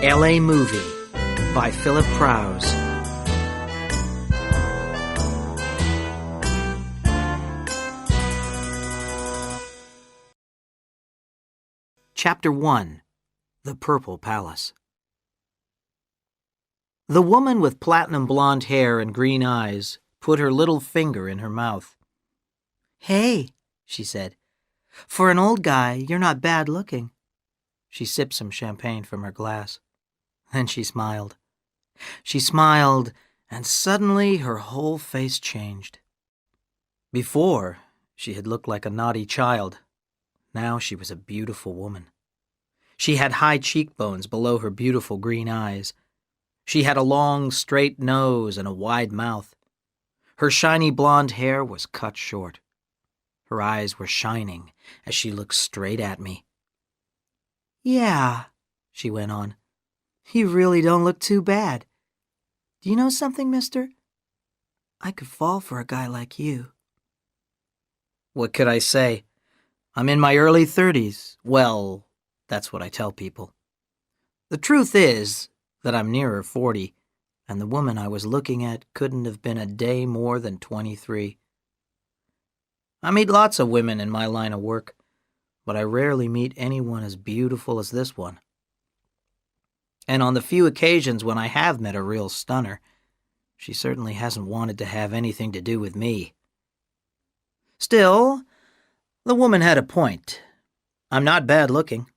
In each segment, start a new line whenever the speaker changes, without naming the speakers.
L.A. Movie by Philip Prowse. Chapter 1. The Purple Palace. The woman with platinum blonde hair and green eyes put her little finger in her mouth. "Hey," she said, "for an old guy, you're not bad looking." She sipped some champagne from her glass. Then she smiled. She smiled, and suddenly her whole face changed. Before, she had looked like a naughty child. Now she was a beautiful woman. She had high cheekbones below her beautiful green eyes. She had a long, straight nose and a wide mouth. Her shiny blonde hair was cut short. Her eyes were shining as she looked straight at me. "Yeah," she went on, "you really don't look too bad. Do you know something, mister? I could fall for a guy like you." What could I say? I'm in my early 30s. Well, that's what I tell people. The truth is that I'm nearer 40, and the woman I was looking at couldn't have been a day more than 23. I meet lots of women in my line of work, but I rarely meet anyone as beautiful as this one. And on the few occasions when I have met a real stunner, she certainly hasn't wanted to have anything to do with me. Still, the woman had a point. I'm not bad looking.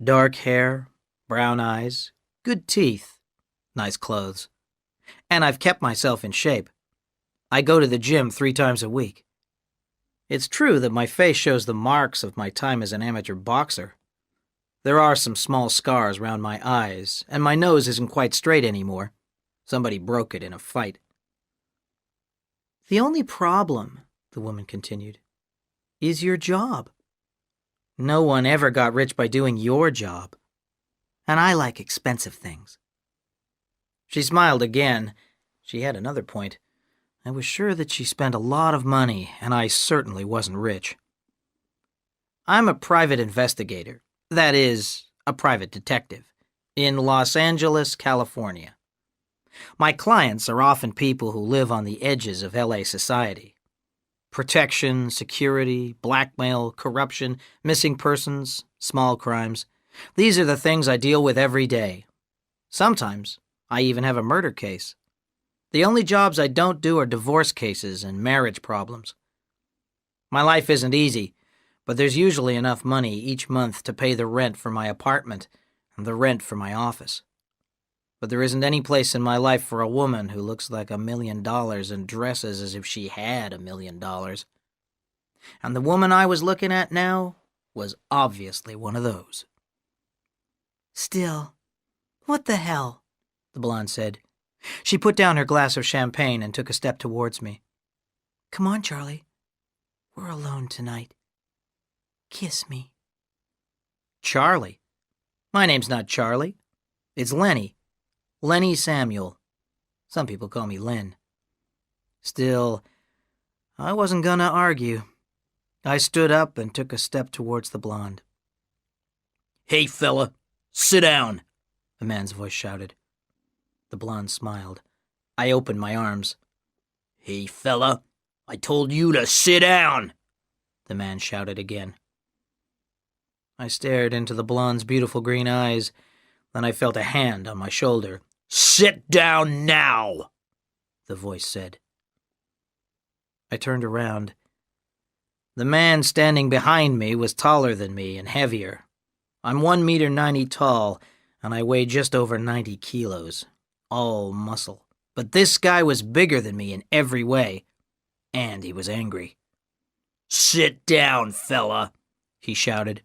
Dark hair, brown eyes, good teeth, nice clothes. And I've kept myself in shape. I go to the gym 3 times a week. It's true that my face shows the marks of my time as an amateur boxer. There are some small scars round my eyes, and my nose isn't quite straight anymore. Somebody broke it in a fight. "The only problem," the woman continued, "is your job. No one ever got rich by doing your job. And I like expensive things." She smiled again. She had another point. I was sure that she spent a lot of money, and I certainly wasn't rich. I'm a private investigator, that is, a private detective, in Los Angeles, California. My clients are often people who live on the edges of LA society. Protection, security, blackmail, corruption, missing persons, small crimes. These are the things I deal with every day. Sometimes I even have a murder case. The only jobs I don't do are divorce cases and marriage problems. My life isn't easy, but there's usually enough money each month to pay the rent for my apartment and the rent for my office. But there isn't any place in my life for a woman who looks like $1 million and dresses as if she had $1 million. And the woman I was looking at now was obviously one of those. "Still, what the hell?" the blonde said. She put down her glass of champagne and took a step towards me. "Come on, Charlie. We're alone tonight. Kiss me." "Charlie? My name's not Charlie. It's Lenny. Lenny Samuel. Some people call me Len." Still, I wasn't gonna argue. I stood up and took a step towards the blonde. "Hey, fella, sit down," a man's voice shouted. The blonde smiled. I opened my arms. "Hey, fella, I told you to sit down," the man shouted again. I stared into the blonde's beautiful green eyes. Then I felt a hand on my shoulder. "Sit down now," the voice said. I turned around. The man standing behind me was taller than me and heavier. I'm 1.90 meters tall, and I weigh just over 90 kilos. All muscle. But this guy was bigger than me in every way, and he was angry. "Sit down, fella," he shouted.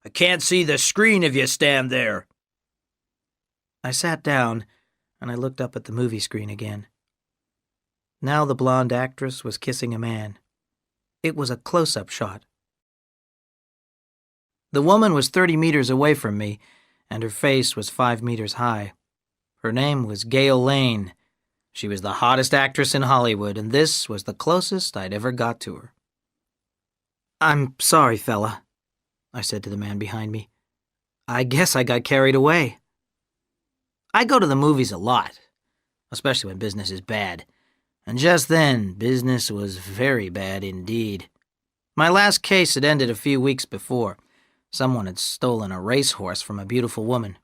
"I can't see the screen if you stand there." I sat down, and I looked up at the movie screen again. Now the blonde actress was kissing a man. It was a close-up shot. The woman was 30 meters away from me, and her face was 5 meters high. Her name was Gail Lane. She was the hottest actress in Hollywood, and this was the closest I'd ever got to her. "I'm sorry, fella," I said to the man behind me. "I guess I got carried away." I go to the movies a lot, especially when business is bad. And just then, business was very bad indeed. My last case had ended a few weeks before. Someone had stolen a racehorse from a beautiful woman.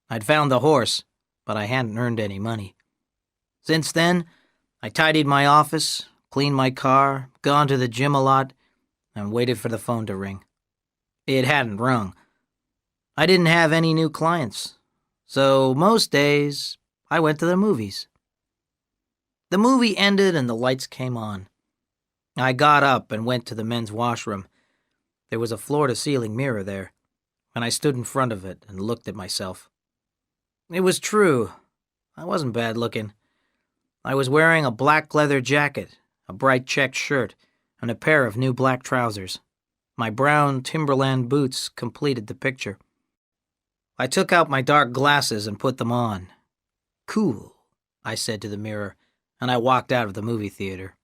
I'd found the horse, but I hadn't earned any money. Since then, I tidied my office, cleaned my car, gone to the gym a lot, and waited for the phone to ring. It hadn't rung. I didn't have any new clients, so most days I went to the movies. The movie ended and the lights came on. I got up and went to the men's washroom. There was a floor-to-ceiling mirror there, and I stood in front of it and looked at myself. It was true. I wasn't bad looking. I was wearing a black leather jacket, a bright checked shirt, and a pair of new black trousers. My brown Timberland boots completed the picture. I took out my dark glasses and put them on. "Cool," I said to the mirror, and I walked out of the movie theater.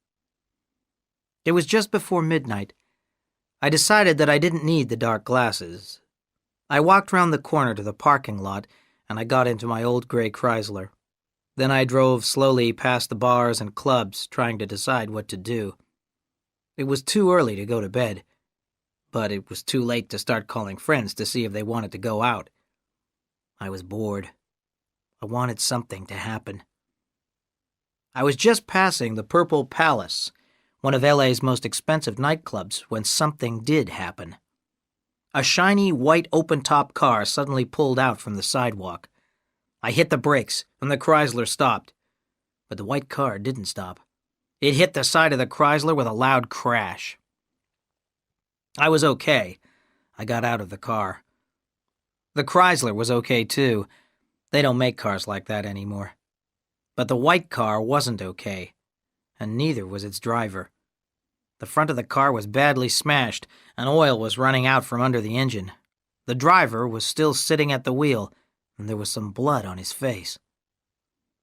It was just before midnight. I decided that I didn't need the dark glasses. I walked round the corner to the parking lot, and I got into my old gray Chrysler. Then I drove slowly past the bars and clubs, trying to decide what to do. It was too early to go to bed, but it was too late to start calling friends to see if they wanted to go out. I was bored. I wanted something to happen. I was just passing the Purple Palace, one of LA's most expensive nightclubs, when something did happen. A shiny white open-top car suddenly pulled out from the sidewalk. I hit the brakes, and the Chrysler stopped. But the white car didn't stop. It hit the side of the Chrysler with a loud crash. I was okay. I got out of the car. The Chrysler was okay, too. They don't make cars like that anymore. But the white car wasn't okay, and neither was its driver. The front of the car was badly smashed, and oil was running out from under the engine. The driver was still sitting at the wheel, and there was some blood on his face.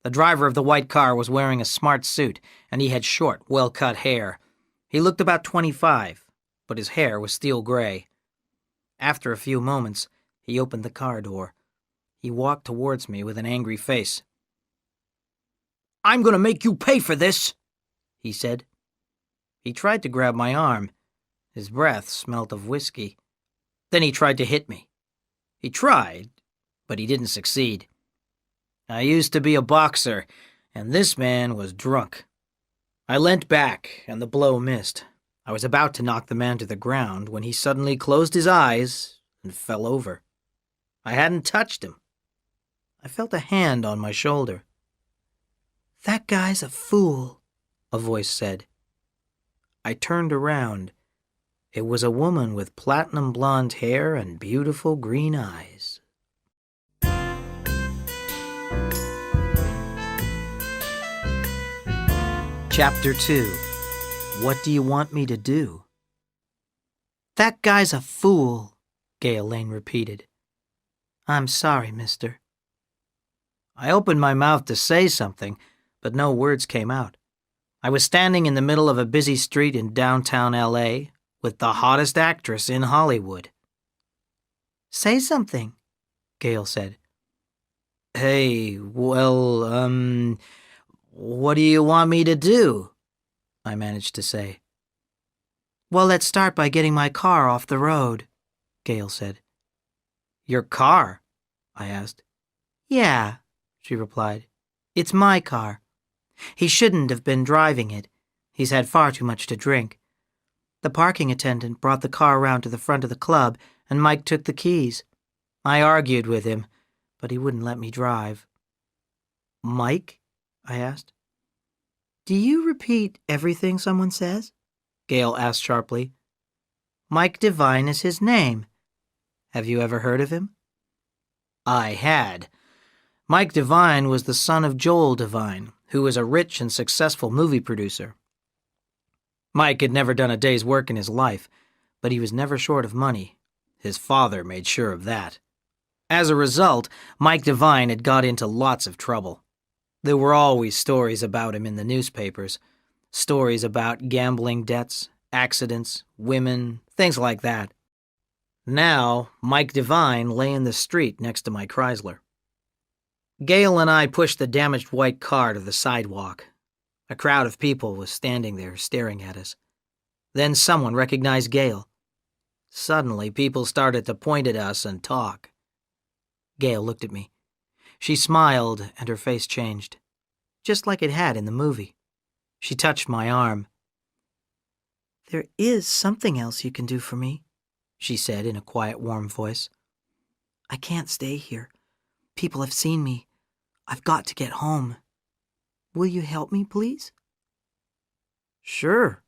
The driver of the white car was wearing a smart suit, and he had short, well-cut hair. He looked about 25, but his hair was steel gray. After a few moments, he opened the car door. He walked towards me with an angry face. "I'm going to make you pay for this," he said. He tried to grab my arm. His breath smelt of whiskey. Then he tried to hit me. He tried, but he didn't succeed. I used to be a boxer, and this man was drunk. I leant back, and the blow missed. I was about to knock the man to the ground when he suddenly closed his eyes and fell over. I hadn't touched him. I felt a hand on my shoulder. "That guy's a fool," a voice said. I turned around. It was a woman with platinum blonde hair and beautiful green eyes. Chapter 2. What do you want me to do? "That guy's a fool," Gail Lane repeated. "I'm sorry, mister." I opened my mouth to say something, but no words came out. I was standing in the middle of a busy street in downtown LA with the hottest actress in Hollywood. "Say something," Gail said. "Hey, well, what do you want me to do?" I managed to say. "Well, let's start by getting my car off the road," Gail said. "Your car?" I asked. "Yeah," she replied. "It's my car. He shouldn't have been driving it. He's had far too much to drink. The parking attendant brought the car around to the front of the club, and Mike took the keys. I argued with him, but he wouldn't let me drive." "Mike?" I asked. "Do you repeat everything someone says?" Gail asked sharply. "Mike Devine is his name. Have you ever heard of him?" I had. Mike Devine was the son of Joel Devine, who was a rich and successful movie producer. Mike had never done a day's work in his life, but he was never short of money. His father made sure of that. As a result, Mike Devine had got into lots of trouble. There were always stories about him in the newspapers. Stories about gambling debts, accidents, women, things like that. Now, Mike Devine lay in the street next to my Chrysler. Gail and I pushed the damaged white car to the sidewalk. A crowd of people was standing there staring at us. Then someone recognized Gail. Suddenly, people started to point at us and talk. Gail looked at me. She smiled and her face changed, just like it had in the movie. She touched my arm. "There is something else you can do for me," she said in a quiet, warm voice. "I can't stay here. People have seen me. I've got to get home. Will you help me, please?" "Sure,"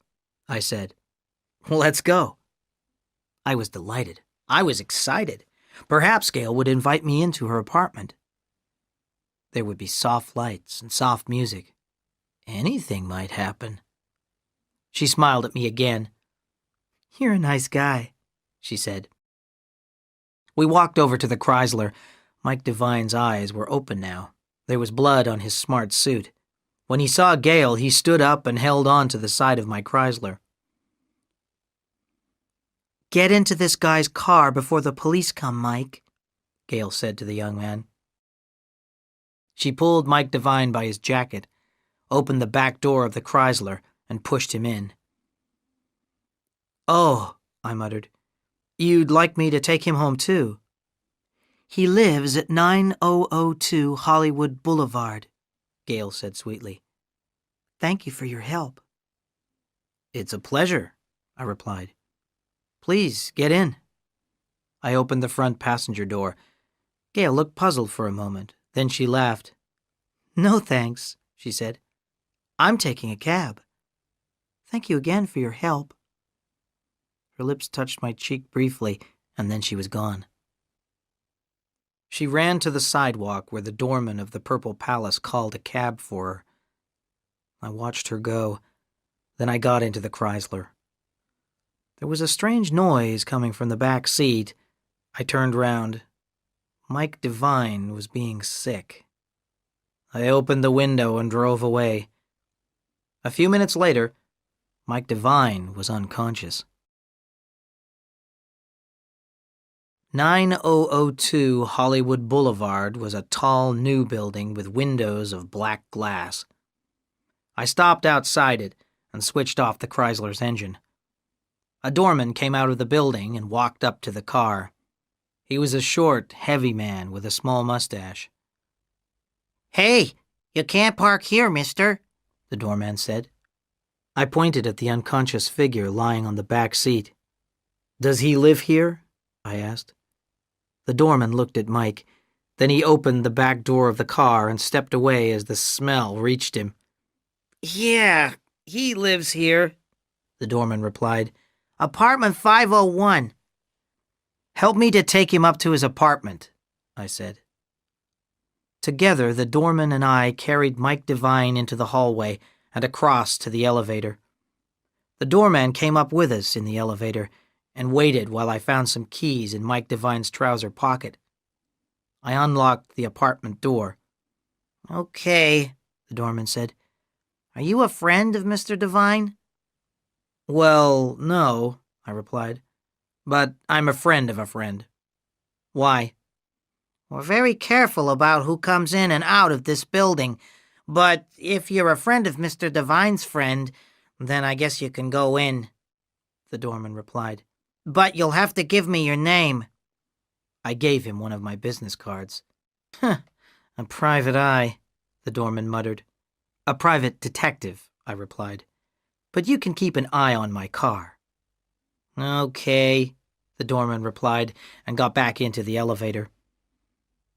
I said. "Let's go." I was delighted. I was excited. Perhaps Gail would invite me into her apartment. There would be soft lights and soft music. Anything might happen. She smiled at me again. "You're a nice guy," she said. We walked over to the Chrysler. Mike Devine's eyes were open now. There was blood on his smart suit. When he saw Gail, he stood up and held on to the side of my Chrysler. "Get into this guy's car before the police come, Mike," Gail said to the young man. She pulled Mike Devine by his jacket, opened the back door of the Chrysler, and pushed him in. "Oh," I muttered. "You'd like me to take him home, too?" "He lives at 9002 Hollywood Boulevard," Gail said sweetly. "Thank you for your help." "It's a pleasure," I replied. "Please, get in." I opened the front passenger door. Gail looked puzzled for a moment. Then she laughed. "No thanks," she said. "I'm taking a cab. Thank you again for your help." Her lips touched my cheek briefly, and then she was gone. She ran to the sidewalk where the doorman of the Purple Palace called a cab for her. I watched her go. Then I got into the Chrysler. There was a strange noise coming from the back seat. I turned round. Mike Devine was being sick. I opened the window and drove away. A few minutes later, Mike Devine was unconscious. 9002 Hollywood Boulevard was a tall, new building with windows of black glass. I stopped outside it and switched off the Chrysler's engine. A doorman came out of the building and walked up to the car. He was a short, heavy man with a small mustache. "Hey, you can't park here, mister," the doorman said. I pointed at the unconscious figure lying on the back seat. "Does he live here?" I asked. The doorman looked at Mike. Then he opened the back door of the car and stepped away as the smell reached him. "Yeah, he lives here," the doorman replied. "Apartment 501. "Help me to take him up to his apartment," I said. Together, the doorman and I carried Mike Devine into the hallway and across to the elevator. The doorman came up with us in the elevator and waited while I found some keys in Mike Devine's trouser pocket. I unlocked the apartment door. "Okay," the doorman said. "Are you a friend of Mr. Devine?" "Well, no," I replied. "But I'm a friend of a friend." "Why?" "We're very careful about who comes in and out of this building, but if you're a friend of Mr. Devine's friend, then I guess you can go in," the doorman replied. "But you'll have to give me your name." I gave him one of my business cards. "Huh, a private eye," the doorman muttered. "A private detective," I replied. "But you can keep an eye on my car." "Okay," the doorman replied and got back into the elevator.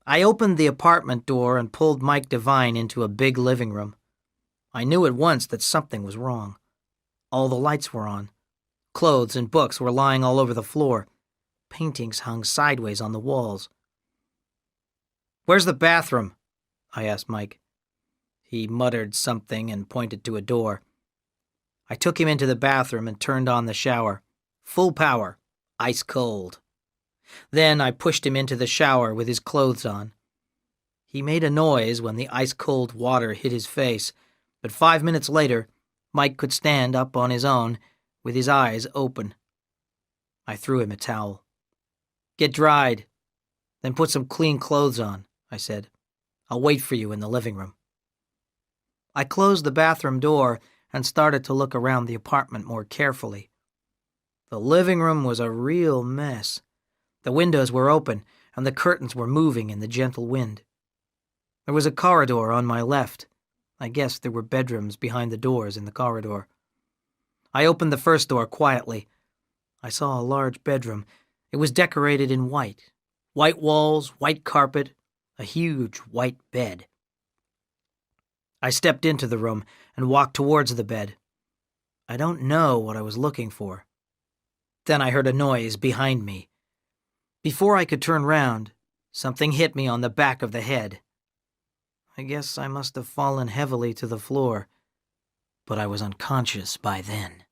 I opened the apartment door and pulled Mike Devine into a big living room. I knew at once that something was wrong. All the lights were on. Clothes and books were lying all over the floor. Paintings hung sideways on the walls. "Where's the bathroom?" I asked Mike. He muttered something and pointed to a door. I took him into the bathroom and turned on the shower. Full power, ice cold. Then I pushed him into the shower with his clothes on. He made a noise when the ice-cold water hit his face, but 5 minutes later, Mike could stand up on his own with his eyes open. I threw him a towel. "Get dried, then put some clean clothes on," I said. I'll wait for you in the living room." I closed the bathroom door and started to look around the apartment more carefully. The living room was a real mess. The windows were open, and the curtains were moving in the gentle wind. There was a corridor on my left. I guess there were bedrooms behind the doors in the corridor. I opened the first door quietly. I saw a large bedroom. It was decorated in white. White walls, white carpet, a huge white bed. I stepped into the room and walked towards the bed. I don't know what I was looking for. Then I heard a noise behind me. Before I could turn round, something hit me on the back of the head. I guess I must have fallen heavily to the floor, but I was unconscious by then.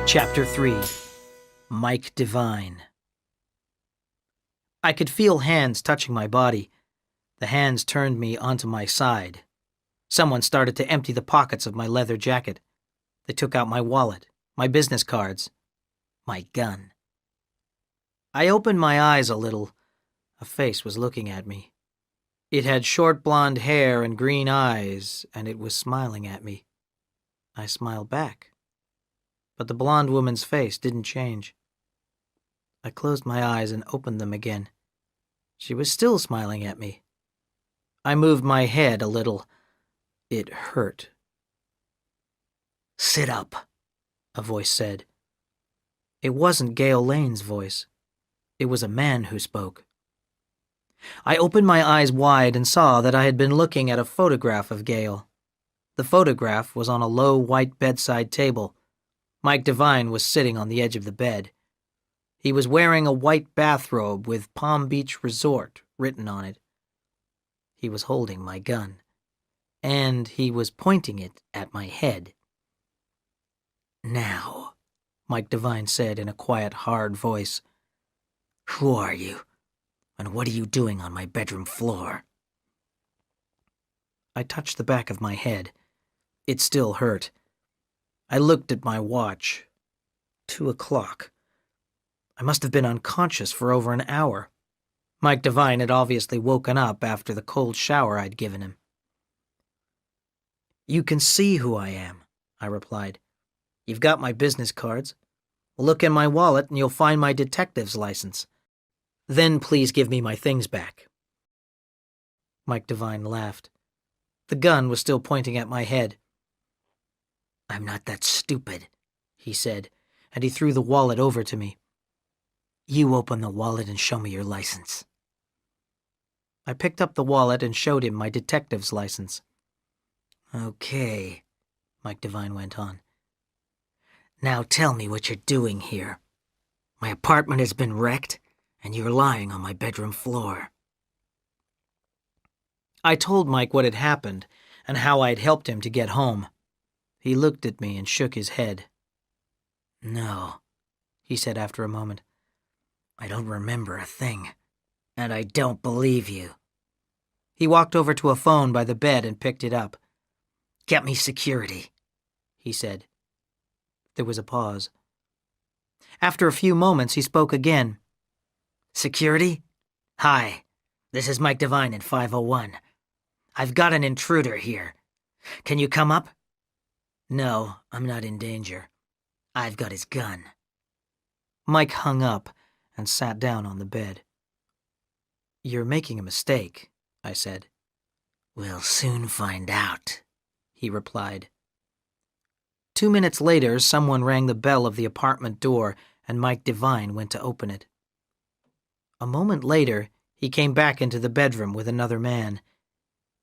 Chapter 3. Mike Devine. I could feel hands touching my body. The hands turned me onto my side. Someone started to empty the pockets of my leather jacket. They took out my wallet, my business cards, my gun. I opened my eyes a little. A face was looking at me. It had short blonde hair and green eyes, and it was smiling at me. I smiled back. But the blonde woman's face didn't change. I closed my eyes and opened them again. She was still smiling at me. I moved my head a little. It hurt. "Sit up," a voice said. It wasn't Gail Lane's voice. It was a man who spoke. I opened my eyes wide and saw that I had been looking at a photograph of Gail. The photograph was on a low white bedside table. Mike Devine was sitting on the edge of the bed. He was wearing a white bathrobe with Palm Beach Resort written on it. He was holding my gun, and he was pointing it at my head. "Now," Mike Devine said in a quiet, hard voice, "who are you, and what are you doing on my bedroom floor?" I touched the back of my head. It still hurt. I looked at my watch. 2:00. I must have been unconscious for over an hour. Mike Devine had obviously woken up after the cold shower I'd given him. "You can see who I am," I replied. "You've got my business cards. Look in my wallet and you'll find my detective's license. Then please give me my things back." Mike Devine laughed. The gun was still pointing at my head. "I'm not that stupid," he said, and he threw the wallet over to me. "You open the wallet and show me your license." I picked up the wallet and showed him my detective's license. "Okay," Mike Devine went on. "Now tell me what you're doing here. My apartment has been wrecked, and you're lying on my bedroom floor." I told Mike what had happened and how I'd helped him to get home. He looked at me and shook his head. "No," he said after a moment. "I don't remember a thing, and I don't believe you." He walked over to a phone by the bed and picked it up. "Get me security," he said. There was a pause. After a few moments, he spoke again. "Security? Hi, this is Mike Devine in 501. I've got an intruder here. Can you come up?" "No, I'm not in danger. I've got his gun." Mike hung up and sat down on the bed. "You're making a mistake," I said. "We'll soon find out," he replied. 2 minutes later, someone rang the bell of the apartment door, and Mike Devine went to open it. A moment later, he came back into the bedroom with another man.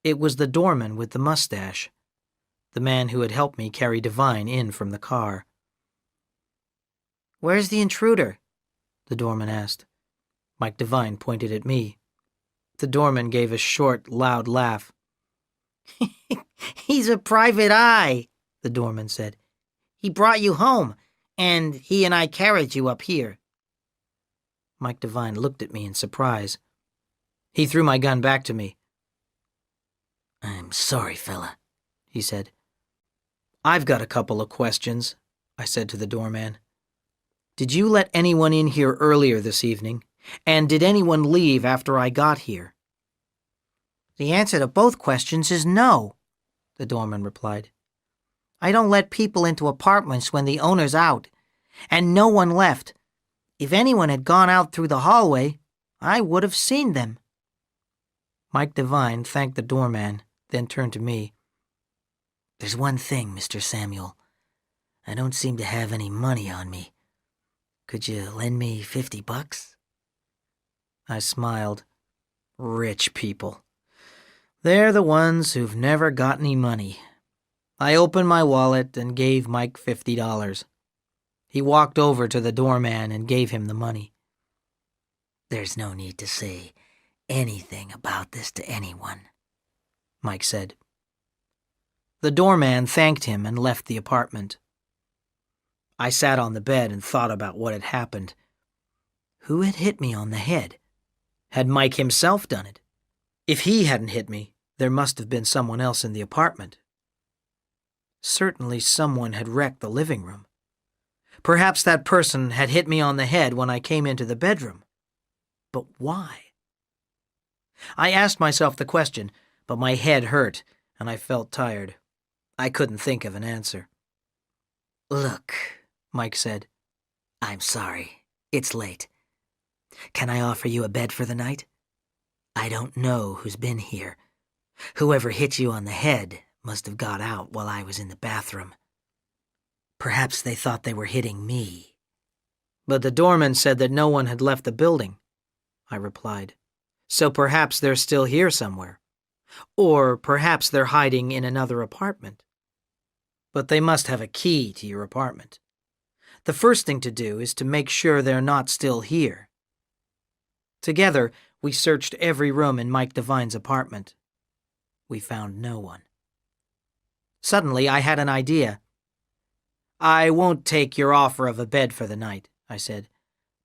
It was the doorman with the mustache, the man who had helped me carry Devine in from the car. "Where's the intruder?" the doorman asked. Mike Devine pointed at me. The doorman gave a short, loud laugh. "He's a private eye," the doorman said. "He brought you home, and he and I carried you up here." Mike Devine looked at me in surprise. He threw my gun back to me. "I'm sorry, fella," he said. "I've got a couple of questions," I said to the doorman. Did you let anyone in here earlier this evening? And did anyone leave after I got here?"
"The answer to both questions is no," the doorman replied. "I don't let people into apartments when the owner's out, and no one left. If anyone had gone out through the hallway, I would have seen them."
Mike Devine thanked the doorman, then turned to me.
"There's one thing, Mr. Samuel. I don't seem to have any money on me. Could you lend me $50?
I smiled. Rich people. They're the ones who've never got any money. I opened my wallet and gave Mike $50. He walked over to the doorman and gave him the money.
"There's no need to say anything about this to anyone," Mike said.
The doorman thanked him and left the apartment. I sat on the bed and thought about what had happened. Who had hit me on the head? Had Mike himself done it? If he hadn't hit me, there must have been someone else in the apartment. Certainly someone had wrecked the living room. Perhaps that person had hit me on the head when I came into the bedroom. But why? I asked myself the question, but my head hurt and I felt tired. I couldn't think of an answer.
"Look," Mike said, "I'm sorry. It's late. Can I offer you a bed for the night? I don't know who's been here. Whoever hit you on the head must have got out while I was in the bathroom. Perhaps they thought they were hitting me."
"But the doorman said that no one had left the building," I replied. "So perhaps they're still here somewhere. Or perhaps they're hiding in another apartment. But they must have a key to your apartment. The first thing to do is to make sure they're not still here." Together, we searched every room in Mike Devine's apartment. We found no one. Suddenly, I had an idea. "I won't take your offer of a bed for the night," I said.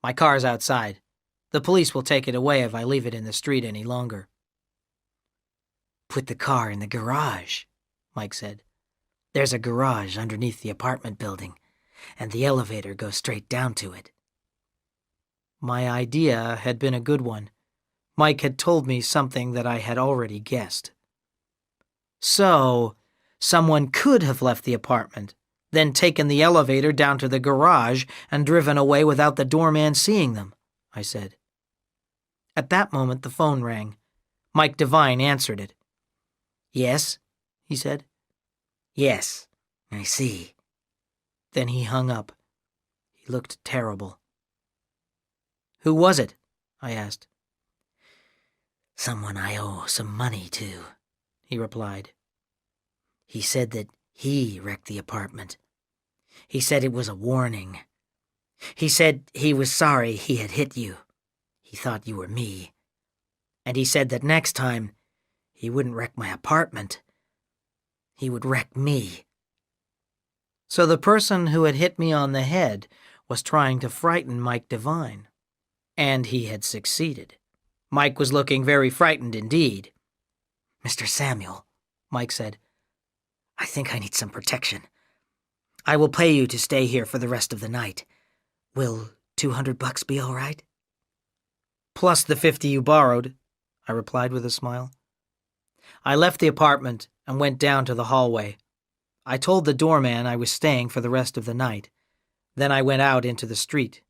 "My car's outside. The police will take it away if I leave it in the street any longer."
"Put the car in the garage," Mike said. "There's a garage underneath the apartment building, and the elevator goes straight down to it."
My idea had been a good one. Mike had told me something that I had already guessed. So, someone could have left the apartment, then taken the elevator down to the garage and driven away without the doorman seeing them, I said. At that moment, the phone rang. Mike Devine answered it.
"Yes," he said. "Yes, I see."
Then he hung up. He looked terrible. "Who was it?" I asked.
"Someone I owe some money to," he replied. "He said that he wrecked the apartment. He said it was a warning. He said he was sorry he had hit you. He thought you were me. And he said that next time, he wouldn't wreck my apartment. He would wreck me."
So the person who had hit me on the head was trying to frighten Mike Devine. And he had succeeded. Mike was looking very frightened indeed.
"Mr. Samuel," Mike said, "I think I need some protection. I will pay you to stay here for the rest of the night. Will $200 be all right?"
"Plus the 50 you borrowed," I replied with a smile. I left the apartment and went down to the hallway. I told the doorman I was staying for the rest of the night. Then I went out into the street.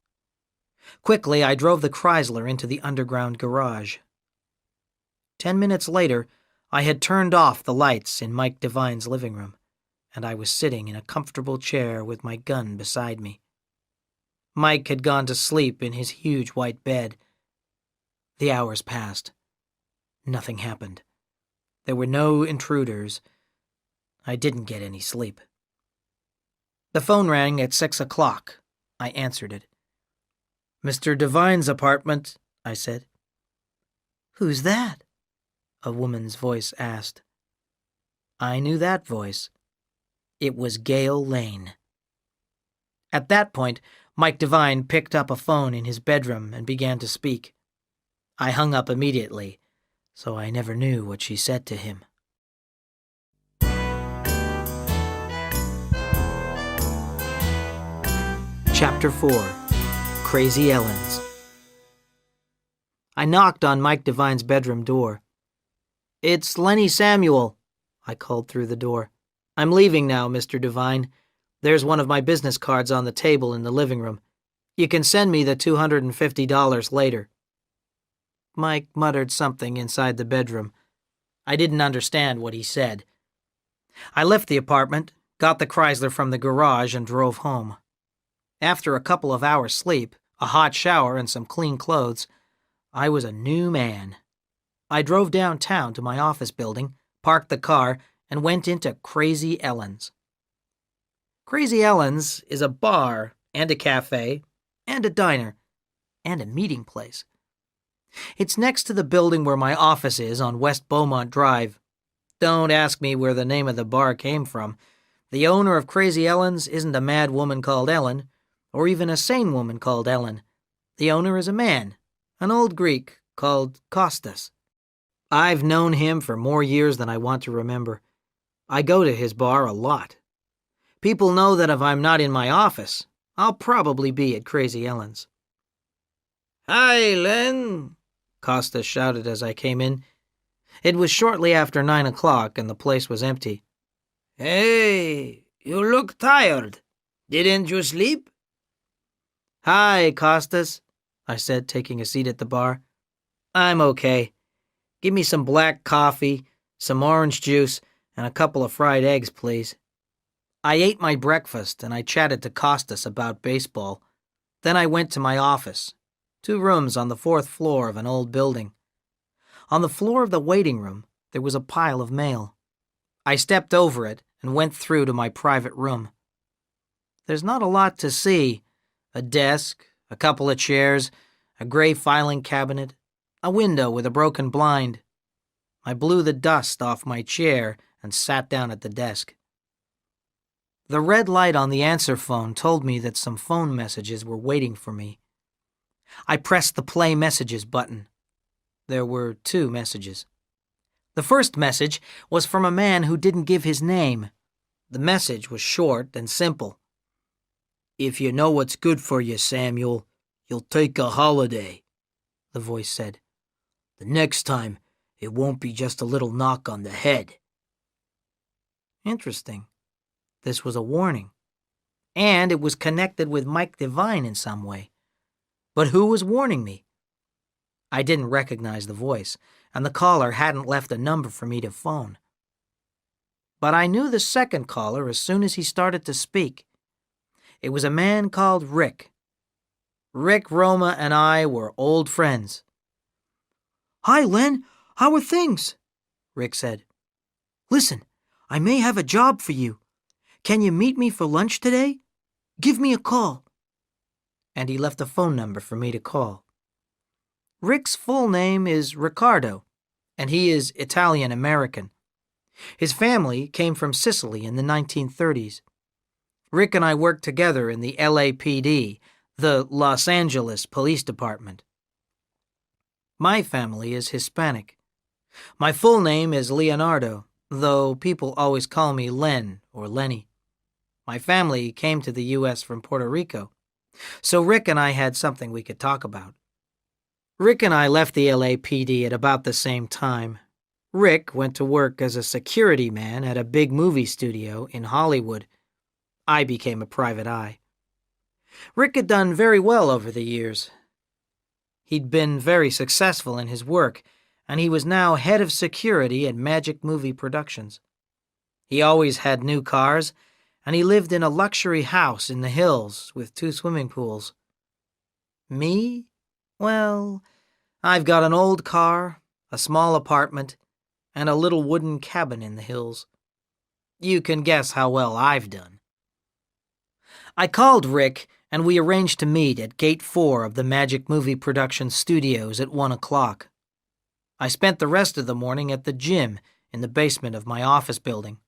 Quickly, I drove the Chrysler into the underground garage. 10 minutes later, I had turned off the lights in Mike Devine's living room, and I was sitting in a comfortable chair with my gun beside me. Mike had gone to sleep in his huge white bed. The hours passed. Nothing happened. There were no intruders. I didn't get any sleep. The phone rang at 6 o'clock. I answered it. "Mr. Devine's apartment," I said.
"Who's that?"
a woman's voice asked. I knew that voice. It was Gail Lane. At that point, Mike Devine picked up a phone in his bedroom and began to speak. I hung up immediately, so I never knew what she said to him. Chapter 4 Crazy Ellen's. I knocked on Mike Devine's bedroom door. "It's Lenny Samuel," I called through the door. "I'm leaving now, Mr. Devine. There's one of my business cards on the table in the living room. You can send me the $250 later." Mike muttered something inside the bedroom. I didn't understand what he said. I left the apartment, got the Chrysler from the garage, and drove home. After a couple of hours' sleep, a hot shower, and some clean clothes, I was a new man. I drove downtown to my office building, parked the car, and went into Crazy Ellen's. Crazy Ellen's is a bar and a cafe and a diner and a meeting place. It's next to the building where my office is on West Beaumont Drive. Don't ask me where the name of the bar came from. The owner of Crazy Ellen's isn't a mad woman called Ellen, or even a sane woman called Ellen. The owner is a man, an old Greek called Costas. I've known him for more years than I want to remember. I go to his bar a lot. People know that if I'm not in my office, I'll probably be at Crazy Ellen's. "Hi, Len," Costas shouted as I came in. It was shortly after 9 o'clock and the place was empty. "Hey, you look tired. Didn't you sleep?" "Hi, Costas," I said, taking a seat at the bar. "I'm okay. Give me some black coffee, some orange juice, and a couple of fried eggs, please." I ate my breakfast and I chatted to Costas about baseball. Then I went to my office, 2 rooms on the 4th floor of an old building. On the floor of the waiting room, there was a pile of mail. I stepped over it and went through to my private room. There's not a lot to see. A desk, a couple of chairs, a gray filing cabinet, a window with a broken blind. I blew the dust off my chair and sat down at the desk. The red light on the answer phone told me that some phone messages were waiting for me. I pressed the play messages button. There were 2 messages. The first message was from a man who didn't give his name. The message was short and simple. "If you know what's good for you, Samuel, you'll take a holiday," the voice said. "The next time, it won't be just a little knock on the head." Interesting. This was a warning. And it was connected with Mike Devine in some way. But who was warning me? I didn't recognize the voice, and the caller hadn't left a number for me to phone. But I knew the second caller as soon as he started to speak. It was a man called Rick. Rick, Roma, and I were old friends. "Hi, Len. How are things?" Rick said. "Listen, I may have a job for you. Can you meet me for lunch today? Give me a call." And he left a phone number for me to call. Rick's full name is Riccardo, and he is Italian-American. His family came from Sicily in the 1930s. Rick and I worked together in the LAPD, the Los Angeles Police Department. My family is Hispanic. My full name is Leonardo, though people always call me Len or Lenny. My family came to the U.S. from Puerto Rico, so Rick and I had something we could talk about. Rick and I left the LAPD at about the same time. Rick went to work as a security man at a big movie studio in Hollywood. I became a private eye. Rick had done very well over the years. He'd been very successful in his work, and he was now head of security at Magic Movie Productions. He always had new cars, and he lived in a luxury house in the hills with 2 swimming pools. Me? Well, I've got an old car, a small apartment, and a little wooden cabin in the hills. You can guess how well I've done. I called Rick, and we arranged to meet at Gate 4 of the Magic Movie Production Studios at 1 o'clock. I spent the rest of the morning at the gym in the basement of my office building.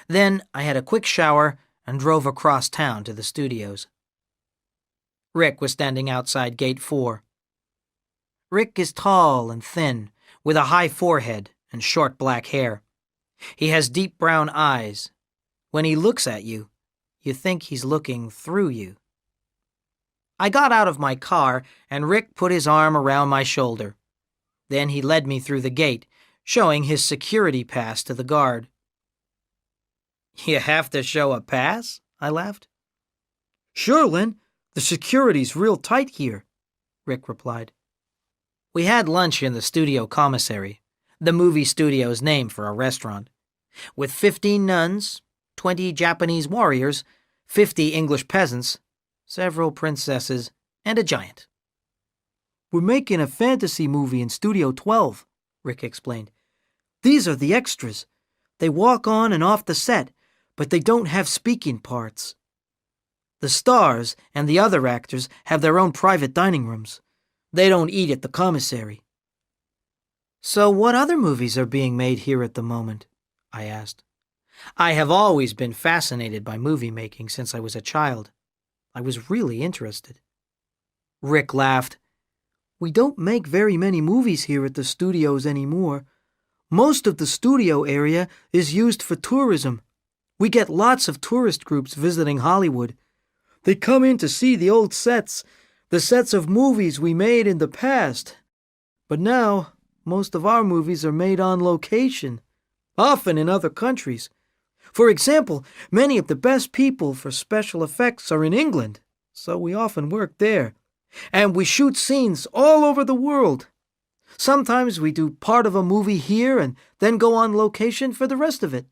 Then I had a quick shower and drove across town to the studios. Rick was standing outside Gate 4. Rick is tall and thin, with a high forehead and short black hair. He has deep brown eyes. When he looks at you, you think he's looking through you. I got out of my car, and Rick put his arm around my shoulder. Then he led me through the gate, showing his security pass to the guard. "You have to show a pass?" I laughed. "Sure, Len. The security's real tight here," Rick replied. We had lunch in the studio commissary, the movie studio's name for a restaurant, with 15 nuns, 20 Japanese warriors, 50 English peasants, several princesses, and a giant. "We're making a fantasy movie in Studio 12, Rick explained. "These are the extras. They walk on and off the set, but they don't have speaking parts. The stars and the other actors have their own private dining rooms. They don't eat at the commissary." "So what other movies are being made here at the moment?" I asked. I have always been fascinated by movie making since I was a child. I was really interested. Rick laughed. "We don't make very many movies here at the studios anymore. Most of the studio area is used for tourism. We get lots of tourist groups visiting Hollywood. They come in to see the old sets, the sets of movies we made in the past. But now, most of our movies are made on location, often in other countries. For example, many of the best people for special effects are in England, so we often work there. And we shoot scenes all over the world. Sometimes we do part of a movie here and then go on location for the rest of it."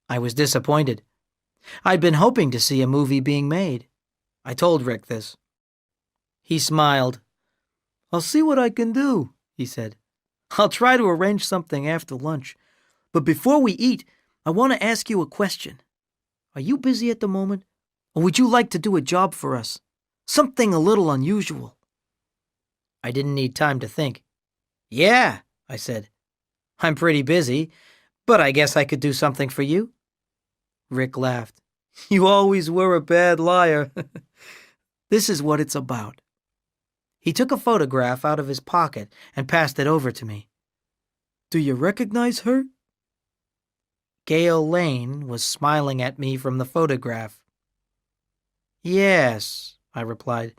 I was disappointed. I'd been hoping to see a movie being made. I told Rick this. He smiled. "I'll see what I can do," he said. "I'll try to arrange something after lunch. But before we eat, I want to ask you a question. Are you busy at the moment? Or would you like to do a job for us? Something a little unusual?" I didn't need time to think. "Yeah," I said. "I'm pretty busy, but I guess I could do something for you." Rick laughed. "You always were a bad liar." "This is what it's about." He took a photograph out of his pocket and passed it over to me. "Do you recognize her?" Gail Lane was smiling at me from the photograph. "Yes," I replied.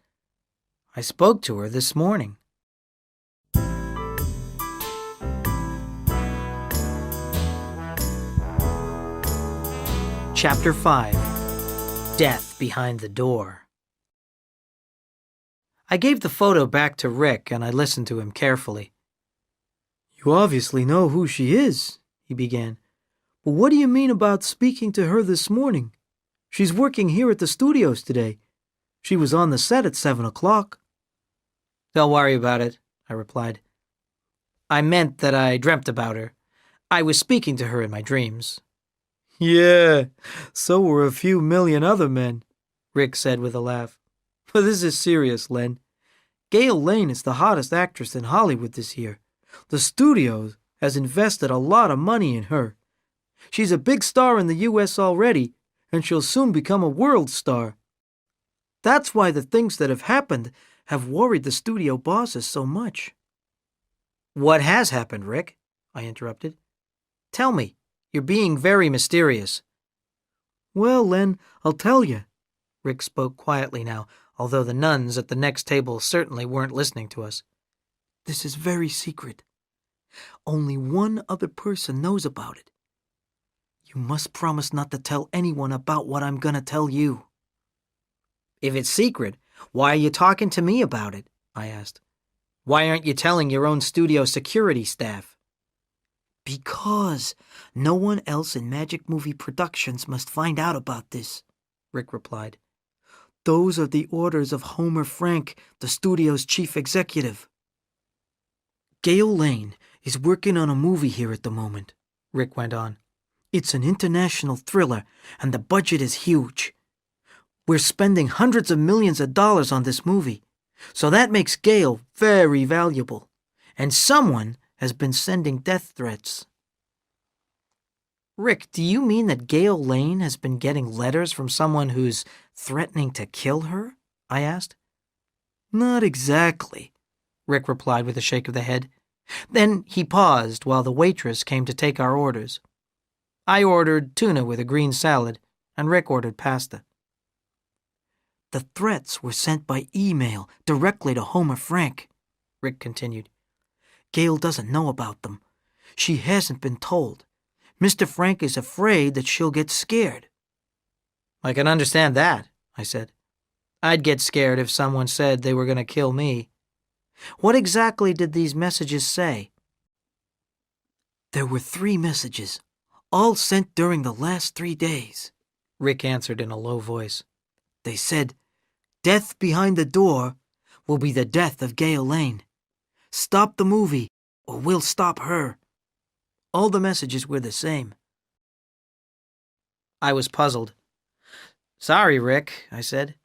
"I spoke to her this morning." Chapter 5. Death Behind the Door. I gave the photo back to Rick and I listened to him carefully. "You obviously know who she is," he began. "But what do you mean about speaking to her this morning? She's working here at the studios today. She was on the set at 7 o'clock. "Don't worry about it," I replied. "I meant that I dreamt about her. I was speaking to her in my dreams." "Yeah, so were a few million other men," Rick said with a laugh. "But this is serious, Len. Gail Lane is the hottest actress in Hollywood this year. The studio has invested a lot of money in her. She's a big star in the U.S. already, and she'll soon become a world star. That's why the things that have happened have worried the studio bosses so much." "What has happened, Rick?" I interrupted. "Tell me. You're being very mysterious." "Well, Len, I'll tell you." Rick spoke quietly now, although the nuns at the next table certainly weren't listening to us. "This is very secret. Only one other person knows about it. You must promise not to tell anyone about what I'm gonna tell you." "If it's secret, why are you talking to me about it?" I asked. "Why aren't you telling your own studio security staff?" "Because no one else in Magic Movie Productions must find out about this," Rick replied. "Those are the orders of Homer Frank, the studio's chief executive." "Gail Lane is working on a movie here at the moment," Rick went on. "It's an international thriller, and the budget is huge. We're spending hundreds of millions of dollars on this movie, so that makes Gail very valuable, and someone has been sending death threats." "Rick, do you mean that Gail Lane has been getting letters from someone who's threatening to kill her?" I asked. "Not exactly," Rick replied with a shake of the head. Then he paused while the waitress came to take our orders. I ordered tuna with a green salad, and Rick ordered pasta.
The threats were sent by email directly to Homer Frank, Rick continued. Gail doesn't know about them. She hasn't been told. Mr. Frank is afraid that she'll get scared.
I can understand that, I said. I'd get scared if someone said they were going to kill me.
What exactly did these messages say? There were 3 messages, all sent during the last 3 days,
Rick answered in a low voice.
They said, death behind the door will be the death of Gail Lane. Stop the movie, or we'll stop her. All the messages were the same.
I was puzzled. Sorry, Rick, I said.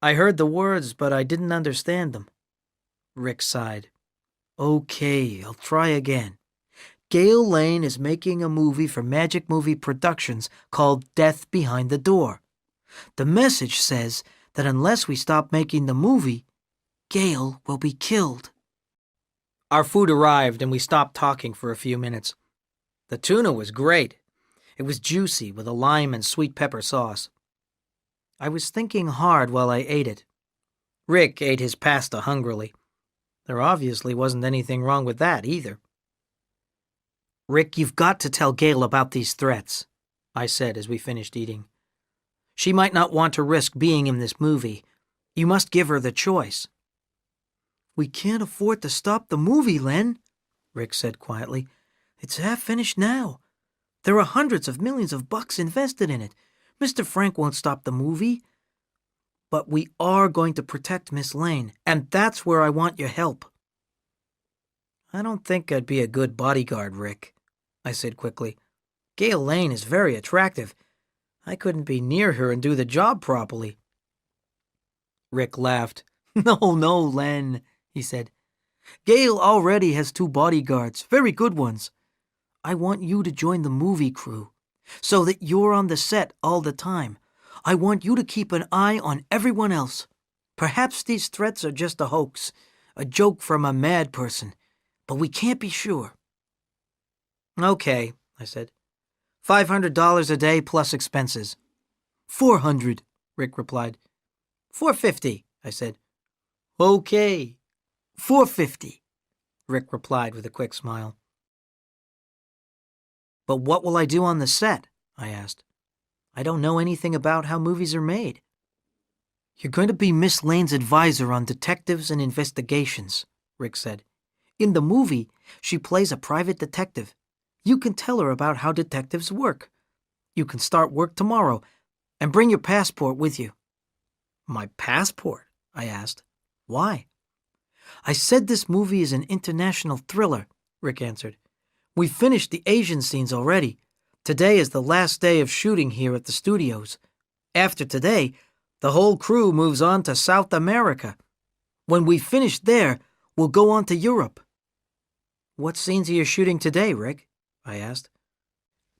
I heard the words, but I didn't understand them.
Rick sighed. Okay, I'll try again. Gail Lane is making a movie for Magic Movie Productions called Death Behind the Door. The message says that unless we stop making the movie, Gail will be killed.
Our food arrived and we stopped talking for a few minutes. The tuna was great. It was juicy with a lime and sweet pepper sauce. I was thinking hard while I ate it. Rick ate his pasta hungrily. There obviously wasn't anything wrong with that either.
Rick, you've got to tell Gail about these threats,
I said as we finished eating. She might not want to risk being in this movie. You must give her the choice.
We can't afford to stop the movie, Len, Rick said quietly. It's half finished now. There are hundreds of millions of bucks invested in it. Mr. Frank won't stop the movie. But we are going to protect Miss Lane, and that's where I want your help.
I don't think I'd be a good bodyguard, Rick, I said quickly. Gail Lane is very attractive. I couldn't be near her and do the job properly.
Rick laughed. No, Len, he said. Gail already has 2 bodyguards, very good ones. I want you to join the movie crew, so that you're on the set all the time. I want you to keep an eye on everyone else. Perhaps these threats are just a hoax, a joke from a mad person, but we can't be sure.
Okay, I said. $500 a day plus expenses.
$400, Rick replied.
$450, I said.
Okay, $450, Rick replied with a quick smile.
But what will I do on the set? I asked. I don't know anything about how movies are made.
You're going to be Miss Lane's advisor on detectives and investigations, Rick said. In the movie, she plays a private detective. You can tell her about how detectives work. You can start work tomorrow, and bring your passport with you.
My passport? I asked. Why?
I said this movie is an international thriller, Rick answered. We finished the Asian scenes already. Today is the last day of shooting here at the studios. After today, the whole crew moves on to South America. When we finish there, we'll go on to Europe.
What scenes are you shooting today, Rick? I asked.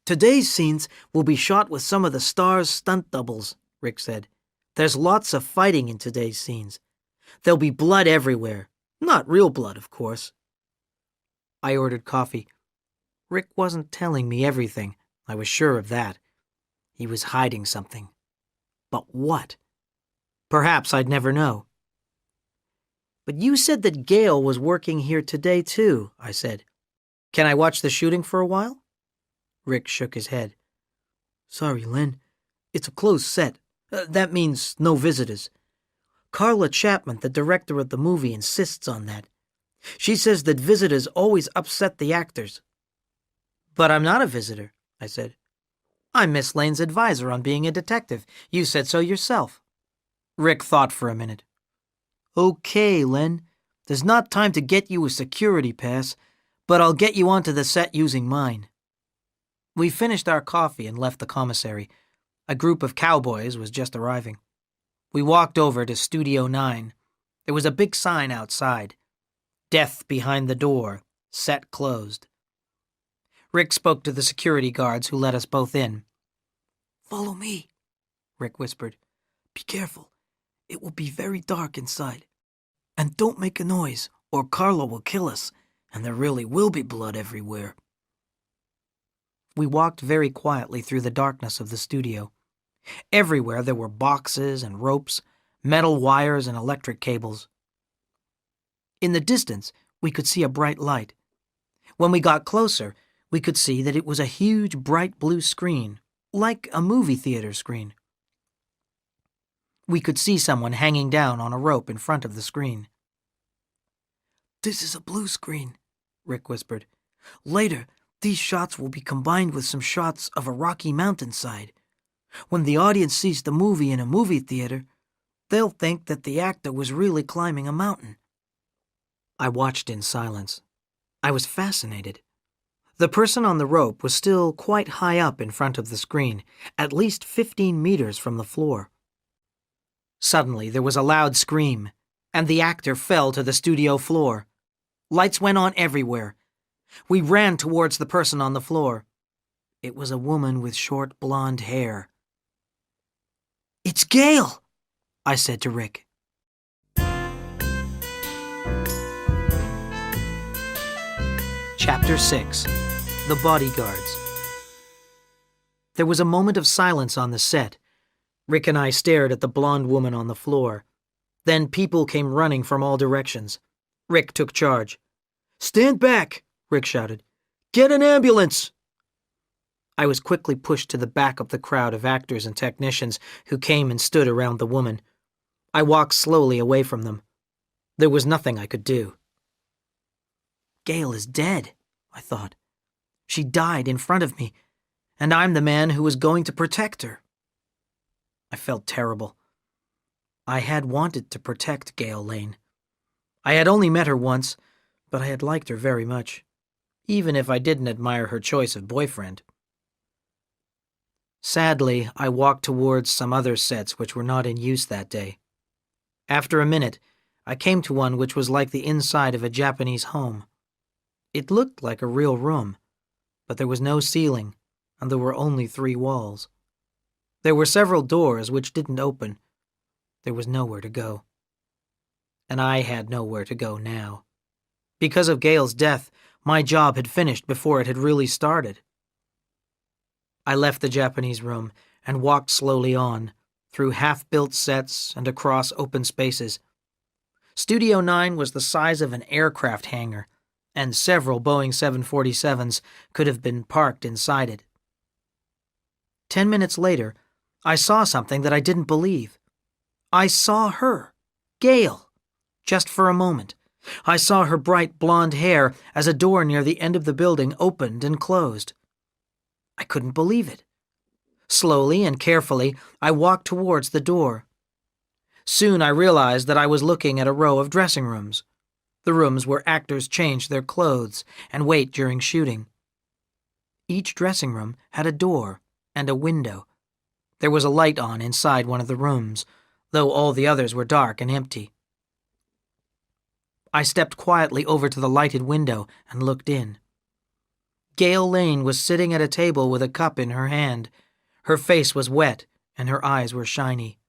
Today's scenes will be shot with some of the stars' stunt doubles, Rick said. There's lots of fighting in today's scenes. There'll be blood everywhere. Not real blood, of course.
I ordered coffee. Rick wasn't telling me everything. I was sure of that. He was hiding something. But what? Perhaps I'd never know.
But you said that Gail was working here today, too, I said.
Can I watch the shooting for a while?
Rick shook his head. Sorry, Len. It's a closed set. That means no visitors. Carla Chapman, the director of the movie, insists on that. She says that visitors always upset the actors.
But I'm not a visitor, I said. I'm Miss Lane's advisor on being a detective. You said so yourself. Rick thought for a minute.
Okay, Len. There's not time to get you a security pass, but I'll get you onto the set using mine.
We finished our coffee and left the commissary. A group of cowboys was just arriving. We walked over to Studio 9. There was a big sign outside. Death behind the door. Set closed. Rick spoke to the security guards who let us both in.
Follow me, Rick whispered. Be careful. It will be very dark inside. And don't make a noise, or Carla will kill us, and there really will be blood everywhere.
We walked very quietly through the darkness of the studio. Everywhere there were boxes and ropes, metal wires and electric cables. In the distance, we could see a bright light. When we got closer, we could see that it was a huge bright blue screen, like a movie theater screen. We could see someone hanging down on a rope in front of the screen. "This is a blue screen," Rick whispered. "Later, these shots will be combined with some shots of a rocky mountainside. When the audience sees the movie in a movie theater, they'll think that the actor was really climbing a mountain." I watched in silence. I was fascinated. The person on the rope was still quite high up in front of the screen, at least 15 meters from the floor. Suddenly, there was a loud scream, and the actor fell to the studio floor. Lights went on everywhere. We ran towards the person on the floor. It was a woman with short blonde hair. "It's Gail," I said to Rick. Chapter 6. The Bodyguards. There was a moment of silence on the set. Rick and I stared at the blonde woman on the floor. Then people came running from all directions. Rick took charge. "Stand back," Rick shouted. "Get an ambulance!" I was quickly pushed to the back of the crowd of actors and technicians who came and stood around the woman. I walked slowly away from them. There was nothing I could do. Gail is dead, I thought. She died in front of me, and I'm the man who was going to protect her. I felt terrible. I had wanted to protect Gail Lane. I had only met her once, but I had liked her very much, even if I didn't admire her choice of boyfriend. Sadly, I walked towards some other sets which were not in use that day. After a minute, I came to one which was like the inside of a Japanese home. It looked like a real room, but there was no ceiling, and there were only 3 walls. There were several doors which didn't open. There was nowhere to go. And I had nowhere to go now. Because of Gail's death, my job had finished before it had really started. I left the Japanese room and walked slowly on, through half-built sets and across open spaces. Studio 9 was the size of an aircraft hangar, and several Boeing 747s could have been parked inside it. 10 minutes later, I saw something that I didn't believe. I saw her, Gail, just for a moment. I saw her bright blonde hair as a door near the end of the building opened and closed. I couldn't believe it. Slowly and carefully, I walked towards the door. Soon I realized that I was looking at a row of dressing rooms, the rooms where actors changed their clothes and wait during shooting. Each dressing room had a door and a window. There was a light on inside one of the rooms, though all the others were dark and empty. I stepped quietly over to the lighted window and looked in. Gail Lane was sitting at a table with a cup in her hand. Her face was wet and her eyes were shiny.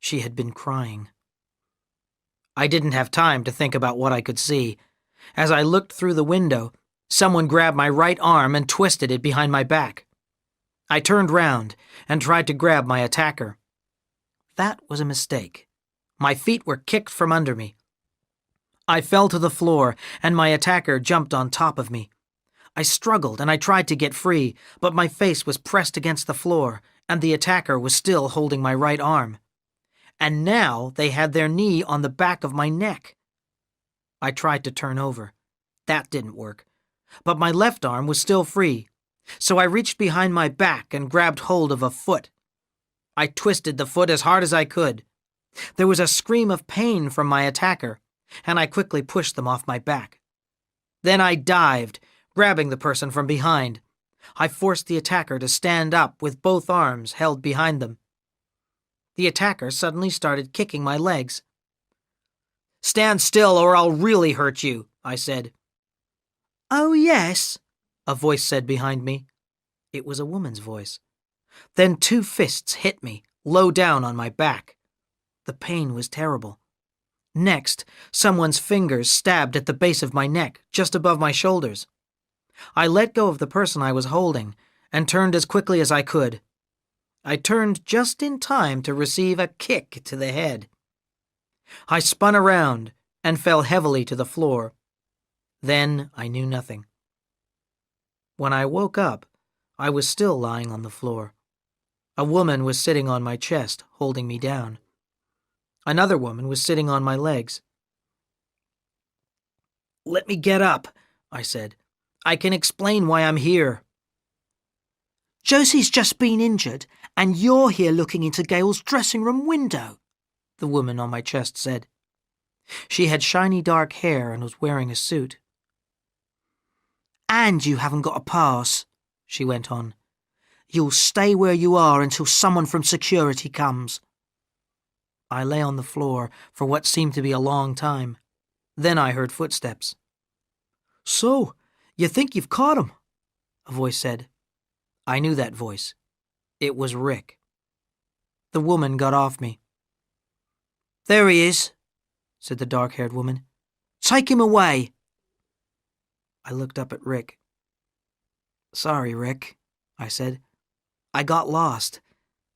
She had been crying. I didn't have time to think about what I could see. As I looked through the window, someone grabbed my right arm and twisted it behind my back. I turned round and tried to grab my attacker. That was a mistake. My feet were kicked from under me. I fell to the floor, and my attacker jumped on top of me. I struggled and I tried to get free, but my face was pressed against the floor, and the attacker was still holding my right arm. And now they had their knee on the back of my neck. I tried to turn over. That didn't work. But my left arm was still free, so I reached behind my back and grabbed hold of a foot. I twisted the foot as hard as I could. There was a scream of pain from my attacker, and I quickly pushed them off my back. Then I dived, grabbing the person from behind. I forced the attacker to stand up with both arms held behind them. The attacker suddenly started kicking my legs. "Stand still or I'll really hurt you," I said. "Oh, yes," a voice said behind me. It was a woman's voice. Then 2 fists hit me, low down on my back. The pain was terrible. Next, someone's fingers stabbed at the base of my neck, just above my shoulders. I let go of the person I was holding and turned as quickly as I could. I turned just in time to receive a kick to the head. I spun around and fell heavily to the floor. Then I knew nothing. When I woke up, I was still lying on the floor. A woman was sitting on my chest, holding me down. Another woman was sitting on my legs. "Let me get up," I said. "I can explain why I'm here."
"Josie's just been injured, and you're here looking into Gail's dressing room window," the woman on my chest said.
She had shiny dark hair and was wearing a suit.
"And you haven't got a pass," she went on. "You'll stay where you are until someone from security comes."
I lay on the floor for what seemed to be a long time. Then I heard footsteps. "So, you think you've caught him?" a voice said. I knew that voice. It was Rick. The woman got off me.
"There he is,"
said the dark-haired woman.
"Take him away."
I looked up at Rick. "Sorry, Rick," I said. "I got lost.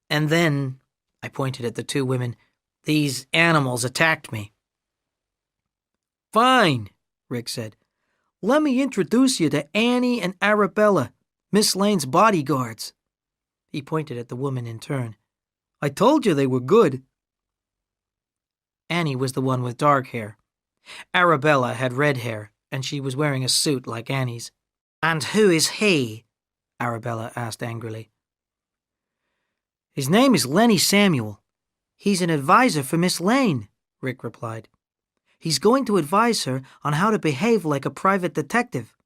And then," I pointed at the two women, "these animals attacked me." "Fine," Rick said. "Let me introduce you to Annie and Arabella, Miss Lane's bodyguards." He pointed at the woman in turn. "I told you they were good." Annie was the one with dark hair. Arabella had red hair, and she was wearing a suit like Annie's.
"And who is he?"
Arabella asked angrily. "His name is Lenny Samuel.
"He's an advisor for Miss Lane,"
Rick replied. "He's going to advise her on how to behave like a private detective."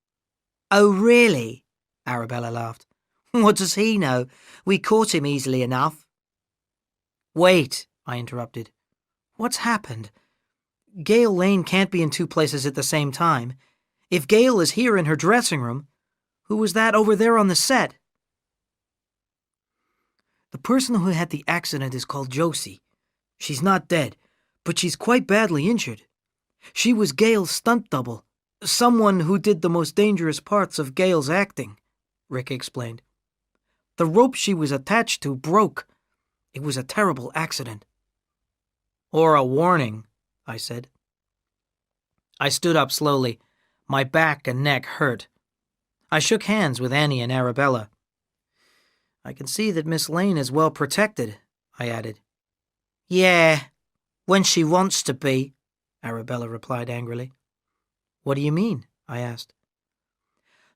"Oh, really?"
Arabella laughed.
"What does he know? We caught him easily enough."
"Wait," I interrupted. "What's happened? Gail Lane can't be in two places at the same time. If Gail is here in her dressing room, who was that over there on the set?" "The person who had the accident is called Josie. She's not dead, but she's quite badly injured. She was Gail's stunt double, someone who did the most dangerous parts of Gail's acting," Rick explained. "The rope she was attached to broke. It was a terrible accident." "Or a warning," I said. I stood up slowly. My back and neck hurt. I shook hands with Annie and Arabella. "I can see that Miss Lane is well protected," I added.
"Yeah, when she wants to be,"
Arabella replied angrily. "What do you mean?" I asked.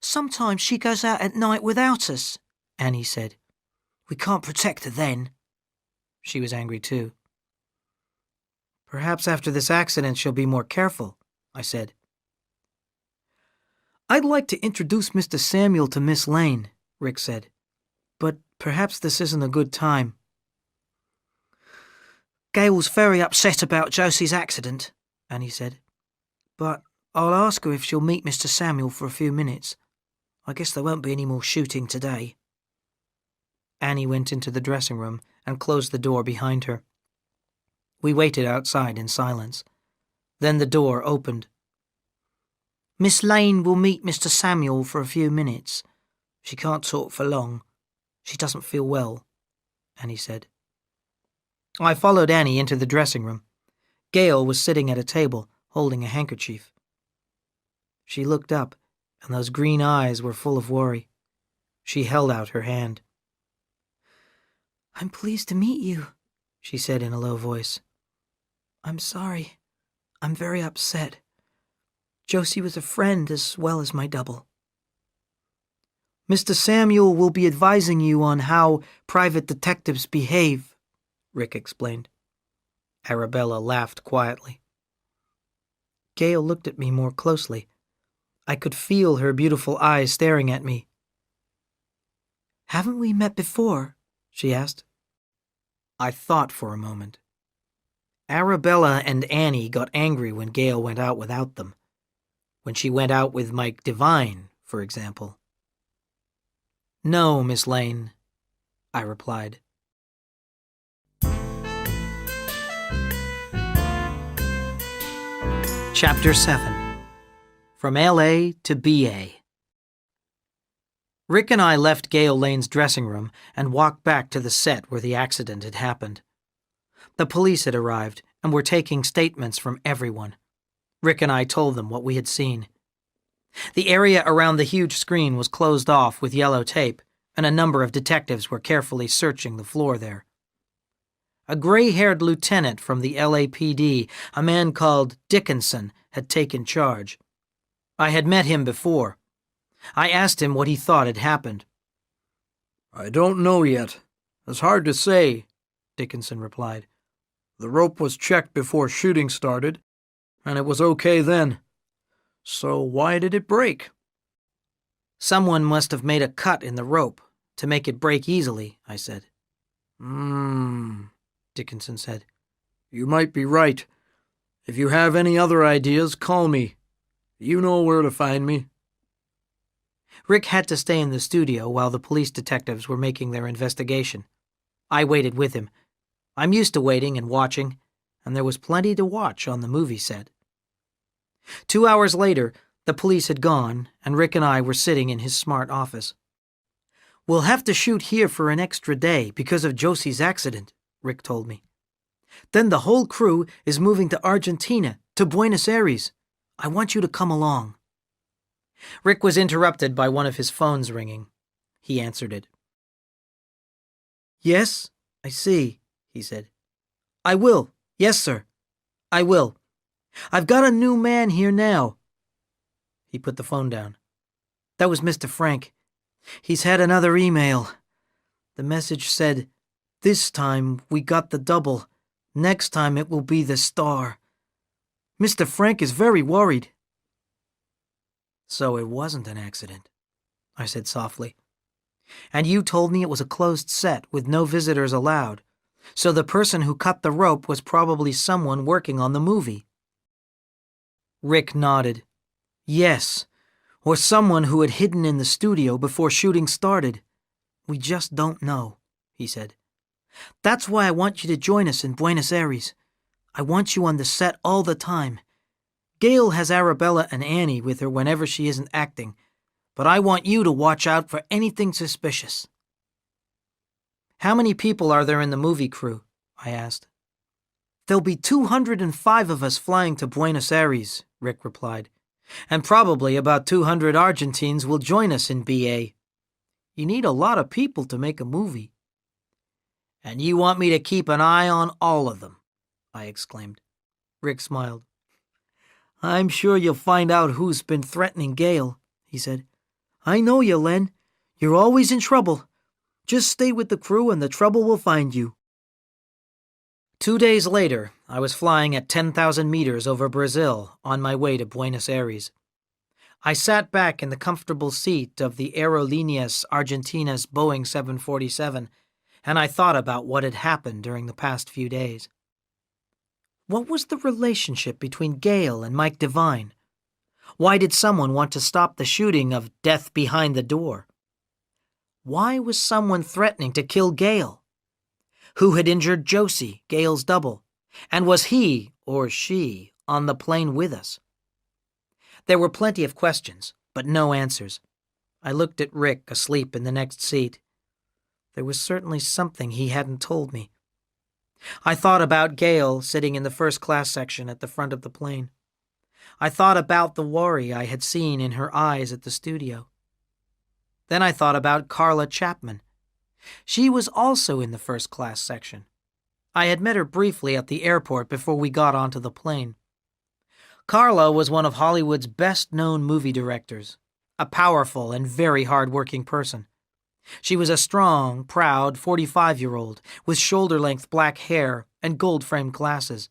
"Sometimes she goes out at night without us," Annie said. "We can't protect her then."
She was angry too. "Perhaps after this accident she'll be more careful," I said. "I'd like to introduce Mr. Samuel to Miss Lane," Rick said. "But perhaps this isn't a good time."
"Gail's very upset about Josie's accident," Annie said.
"But I'll ask her if she'll meet Mr. Samuel for a few minutes. I guess there won't be any more shooting today." Annie went into the dressing room and closed the door behind her. We waited outside in silence. Then the door opened.
"Miss Lane will meet Mr. Samuel for a few minutes. She can't talk for long. She doesn't feel well," Annie said.
I followed Annie into the dressing room. Gail was sitting at a table, holding a handkerchief. She looked up, and those green eyes were full of worry. She held out her hand. "I'm pleased to meet you," she said in a low voice. "I'm sorry. I'm very upset. Josie was a friend as well as my double." "Mr. Samuel will be advising you on how private detectives behave," Rick explained. Arabella laughed quietly. Gail looked at me more closely. I could feel her beautiful eyes staring at me.
"Haven't we met before?"
she asked. I thought for a moment. Arabella and Annie got angry when Gail went out without them. When she went out with Mike Devine, for example. "No, Miss Lane," I replied. Chapter 7. From L.A. to B.A. Rick and I left Gail Lane's dressing room and walked back to the set where the accident had happened. The police had arrived and were taking statements from everyone. Rick and I told them what we had seen. The area around the huge screen was closed off with yellow tape, and a number of detectives were carefully searching the floor there. A gray-haired lieutenant from the LAPD, a man called Dickinson, had taken charge. I had met him before. I asked him what he thought had happened.
"I don't know yet. It's hard to say," Dickinson replied. "The rope was checked before shooting started, and it was okay then. So why did it break?"
Someone must have made a cut in the rope to make it break easily, I said.
Dickinson said. "You might be right. If you have any other ideas, call me. You know where to find me."
Rick had to stay in the studio while the police detectives were making their investigation. I waited with him. I'm used to waiting and watching, and there was plenty to watch on the movie set. 2 hours later, the police had gone, and Rick and I were sitting in his smart office. "We'll have to shoot here for an extra day because of Josie's accident," Rick told me. "Then the whole crew is moving to Argentina, to Buenos Aires. I want you to come along." Rick was interrupted by one of his phones ringing. He answered it. "Yes, I see," he said. "I will. Yes, sir. I will. I've got a new man here now." He put the phone down. "That was Mr. Frank. He's had another email. The message said, 'This time we got the double. Next time it will be the star.' Mr. Frank is very worried." "So it wasn't an accident," I said softly. "And you told me it was a closed set with no visitors allowed, so the person who cut the rope was probably someone working on the movie." Rick nodded. "Yes, or someone who had hidden in the studio before shooting started. We just don't know," he said. "That's why I want you to join us in Buenos Aires. I want you on the set all the time. Gail has Arabella and Annie with her whenever she isn't acting, but I want you to watch out for anything suspicious." "How many people are there in the movie crew?" I asked. "There'll be 205 of us flying to Buenos Aires," Rick replied, "and probably about 200 Argentines will join us in BA. You need a lot of people to make a movie." "And you want me to keep an eye on all of them?" I exclaimed. Rick smiled. "I'm sure you'll find out who's been threatening Gail," he said. "I know you, Len. You're always in trouble. Just stay with the crew and the trouble will find you." 2 days later, I was flying at 10,000 meters over Brazil on my way to Buenos Aires. I sat back in the comfortable seat of the Aerolíneas Argentinas Boeing 747, and I thought about what had happened during the past few days. What was the relationship between Gail and Mike Devine? Why did someone want to stop the shooting of Death Behind the Door? Why was someone threatening to kill Gail? Who had injured Josie, Gail's double? And was he, or she, on the plane with us? There were plenty of questions, but no answers. I looked at Rick asleep in the next seat. There was certainly something he hadn't told me. I thought about Gail sitting in the first-class section at the front of the plane. I thought about the worry I had seen in her eyes at the studio. Then I thought about Carla Chapman. She was also in the first-class section. I had met her briefly at the airport before we got onto the plane. Carla was one of Hollywood's best-known movie directors, a powerful and very hard-working person. She was a strong, proud 45-year-old with shoulder-length black hair and gold-framed glasses.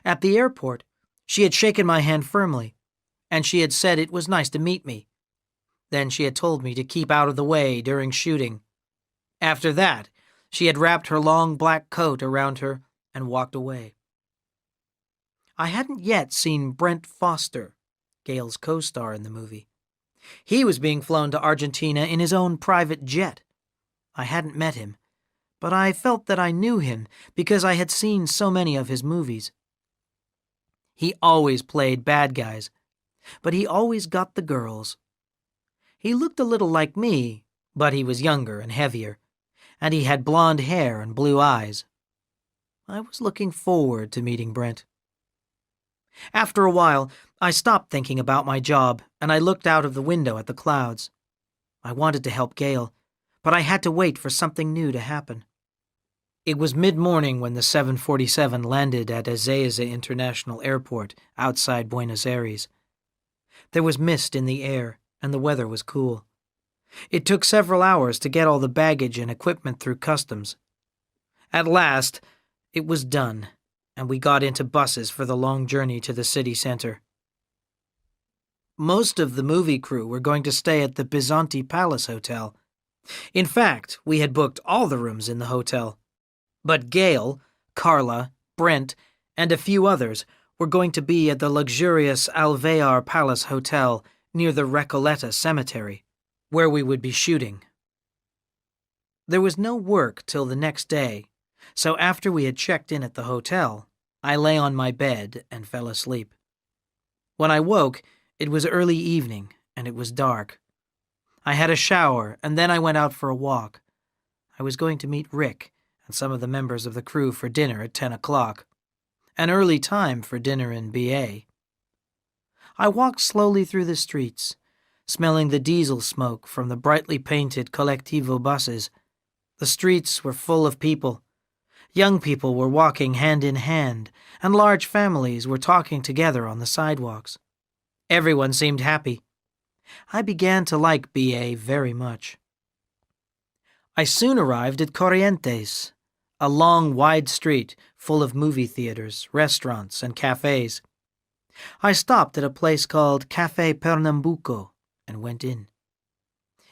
At the airport, she had shaken my hand firmly, and she had said it was nice to meet me. Then she had told me to keep out of the way during shooting. After that, she had wrapped her long black coat around her and walked away. I hadn't yet seen Brent Foster, Gail's co-star in the movie. He was being flown to Argentina in his own private jet. I hadn't met him, but I felt that I knew him because I had seen so many of his movies. He always played bad guys, but he always got the girls. He looked a little like me, but he was younger and heavier, and he had blonde hair and blue eyes. I was looking forward to meeting Brent. After a while, I stopped thinking about my job and I looked out of the window at the clouds. I wanted to help Gail, but I had to wait for something new to happen. It was mid-morning when the 747 landed at Ezeiza International Airport outside Buenos Aires. There was mist in the air and the weather was cool. It took several hours to get all the baggage and equipment through customs. At last, it was done, and we got into buses for the long journey to the city center. Most of the movie crew were going to stay at the Bizanti Palace Hotel. In fact, we had booked all the rooms in the hotel. But Gail, Carla, Brent, and a few others were going to be at the luxurious Alvear Palace Hotel near the Recoleta Cemetery, where we would be shooting. There was no work till the next day, so after we had checked in at the hotel, I lay on my bed and fell asleep. When I woke, it was early evening and it was dark. I had a shower and then I went out for a walk. I was going to meet Rick and some of the members of the crew for dinner at 10 o'clock, an early time for dinner in BA. I walked slowly through the streets, smelling the diesel smoke from the brightly painted Colectivo buses. The streets were full of people. Young people were walking hand in hand, and large families were talking together on the sidewalks. Everyone seemed happy. I began to like BA very much. I soon arrived at Corrientes, a long, wide street full of movie theaters, restaurants, and cafes. I stopped at a place called Café Pernambuco and went in.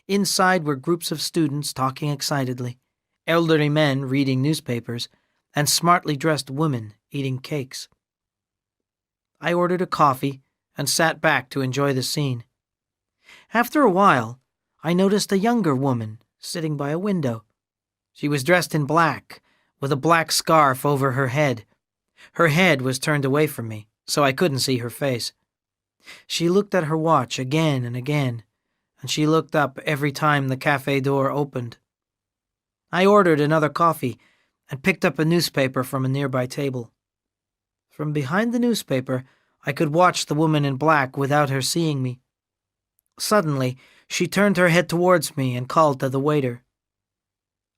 Inside were groups of students talking excitedly, elderly men reading newspapers, and smartly dressed women eating cakes. I ordered a coffee and sat back to enjoy the scene. After a while, I noticed a younger woman sitting by a window. She was dressed in black, with a black scarf over her head. Her head was turned away from me, so I couldn't see her face. She looked at her watch again and again, and she looked up every time the cafe door opened. I ordered another coffee and picked up a newspaper from a nearby table. From behind the newspaper, I could watch the woman in black without her seeing me. Suddenly, she turned her head towards me and called to the waiter.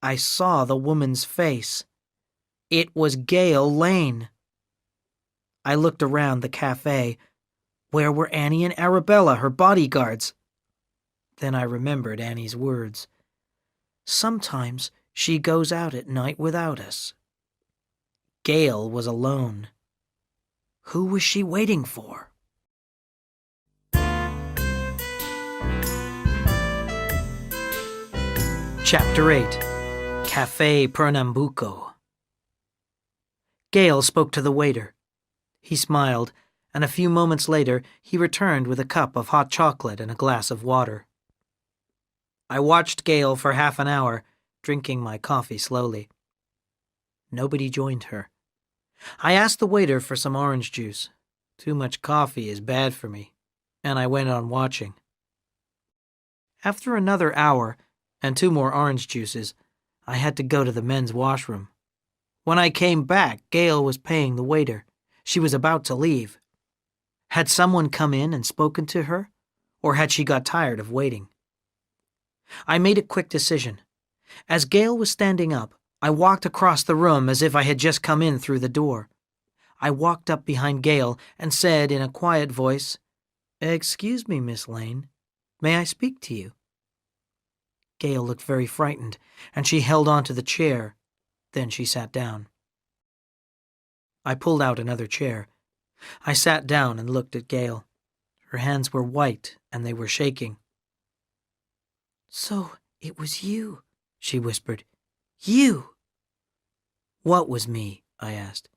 I saw the woman's face. It was Gail Lane. I looked around the cafe. Where were Annie and Arabella, her bodyguards? Then I remembered Annie's words. Sometimes she goes out at night without us. Gail was alone. Who was she waiting for? Chapter 8. Café Pernambuco. Gail spoke to the waiter. He smiled, and a few moments later he returned with a cup of hot chocolate and a glass of water. I watched Gail for half an hour, drinking my coffee slowly. Nobody joined her. I asked the waiter for some orange juice. Too much coffee is bad for me, and I went on watching. After another hour and 2 more orange juices, I had to go to the men's washroom. When I came back, Gail was paying the waiter. She was about to leave. Had someone come in and spoken to her, or had she got tired of waiting? I made a quick decision. As Gail was standing up, I walked across the room as if I had just come in through the door. I walked up behind Gail and said in a quiet voice, "Excuse me, Miss Lane. May I speak to you?" Gail looked very frightened, and she held on to the chair. Then she sat down. I pulled out another chair. I sat down and looked at Gail. Her hands were white, and they were shaking. "So it was you," she whispered. "You!" "What was me?" I asked.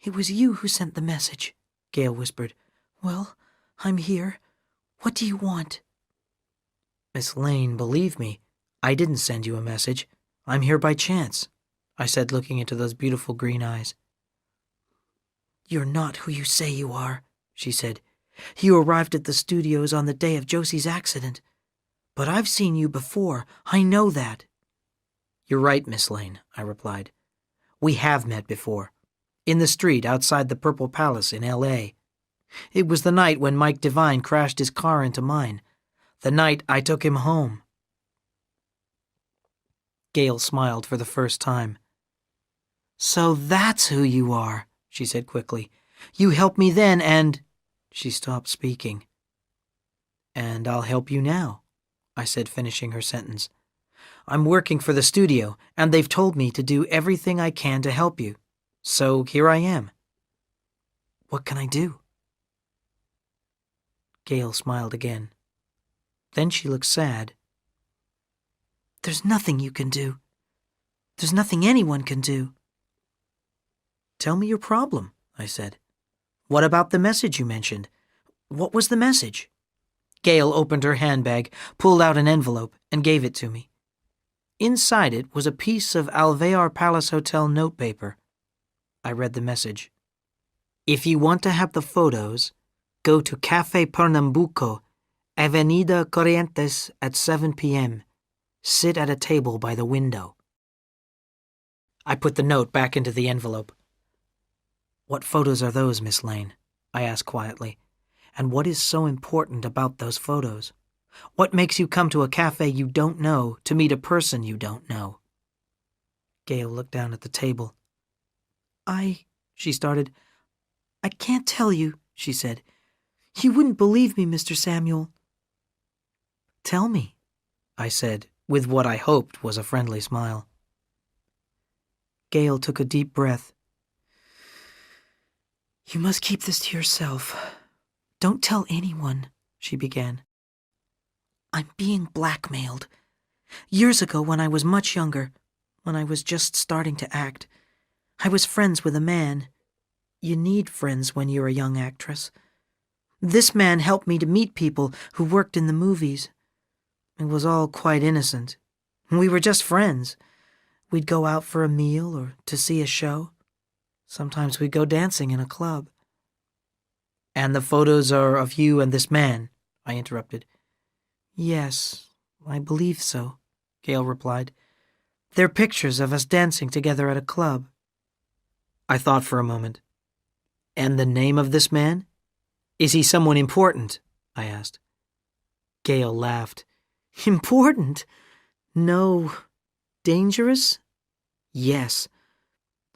"It was you who sent the message," Gail whispered. "Well, I'm here. What do you want?" "Miss Lane, believe me, I didn't send you a message. I'm here by chance," I said, looking into those beautiful green eyes. "You're not who you say you are," she said. "You arrived at the studios on the day of Josie's accident. But I've seen you before. I know that." "You're right, Miss Lane," I replied. We have met before. In the street outside the Purple Palace in L.A. It was the night when Mike Devine crashed his car into mine. The night I took him home." Gail smiled for the first time. "So that's who you are," she said quickly. "You helped me then and—" She stopped speaking. "And I'll help you now," I said, finishing her sentence. "I'm working for the studio, and they've told me to do everything I can to help you. So here I am. What can I do?" Gail smiled again. Then she looked sad. "There's nothing you can do. There's nothing anyone can do." "Tell me your problem," I said. "What about the message you mentioned? What was the message?" Gail opened her handbag, pulled out an envelope, and gave it to me. Inside it was a piece of Alvear Palace Hotel notepaper. I read the message. "If you want to have the photos, go to Café Pernambuco, Avenida Corrientes at 7 p.m. Sit at a table by the window." I put the note back into the envelope. "What photos are those, Miss Lane?" I asked quietly. "And what is so important about those photos? What makes you come to a cafe you don't know to meet a person you don't know?" Gail looked down at the table. She started. "I can't tell you," she said. "You wouldn't believe me, Mr. Samuel." "Tell me," I said, with what I hoped was a friendly smile. Gail took a deep breath. "You must keep this to yourself. Don't tell anyone," she began. "I'm being blackmailed. Years ago, when I was much younger, when I was just starting to act, I was friends with a man. You need friends when you're a young actress. This man helped me to meet people who worked in the movies. It was all quite innocent. We were just friends. We'd go out for a meal or to see a show. Sometimes we'd go dancing in a club." "And the photos are of you and this man?" I interrupted. "Yes, I believe so," Gail replied. "They're pictures of us dancing together at a club." I thought for a moment. "And the name of this man? Is he someone important?" I asked. Gail laughed. "Important? No. Dangerous? Yes.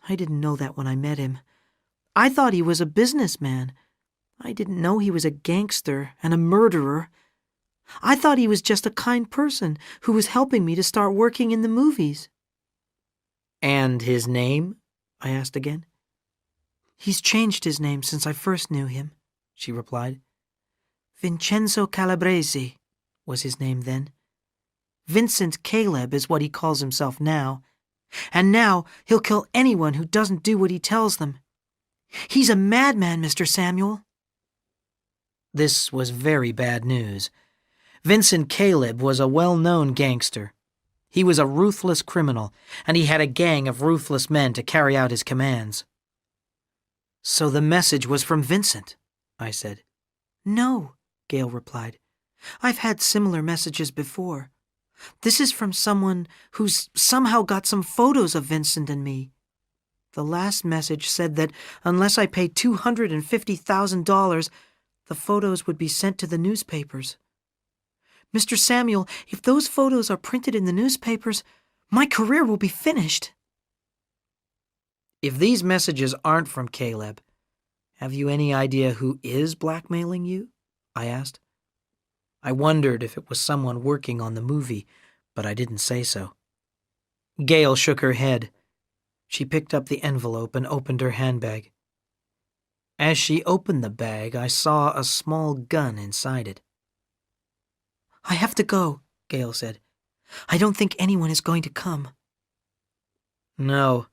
I didn't know that when I met him. I thought he was a businessman. I didn't know he was a gangster and a murderer. I thought he was just a kind person who was helping me to start working in the movies." "And his name?" I asked again. "He's changed his name since I first knew him," she replied. "Vincenzo Calabrese was his name then. Vincent Caleb is what he calls himself now. And now he'll kill anyone who doesn't do what he tells them. He's a madman, Mr. Samuel." This was very bad news. Vincent Caleb was a well-known gangster. He was a ruthless criminal, and he had a gang of ruthless men to carry out his commands. "So the message was from Vincent," I said. "No," Gail replied. "I've had similar messages before. This is from someone who's somehow got some photos of Vincent and me. The last message said that unless I paid $250,000, the photos would be sent to the newspapers. Mr. Samuel, if those photos are printed in the newspapers, my career will be finished." "If these messages aren't from Caleb, have you any idea who is blackmailing you?" I asked. I wondered if it was someone working on the movie, but I didn't say so. Gail shook her head. She picked up the envelope and opened her handbag. As she opened the bag, I saw a small gun inside it. "I have to go," Gail said. "I don't think anyone is going to come." "No.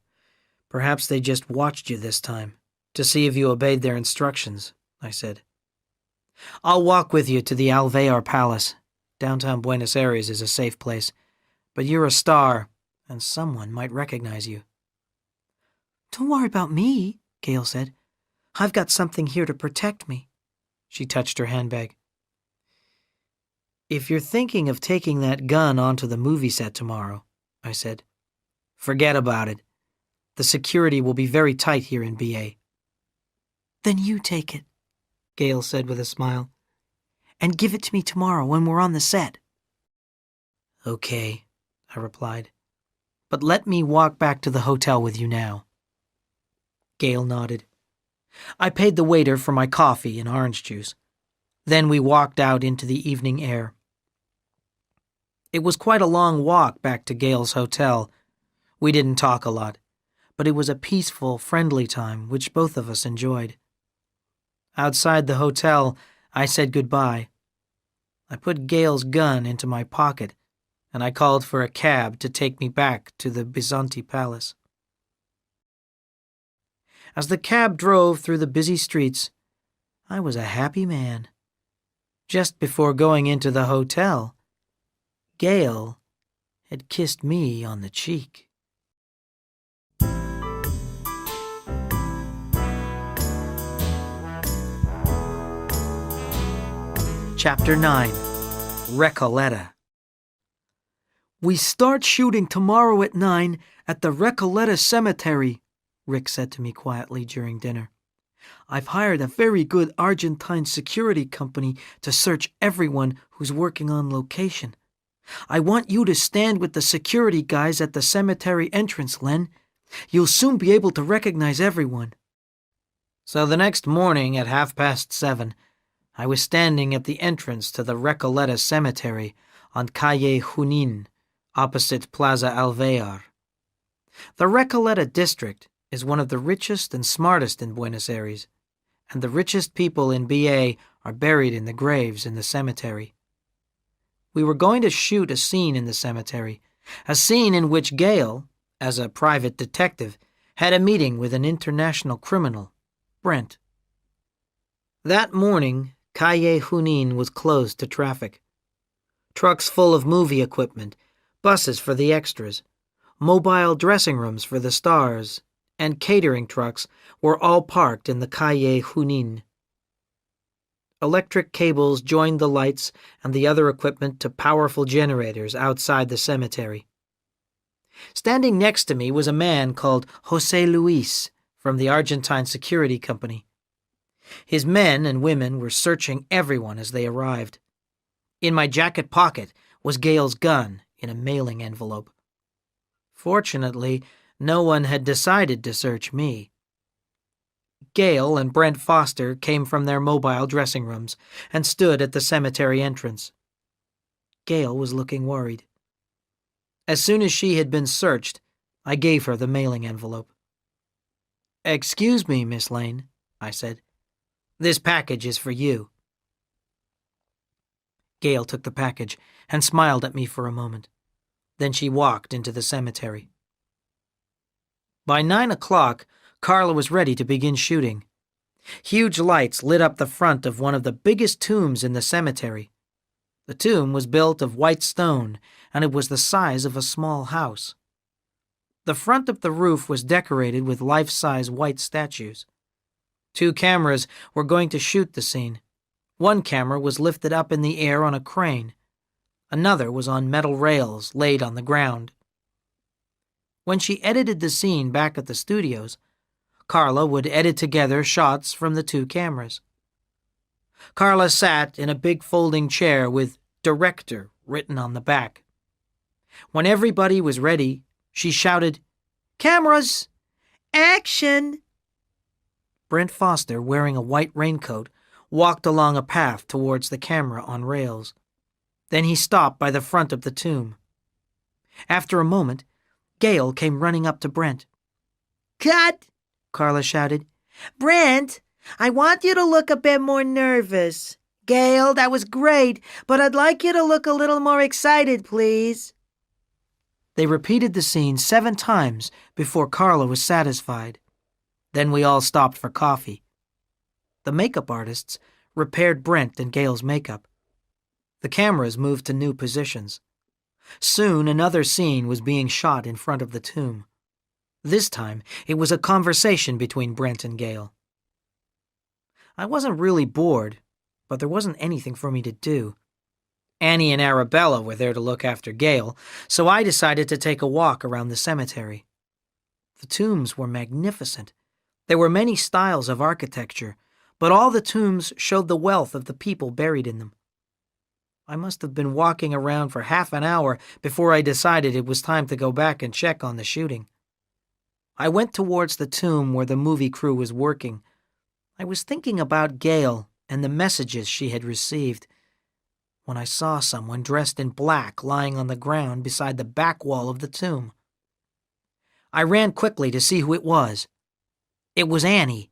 Perhaps they just watched you this time, to see if you obeyed their instructions," I said. "I'll walk with you to the Alvear Palace. Downtown Buenos Aires is a safe place, but you're a star, and someone might recognize you." "Don't worry about me," Gail said. "I've got something here to protect me." She touched her handbag. "If you're thinking of taking that gun onto the movie set tomorrow," I said, "forget about it. The security will be very tight here in BA.
Then you take it,
Gail said with a smile.
and give it to me tomorrow when we're on the set.
Okay, I replied. But let me walk back to the hotel with you now. Gail nodded. I paid the waiter for my coffee and orange juice. Then we walked out into the evening air. It was quite a long walk back to Gail's hotel. We didn't talk a lot, but it was a peaceful, friendly time which both of us enjoyed. Outside the hotel, I said goodbye. I put Gail's gun into my pocket, and I called for a cab to take me back to the Bizanti Palace. As the cab drove through the busy streets, I was a happy man. Just before going into the hotel, Gail had kissed me on the cheek. Chapter 9. Recoleta.
We start shooting tomorrow at 9 at the Recoleta Cemetery, Rick said to me quietly during dinner. I've hired a very good Argentine security company to search everyone who's working on location. I want you to stand with the security guys at the cemetery entrance, Len. You'll soon be able to recognize everyone.
So the next morning at 7:30, I was standing at the entrance to the Recoleta Cemetery on Calle Junin, opposite Plaza Alvear. The Recoleta district is one of the richest and smartest in Buenos Aires, and the richest people in BA are buried in the graves in the cemetery. We were going to shoot a scene in the cemetery, a scene in which Gail, as a private detective, had a meeting with an international criminal, Brent. That morning, Calle Junin was closed to traffic. Trucks full of movie equipment, buses for the extras, mobile dressing rooms for the stars, and catering trucks were all parked in the Calle Junin. Electric cables joined the lights and the other equipment to powerful generators outside the cemetery. Standing next to me was a man called José Luis from the Argentine Security Company. His men and women were searching everyone as they arrived. In my jacket pocket was Gail's gun in a mailing envelope. Fortunately, no one had decided to search me. Gail and Brent Foster came from their mobile dressing rooms and stood at the cemetery entrance. Gail was looking worried. As soon as she had been searched, I gave her the mailing envelope. "Excuse me, Miss Lane," I said. "This package is for you." Gail took the package and smiled at me for a moment. Then she walked into the cemetery. By 9:00, Carla was ready to begin shooting. Huge lights lit up the front of one of the biggest tombs in the cemetery. The tomb was built of white stone, and it was the size of a small house. The front of the roof was decorated with life-size white statues. 2 cameras were going to shoot the scene. One camera was lifted up in the air on a crane. Another was on metal rails laid on the ground. When she edited the scene back at the studios, Carla would edit together shots from the 2 cameras. Carla sat in a big folding chair with "Director" written on the back. When everybody was ready, she shouted, "Cameras! Action!" Brent Foster, wearing a white raincoat, walked along a path towards the camera on rails. Then he stopped by the front of the tomb. After a moment, Gail came running up to Brent.
"Cut!"
Carla shouted.
"Brent, I want you to look a bit more nervous. Gail, that was great, but I'd like you to look a little more excited, please."
They repeated the scene 7 times before Carla was satisfied. Then we all stopped for coffee. The makeup artists repaired Brent and Gail's makeup. The cameras moved to new positions. Soon another scene was being shot in front of the tomb. This time, it was a conversation between Brent and Gail. I wasn't really bored, but there wasn't anything for me to do. Annie and Arabella were there to look after Gail, so I decided to take a walk around the cemetery. The tombs were magnificent. There were many styles of architecture, but all the tombs showed the wealth of the people buried in them. I must have been walking around for half an hour before I decided it was time to go back and check on the shooting. I went towards the tomb where the movie crew was working. I was thinking about Gail and the messages she had received when I saw someone dressed in black lying on the ground beside the back wall of the tomb. I ran quickly to see who it was. It was Annie.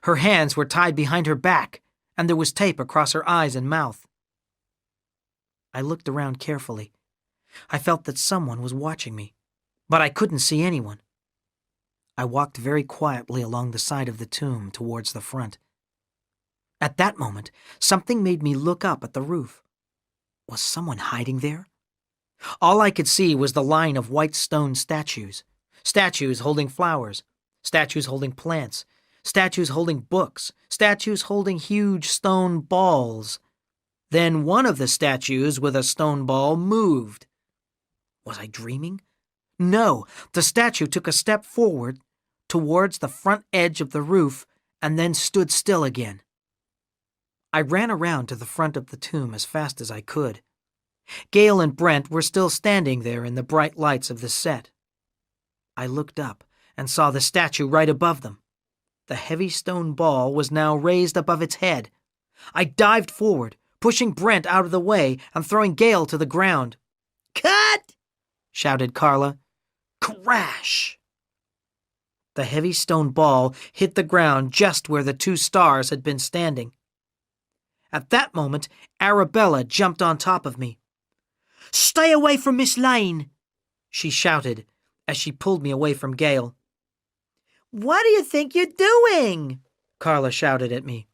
Her hands were tied behind her back, and there was tape across her eyes and mouth. I looked around carefully. I felt that someone was watching me, but I couldn't see anyone. I walked very quietly along the side of the tomb towards the front. At that moment, something made me look up at the roof. Was someone hiding there? All I could see was the line of white stone statues. Statues holding flowers, statues holding plants, statues holding books, statues holding huge stone balls. Then one of the statues with a stone ball moved. Was I dreaming? No, the statue took a step forward towards the front edge of the roof and then stood still again. I ran around to the front of the tomb as fast as I could. Gail and Brent were still standing there in the bright lights of the set. I looked up and saw the statue right above them. The heavy stone ball was now raised above its head. I dived forward, pushing Brent out of the way and throwing Gail to the ground. "Cut!" shouted Carla. Crash! The heavy stone ball hit the ground just where the two stars had been standing. At that moment, Arabella jumped on top of me. "Stay away from Miss Lane!" she shouted as she pulled me away from Gail. "What do you think you're doing?" Carla shouted at me.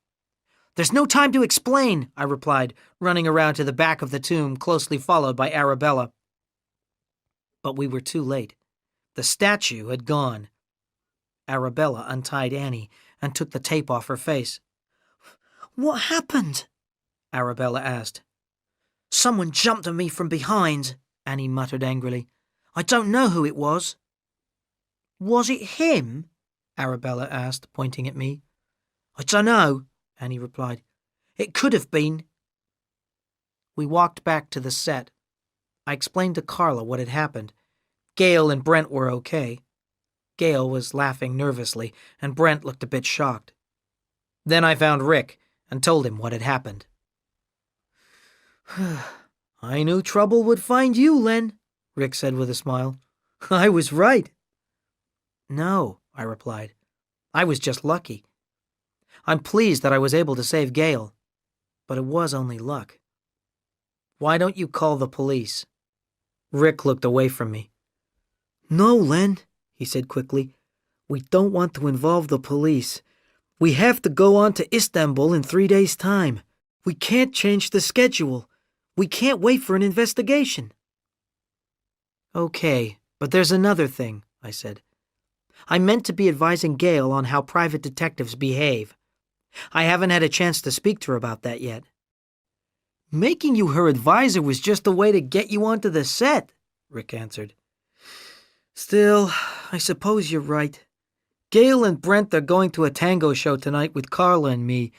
"There's no time to explain," I replied, running around to the back of the tomb, closely followed by Arabella. But we were too late. The statue had gone. Arabella untied Annie and took the tape off her face. "What happened?" Arabella asked. "Someone jumped on me from behind," Annie muttered angrily. "I don't know who it was." "Was it him?" Arabella asked, pointing at me. "I don't know," Annie replied. "It could have been." We walked back to the set. I explained to Carla what had happened. Gail and Brent were okay. Gail was laughing nervously, and Brent looked a bit shocked. Then I found Rick and told him what had happened. "I knew trouble would find you, Len," Rick said with a smile. "I was right." "No," I replied. "I was just lucky. I'm pleased that I was able to save Gail, but it was only luck. Why don't you call the police?" Rick looked away from me. "No, Len," he said quickly. "We don't want to involve the police. We have to go on to Istanbul in 3 days' time. We can't change the schedule. We can't wait for an investigation." "Okay, but there's another thing," I said. "I meant to be advising Gail on how private detectives behave. I haven't had a chance to speak to her about that yet." "Making you her advisor was just a way to get you onto the set," Rick answered. "Still, I suppose you're right. Gail and Brent are going to a tango show tonight with Carla and me.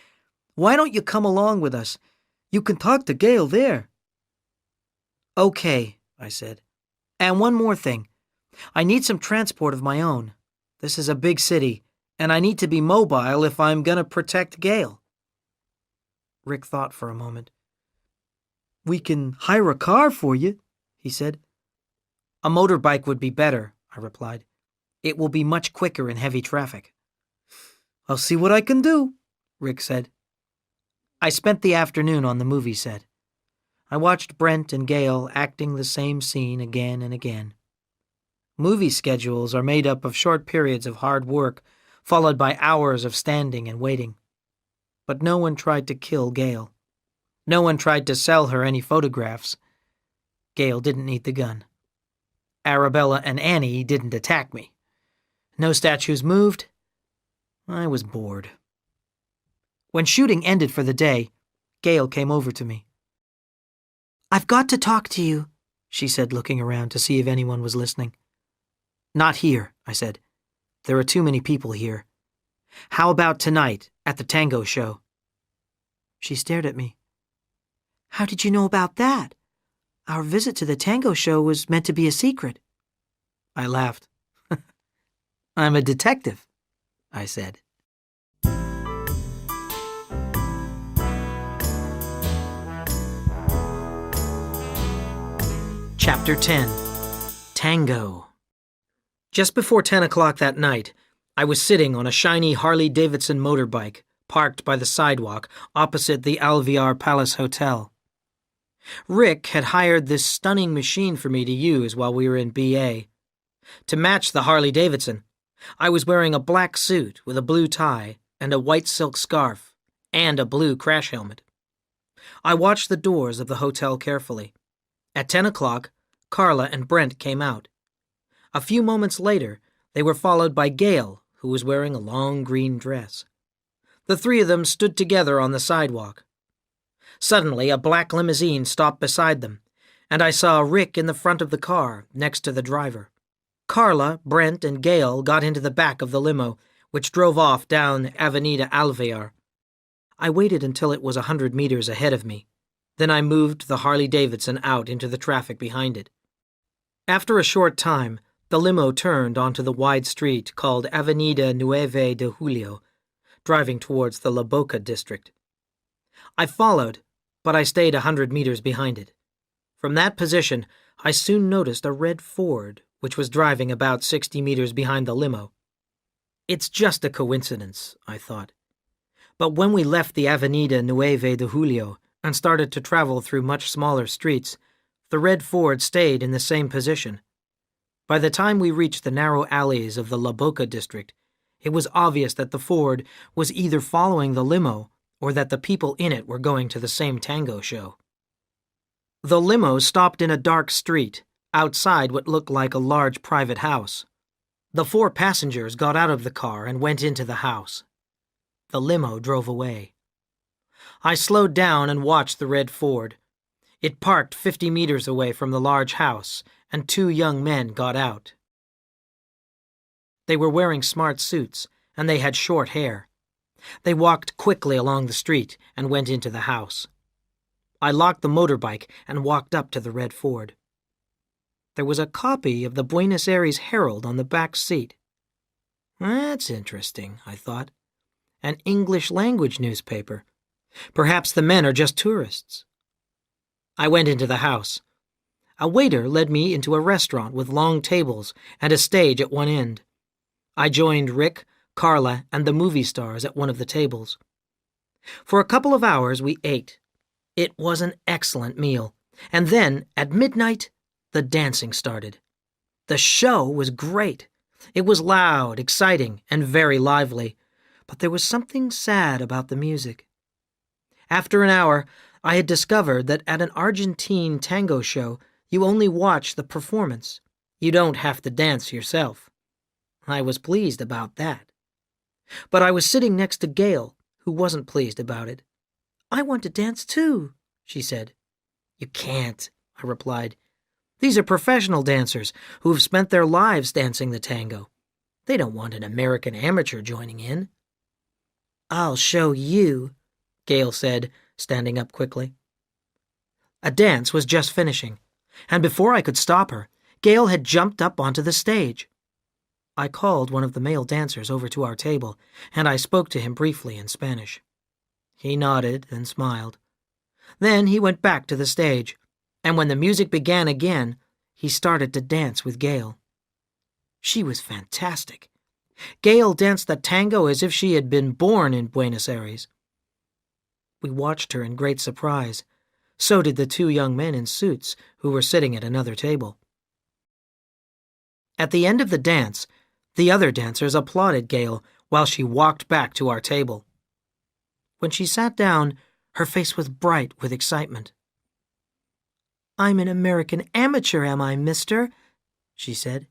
Why don't you come along with us? You can talk to Gail there." "Okay," I said. "And one more thing. I need some transport of my own. This is a big city, and I need to be mobile if I'm going to protect Gail." Rick thought for a moment. "We can hire a car for you," he said. "A motorbike would be better," I replied. "It will be much quicker in heavy traffic." "I'll see what I can do," Rick said. I spent the afternoon on the movie set. I watched Brent and Gail acting the same scene again and again. Movie schedules are made up of short periods of hard work, followed by hours of standing and waiting. But no one tried to kill Gail. No one tried to sell her any photographs. Gail didn't need the gun. Arabella and Annie didn't attack me. No statues moved. I was bored. When shooting ended for the day, Gail came over to me. "I've got to talk to you," she said, looking around to see if anyone was listening. "Not here," I said. There are too many people here. How about tonight at the tango show?"
She stared at me. "How did you know about that? Our visit to the tango show was meant to be a secret."
I laughed. "I'm a detective," I said. Chapter 10. Tango. Just before 10 o'clock that night, I was sitting on a shiny Harley-Davidson motorbike parked by the sidewalk opposite the Alvear Palace Hotel. Rick had hired this stunning machine for me to use while we were in BA. To match the Harley-Davidson, I was wearing a black suit with a blue tie and a white silk scarf and a blue crash helmet. I watched the doors of the hotel carefully. At 10 o'clock, Carla and Brent came out. A few moments later, they were followed by Gail, who was wearing a long green dress. The three of them stood together on the sidewalk. Suddenly, a black limousine stopped beside them, and I saw Rick in the front of the car, next to the driver. Carla, Brent, and Gail got into the back of the limo, which drove off down Avenida Alvear. I waited until it was 100 meters ahead of me. Then I moved the Harley-Davidson out into the traffic behind it. After a short time, the limo turned onto the wide street called Avenida 9 de Julio, driving towards the La Boca district. I followed, but I stayed 100 meters behind it. From that position, I soon noticed a red Ford, which was driving about 60 meters behind the limo. It's just a coincidence, I thought. But when we left the Avenida 9 de Julio and started to travel through much smaller streets, the red Ford stayed in the same position. By the time we reached the narrow alleys of the La Boca district, it was obvious that the Ford was either following the limo or that the people in it were going to the same tango show. The limo stopped in a dark street, outside what looked like a large private house. The 4 passengers got out of the car and went into the house. The limo drove away. I slowed down and watched the red Ford. It parked 50 meters away from the large house, and 2 young men got out. They were wearing smart suits, and they had short hair. They walked quickly along the street and went into the house. I locked the motorbike and walked up to the red Ford. There was a copy of the Buenos Aires Herald on the back seat. That's interesting, I thought. An English-language newspaper. Perhaps the men are just tourists. I went into the house. A waiter led me into a restaurant with long tables and a stage at one end. I joined Rick, Carla, and the movie stars at one of the tables. For a couple of hours we ate. It was an excellent meal. And then, at midnight, the dancing started. The show was great. It was loud, exciting, and very lively, but there was something sad about the music. After an hour, I had discovered that at an Argentine tango show, you only watch the performance. You don't have to dance yourself. I was pleased about that. But I was sitting next to Gail, who wasn't pleased about it. "I want to dance too," she said. "You can't," I replied. "These are professional dancers who have spent their lives dancing the tango. They don't want an American amateur joining in." "I'll show you," Gail said, standing up quickly. A dance was just finishing, and before I could stop her, Gail had jumped up onto the stage. I called one of the male dancers over to our table, and I spoke to him briefly in Spanish. He nodded and smiled. Then he went back to the stage, and when the music began again, he started to dance with Gail. She was fantastic. Gail danced the tango as if she had been born in Buenos Aires. We watched her in great surprise. So did the 2 young men in suits who were sitting at another table. At the end of the dance, the other dancers applauded Gail while she walked back to our table. When she sat down, her face was bright with excitement. "I'm an American amateur, am I, mister?" she said.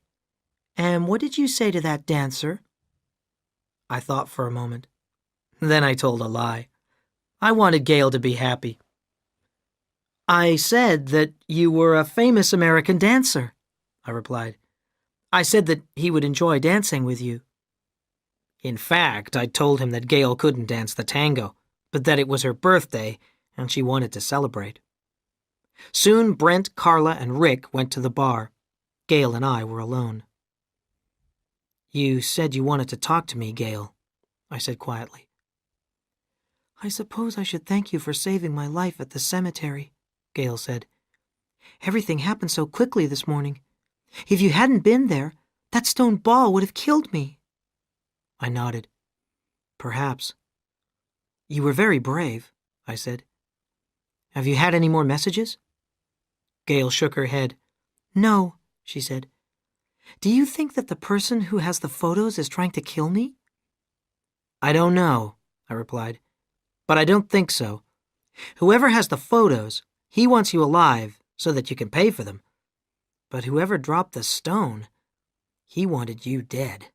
"And what did you say to that dancer?" I thought for a moment. Then I told a lie. I wanted Gail to be happy. "I said that you were a famous American dancer," I replied. "I said that he would enjoy dancing with you." In fact, I told him that Gail couldn't dance the tango, but that it was her birthday and she wanted to celebrate. Soon Brent, Carla, and Rick went to the bar. Gail and I were alone. "You said you wanted to talk to me, Gail," I said quietly.
"I suppose I should thank you for saving my life at the cemetery," Gail said. "Everything happened so quickly this morning. If you hadn't been there, that stone ball would have killed me."
I nodded. "Perhaps." "You were very brave," I said. "Have you had any more messages?" Gail shook her head.
"No," she said. "Do you think that the person who has the photos is trying to kill me?"
"I don't know," I replied. "But I don't think so. Whoever has the photos, he wants you alive so that you can pay for them. But whoever dropped the stone, he wanted you dead."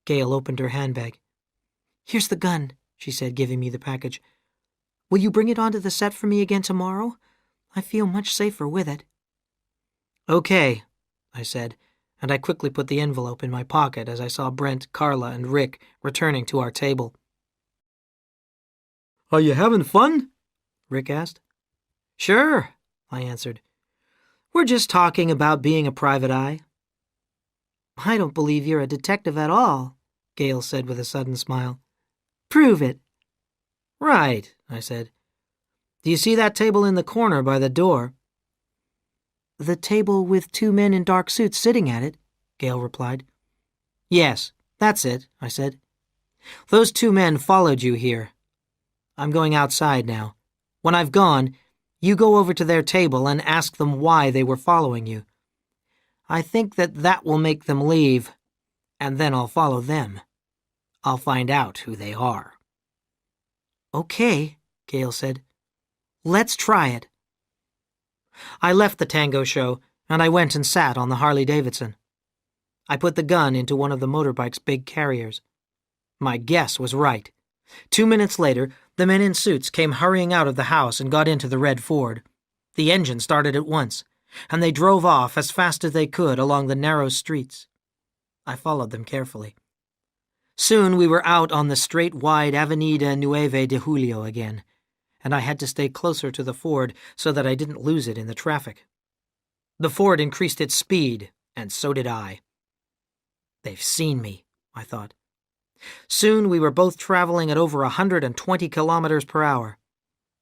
Gail opened her handbag.
"Here's the gun," she said, giving me the package. "Will you bring it onto the set for me again tomorrow? I feel much safer with it."
"Okay," I said, and I quickly put the envelope in my pocket as I saw Brent, Carla, and Rick returning to our table.
Are you having fun?
Rick asked. "Sure," I answered. "We're just talking about being a private eye."
"I don't believe you're a detective at all," Gail said with a sudden smile. "Prove it."
"Right," I said. "Do you see that table in the corner by the door?"
"The table with 2 men in dark suits sitting at it," Gail replied.
"Yes, that's it," I said. "Those 2 men followed you here. I'm going outside now. When I've gone, you go over to their table and ask them why they were following you. I think that will make them leave, and then I'll follow them. I'll find out who they are."
"Okay," Gail said. "Let's try it."
I left the tango show, and I went and sat on the Harley-Davidson. I put the gun into one of the motorbike's big carriers. My guess was right. 2 minutes later, the men in suits came hurrying out of the house and got into the red Ford. The engine started at once, and they drove off as fast as they could along the narrow streets. I followed them carefully. Soon we were out on the straight, wide Avenida Nueve de Julio again, and I had to stay closer to the Ford so that I didn't lose it in the traffic. The Ford increased its speed, and so did I. They've seen me, I thought. Soon we were both traveling at over 120 kilometers per hour.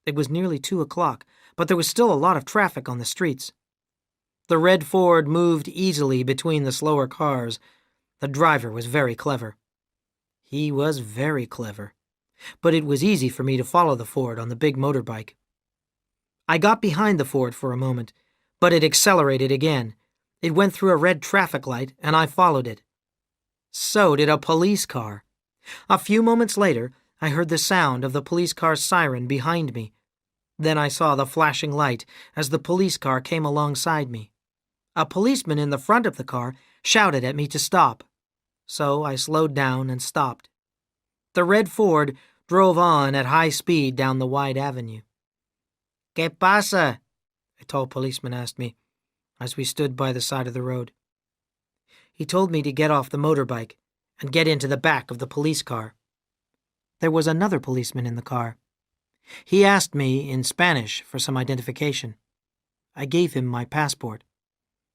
It was nearly 2 o'clock, but there was still a lot of traffic on the streets. The red Ford moved easily between the slower cars. The driver was very clever. He was very clever, but it was easy for me to follow the Ford on the big motorbike. I got behind the Ford for a moment, but it accelerated again. It went through a red traffic light, and I followed it. So did a police car. A few moments later, I heard the sound of the police car's siren behind me. Then I saw the flashing light as the police car came alongside me. A policeman in the front of the car shouted at me to stop. So I slowed down and stopped. The red Ford drove on at high speed down the wide avenue. "¿Qué pasa?" a tall policeman asked me as we stood by the side of the road. He told me to get off the motorbike and get into the back of the police car. There was another policeman in the car. He asked me in Spanish for some identification. I gave him my passport.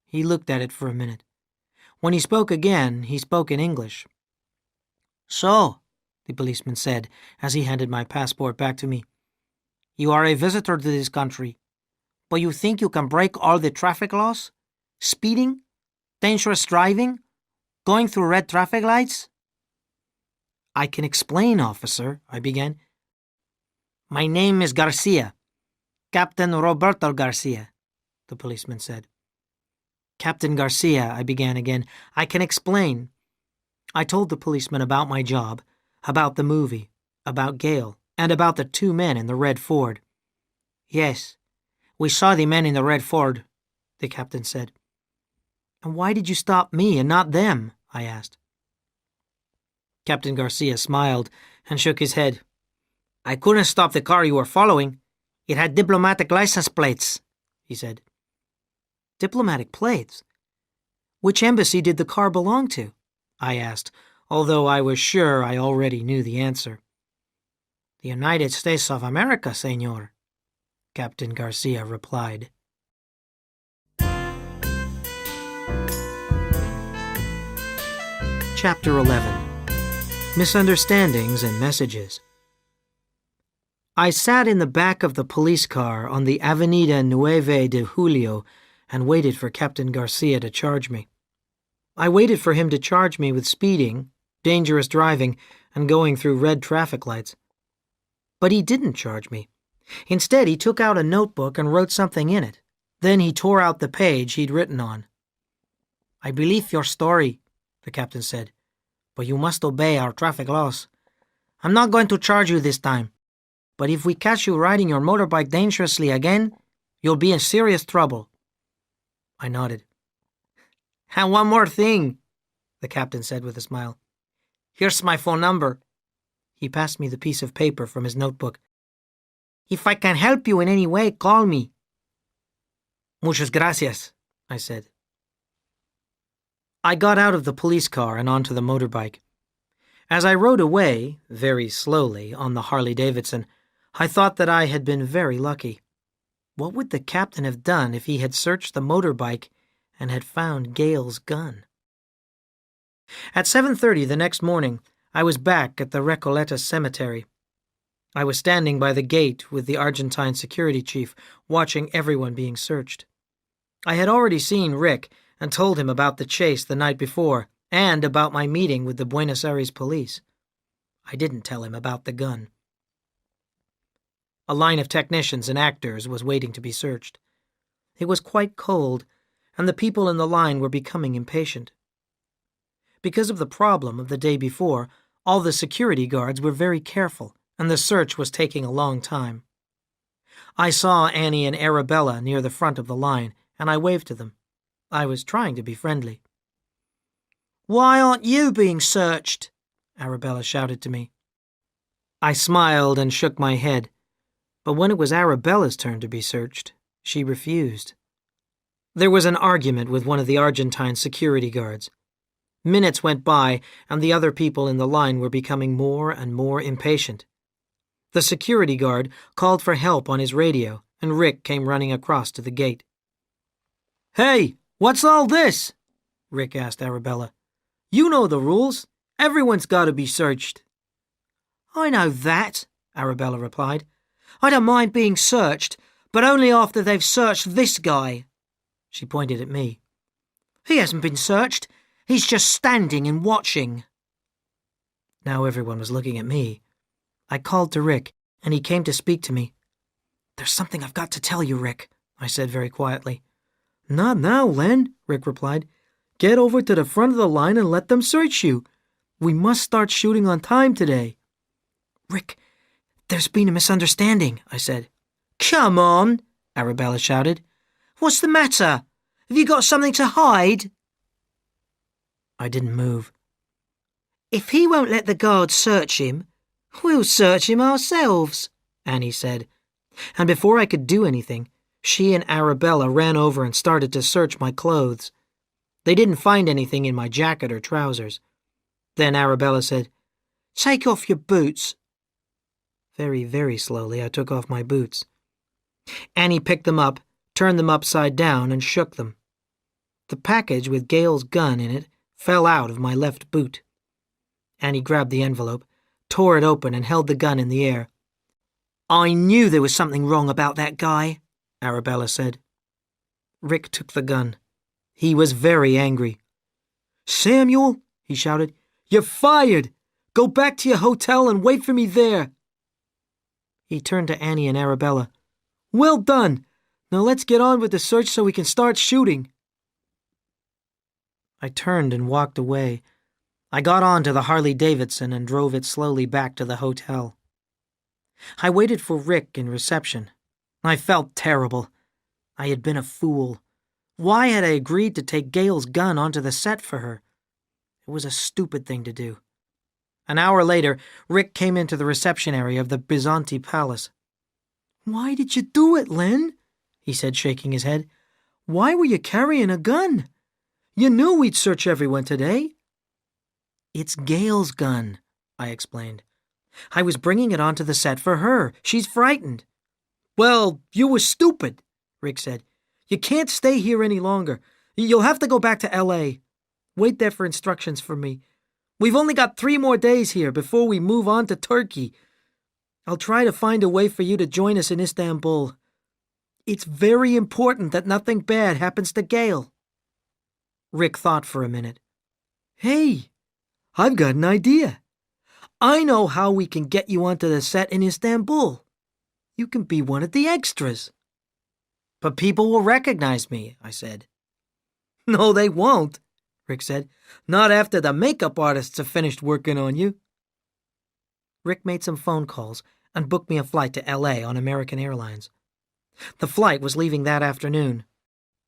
He looked at it for a minute. When he spoke again, he spoke in English. "So," the policeman said as he handed my passport back to me, "you are a visitor to this country, but you think you can break all the traffic laws? Speeding? Dangerous driving? Going through red traffic lights?" "I can explain, officer," I began. "My name is Garcia, Captain Roberto Garcia," the policeman said. "Captain Garcia," I began again, "I can explain." I told the policeman about my job, about the movie, about Gail, and about the 2 men in the red Ford. "Yes, we saw the men in the red Ford," the captain said. "And why did you stop me and not them?" I asked. Captain Garcia smiled and shook his head. "I couldn't stop the car you were following. It had diplomatic license plates," he said. "Diplomatic plates? Which embassy did the car belong to?" I asked, although I was sure I already knew the answer.
"The United States of America, senor," Captain Garcia replied.
Chapter 11. Misunderstandings and Messages. I sat in the back of the police car on the Avenida 9 de Julio and waited for Captain Garcia to charge me. I waited for him to charge me with speeding, dangerous driving, and going through red traffic lights. But he didn't charge me. Instead, he took out a notebook and wrote something in it. Then he tore out the page he'd written on.
"I believe your story," the captain said, "but you must obey our traffic laws. I'm not going to charge you this time, but if we catch you riding your motorbike dangerously again, you'll be in serious trouble."
I nodded.
"And one more thing," the captain said with a smile. "Here's my phone number."
He passed me the piece of paper from his notebook.
"If I can help you in any way, call me."
"Muchas gracias," I said. I got out of the police car and onto the motorbike. As I rode away, very slowly, on the Harley-Davidson, I thought that I had been very lucky. What would the captain have done if he had searched the motorbike and had found Gale's gun? At 7:30 the next morning, I was back at the Recoleta Cemetery. I was standing by the gate with the Argentine security chief, watching everyone being searched. I had already seen Rick and told him about the chase the night before and about my meeting with the Buenos Aires police. I didn't tell him about the gun. A line of technicians and actors was waiting to be searched. It was quite cold, and the people in the line were becoming impatient. Because of the problem of the day before, all the security guards were very careful, and the search was taking a long time. I saw Annie and Arabella near the front of the line, and I waved to them. I was trying to be friendly.
"Why aren't you being searched?"
Arabella shouted to me. I smiled and shook my head, but when it was Arabella's turn to be searched, she refused. There was an argument with one of the Argentine security guards. Minutes went by, and the other people in the line were becoming more and more impatient. The security guard called for help on his radio, and Rick came running across to the gate.
"Hey, what's all this?"
Rick asked Arabella.
"You know the rules. Everyone's got to be searched."
"I know that," Arabella replied. "I don't mind being searched, but only after they've searched this guy."
She pointed at me.
"He hasn't been searched. He's just standing and watching."
Now everyone was looking at me. I called to Rick, and he came to speak to me. "There's something I've got to tell you, Rick," I said very quietly.
"Not now, Len," Rick replied. "Get over to the front of the line and let them search you. We must start shooting on time today."
"Rick, there's been a misunderstanding," I said.
"Come on,"
Arabella shouted.
"What's the matter? Have you got something to hide?"
I didn't move.
"If he won't let the guards search him, we'll search him ourselves," Annie said.
And before I could do anything, she and Arabella ran over and started to search my clothes. They didn't find anything in my jacket or trousers. Then Arabella said,
"Take off your boots."
Very, very slowly I took off my boots. Annie picked them up, turned them upside down, and shook them. The package with Gale's gun in it fell out of my left boot. Annie grabbed the envelope, tore it open, and held the gun in the air.
"I knew there was something wrong about that guy," Arabella said.
Rick took the gun. He was very angry.
"Samuel," he shouted, "you're fired! Go back to your hotel and wait for me there."
He turned to Annie and Arabella.
"Well done! Now let's get on with the search so we can start shooting."
I turned and walked away. I got on to the Harley-Davidson and drove it slowly back to the hotel. I waited for Rick in reception. I felt terrible. I had been a fool. Why had I agreed to take Gale's gun onto the set for her? It was a stupid thing to do. An hour later, Rick came into the reception area of the Bizanti Palace.
"Why did you do it, Len?"
he said, shaking his head.
"Why were you carrying a gun? You knew we'd search everyone today."
It's Gail's gun, I explained. I was bringing it onto the set for her. She's frightened.
Well, you were stupid,
Rick said.
You can't stay here any longer. You'll have to go back to L.A. Wait there for instructions from me. We've only got 3 more days here before we move on to Turkey. I'll try to find a way for you to join us in Istanbul. It's very important that nothing bad happens to Gail.
Rick thought for a minute.
Hey, I've got an idea. I know how we can get you onto the set in Istanbul. You can be one of the extras.
But people will recognize me, I said.
No, they won't, Rick said. Not after the makeup artists have finished working on you.
Rick made some phone calls and booked me a flight to L.A. on American Airlines. The flight was leaving that afternoon.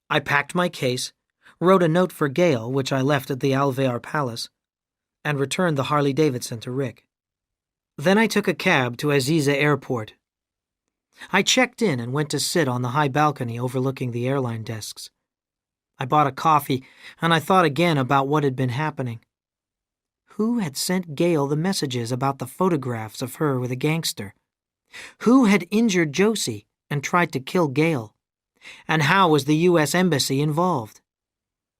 I packed my case, wrote a note for Gail, which I left at the Alvear Palace, and returned the Harley-Davidson to Rick. Then I took a cab to Aziza Airport. I checked in and went to sit on the high balcony overlooking the airline desks. I bought a coffee, and I thought again about what had been happening. Who had sent Gail the messages about the photographs of her with a gangster? Who had injured Josie and tried to kill Gail? And how was the U.S. Embassy involved?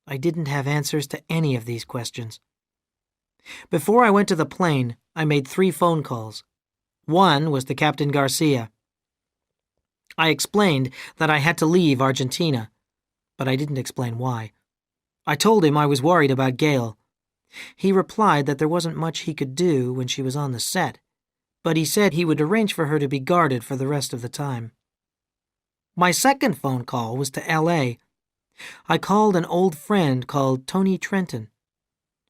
I didn't have answers to any of these questions. Before I went to the plane, I made 3 phone calls. One was to Captain Garcia. I explained that I had to leave Argentina, but I didn't explain why. I told him I was worried about Gail. He replied that there wasn't much he could do when she was on the set, but he said he would arrange for her to be guarded for the rest of the time. My second phone call was to L.A. I called an old friend called Toni Trenton.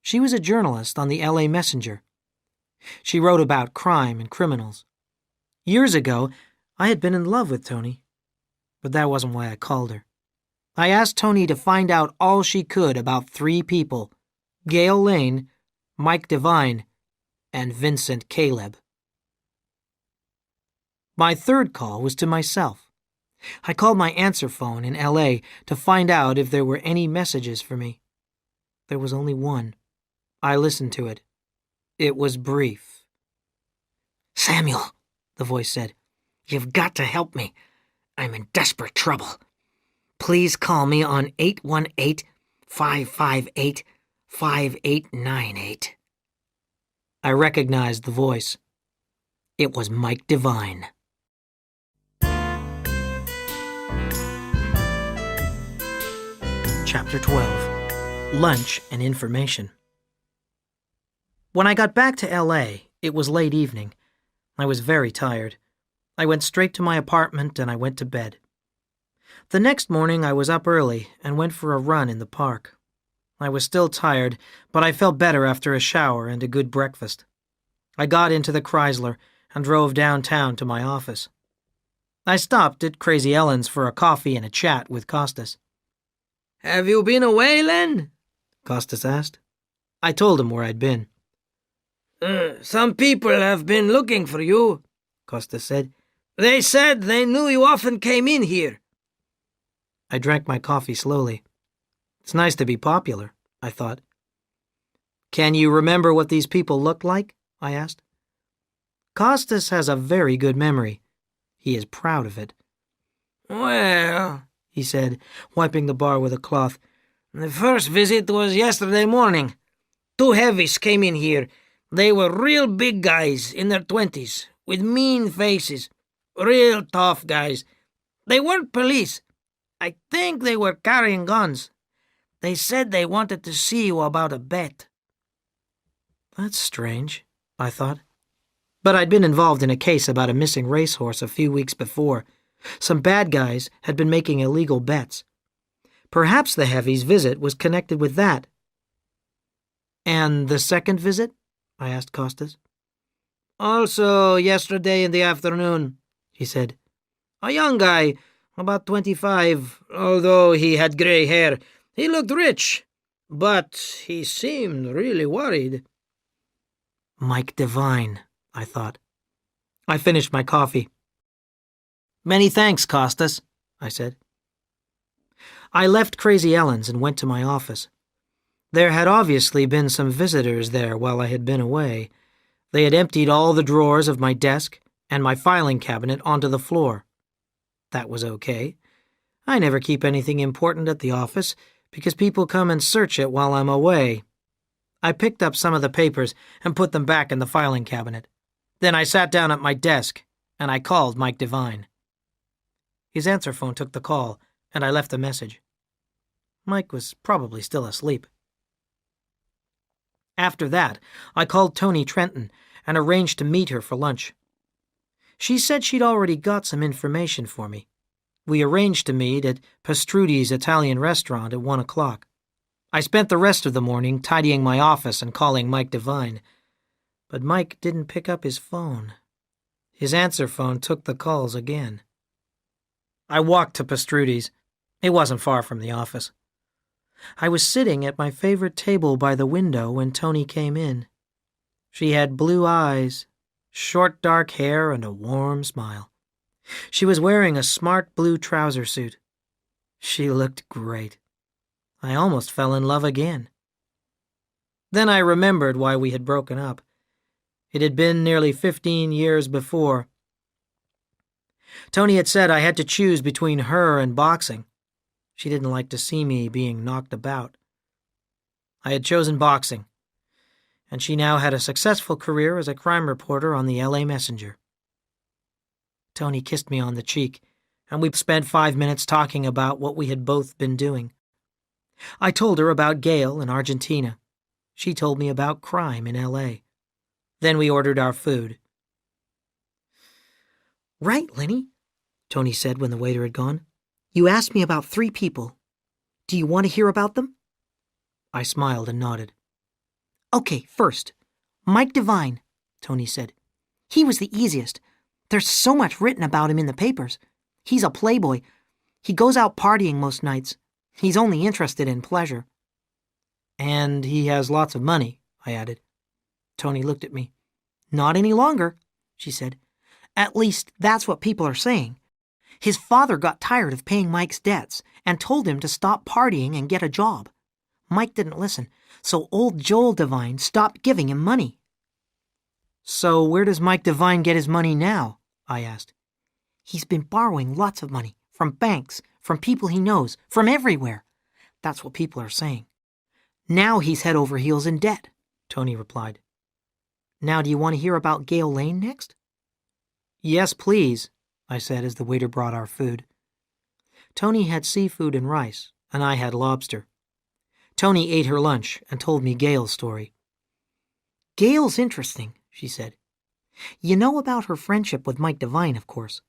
She was a journalist on the L.A. Messenger. She wrote about crime and criminals. Years ago, I had been in love with Toni, but that wasn't why I called her. I asked Toni to find out all she could about 3 people: Gail Lane, Mike Devine, and Vincent Caleb. My third call was to myself. I called my answer phone in L.A. to find out if there were any messages for me. There was only one. I listened to it. It was brief.
"Samuel," the voice said, "you've got to help me. I'm in desperate trouble. Please call me on 818-558-5898. I recognized the voice. It was Mike Devine. Chapter 12. Lunch and Information. When I got back to L.A., it was late evening. I was very tired. I went straight to my apartment and I went to bed. The next morning I was up early and went for a run in the park. I was still tired, but I felt better after a shower and a good breakfast. I got into the Chrysler and drove downtown to my office. I stopped at Crazy Ellen's for a coffee and a chat with Costas.
"Have you been away, Len?"
Costas asked. I told him where I'd been.
Some people have been looking for you," Costas said. "They said they knew you often came in here."
I drank my coffee slowly. It's nice to be popular, I thought. Can you remember what these people looked like? I asked. Costas has a very good memory. He is proud of it.
"Well," he said,
wiping the bar with a cloth,
"the first visit was yesterday morning. 2 heavies came in here. They were real big guys in their 20s, with mean faces. Real tough guys. They weren't police. I think they were carrying guns. They said they wanted to see you about a bet."
That's strange, I thought. But I'd been involved in a case about a missing racehorse a few weeks before. Some bad guys had been making illegal bets. Perhaps the heavy's visit was connected with that. And the second visit? I asked Costas.
"Also yesterday in the afternoon," he said. "A young guy, about 25, although he had gray hair. He looked rich, but he seemed really worried."
Mike Devine, I thought. I finished my coffee. "Many thanks, Costas," I said. I left Crazy Ellen's and went to my office. There had obviously been some visitors there while I had been away. They had emptied all the drawers of my desk and my filing cabinet onto the floor. That was okay. I never keep anything important at the office because people come and search it while I'm away. I picked up some of the papers and put them back in the filing cabinet. Then I sat down at my desk and I called Mike Devine. His answer phone took the call and I left a message. Mike was probably still asleep. After that, I called Toni Trenton and arranged to meet her for lunch. She said she'd already got some information for me. We arranged to meet at Pastrudi's Italian restaurant at 1 o'clock. I spent the rest of the morning tidying my office and calling Mike Devine. But Mike didn't pick up his phone. His answer phone took the calls again. I walked to Pastrudi's. It wasn't far from the office. I was sitting at my favorite table by the window when Toni came in. She had blue eyes, short dark hair, and a warm smile. She was wearing a smart blue trouser suit. She looked great. I almost fell in love again. Then I remembered why we had broken up. It had been nearly 15 years before. Toni had said I had to choose between her and boxing. She didn't like to see me being knocked about. I had chosen boxing, and she now had a successful career as a crime reporter on the LA Messenger. Toni kissed me on the cheek, and we spent 5 minutes talking about what we had both been doing. I told her about Gail in Argentina. She told me about crime in LA. Then we ordered our food.
"Right, Lenny," Toni said when the waiter had gone. "You asked me about 3 people. Do you want to hear about them?"
I smiled and nodded.
"Okay, first, Mike Devine," Toni said. "He was the easiest. There's so much written about him in the papers. He's a playboy. He goes out partying most nights. He's only interested in pleasure."
And he has lots of money, I added.
Toni looked at me. "Not any longer," she said. "At least, that's what people are saying. His father got tired of paying Mike's debts and told him to stop partying and get a job. Mike didn't listen, so old Joel Devine stopped giving him money."
"So where does Mike Devine get his money now?" I asked.
"He's been borrowing lots of money, from banks, from people he knows, from everywhere. That's what people are saying. Now he's head over heels in debt," Toni replied. "Now do you want to hear about Gail Lane next?"
"Yes, please," I said as the waiter brought our food. Toni had seafood and rice, and I had lobster. Toni ate her lunch and told me Gail's story.
"Gail's interesting," she said. "You know about her friendship with Mike Devine, of course.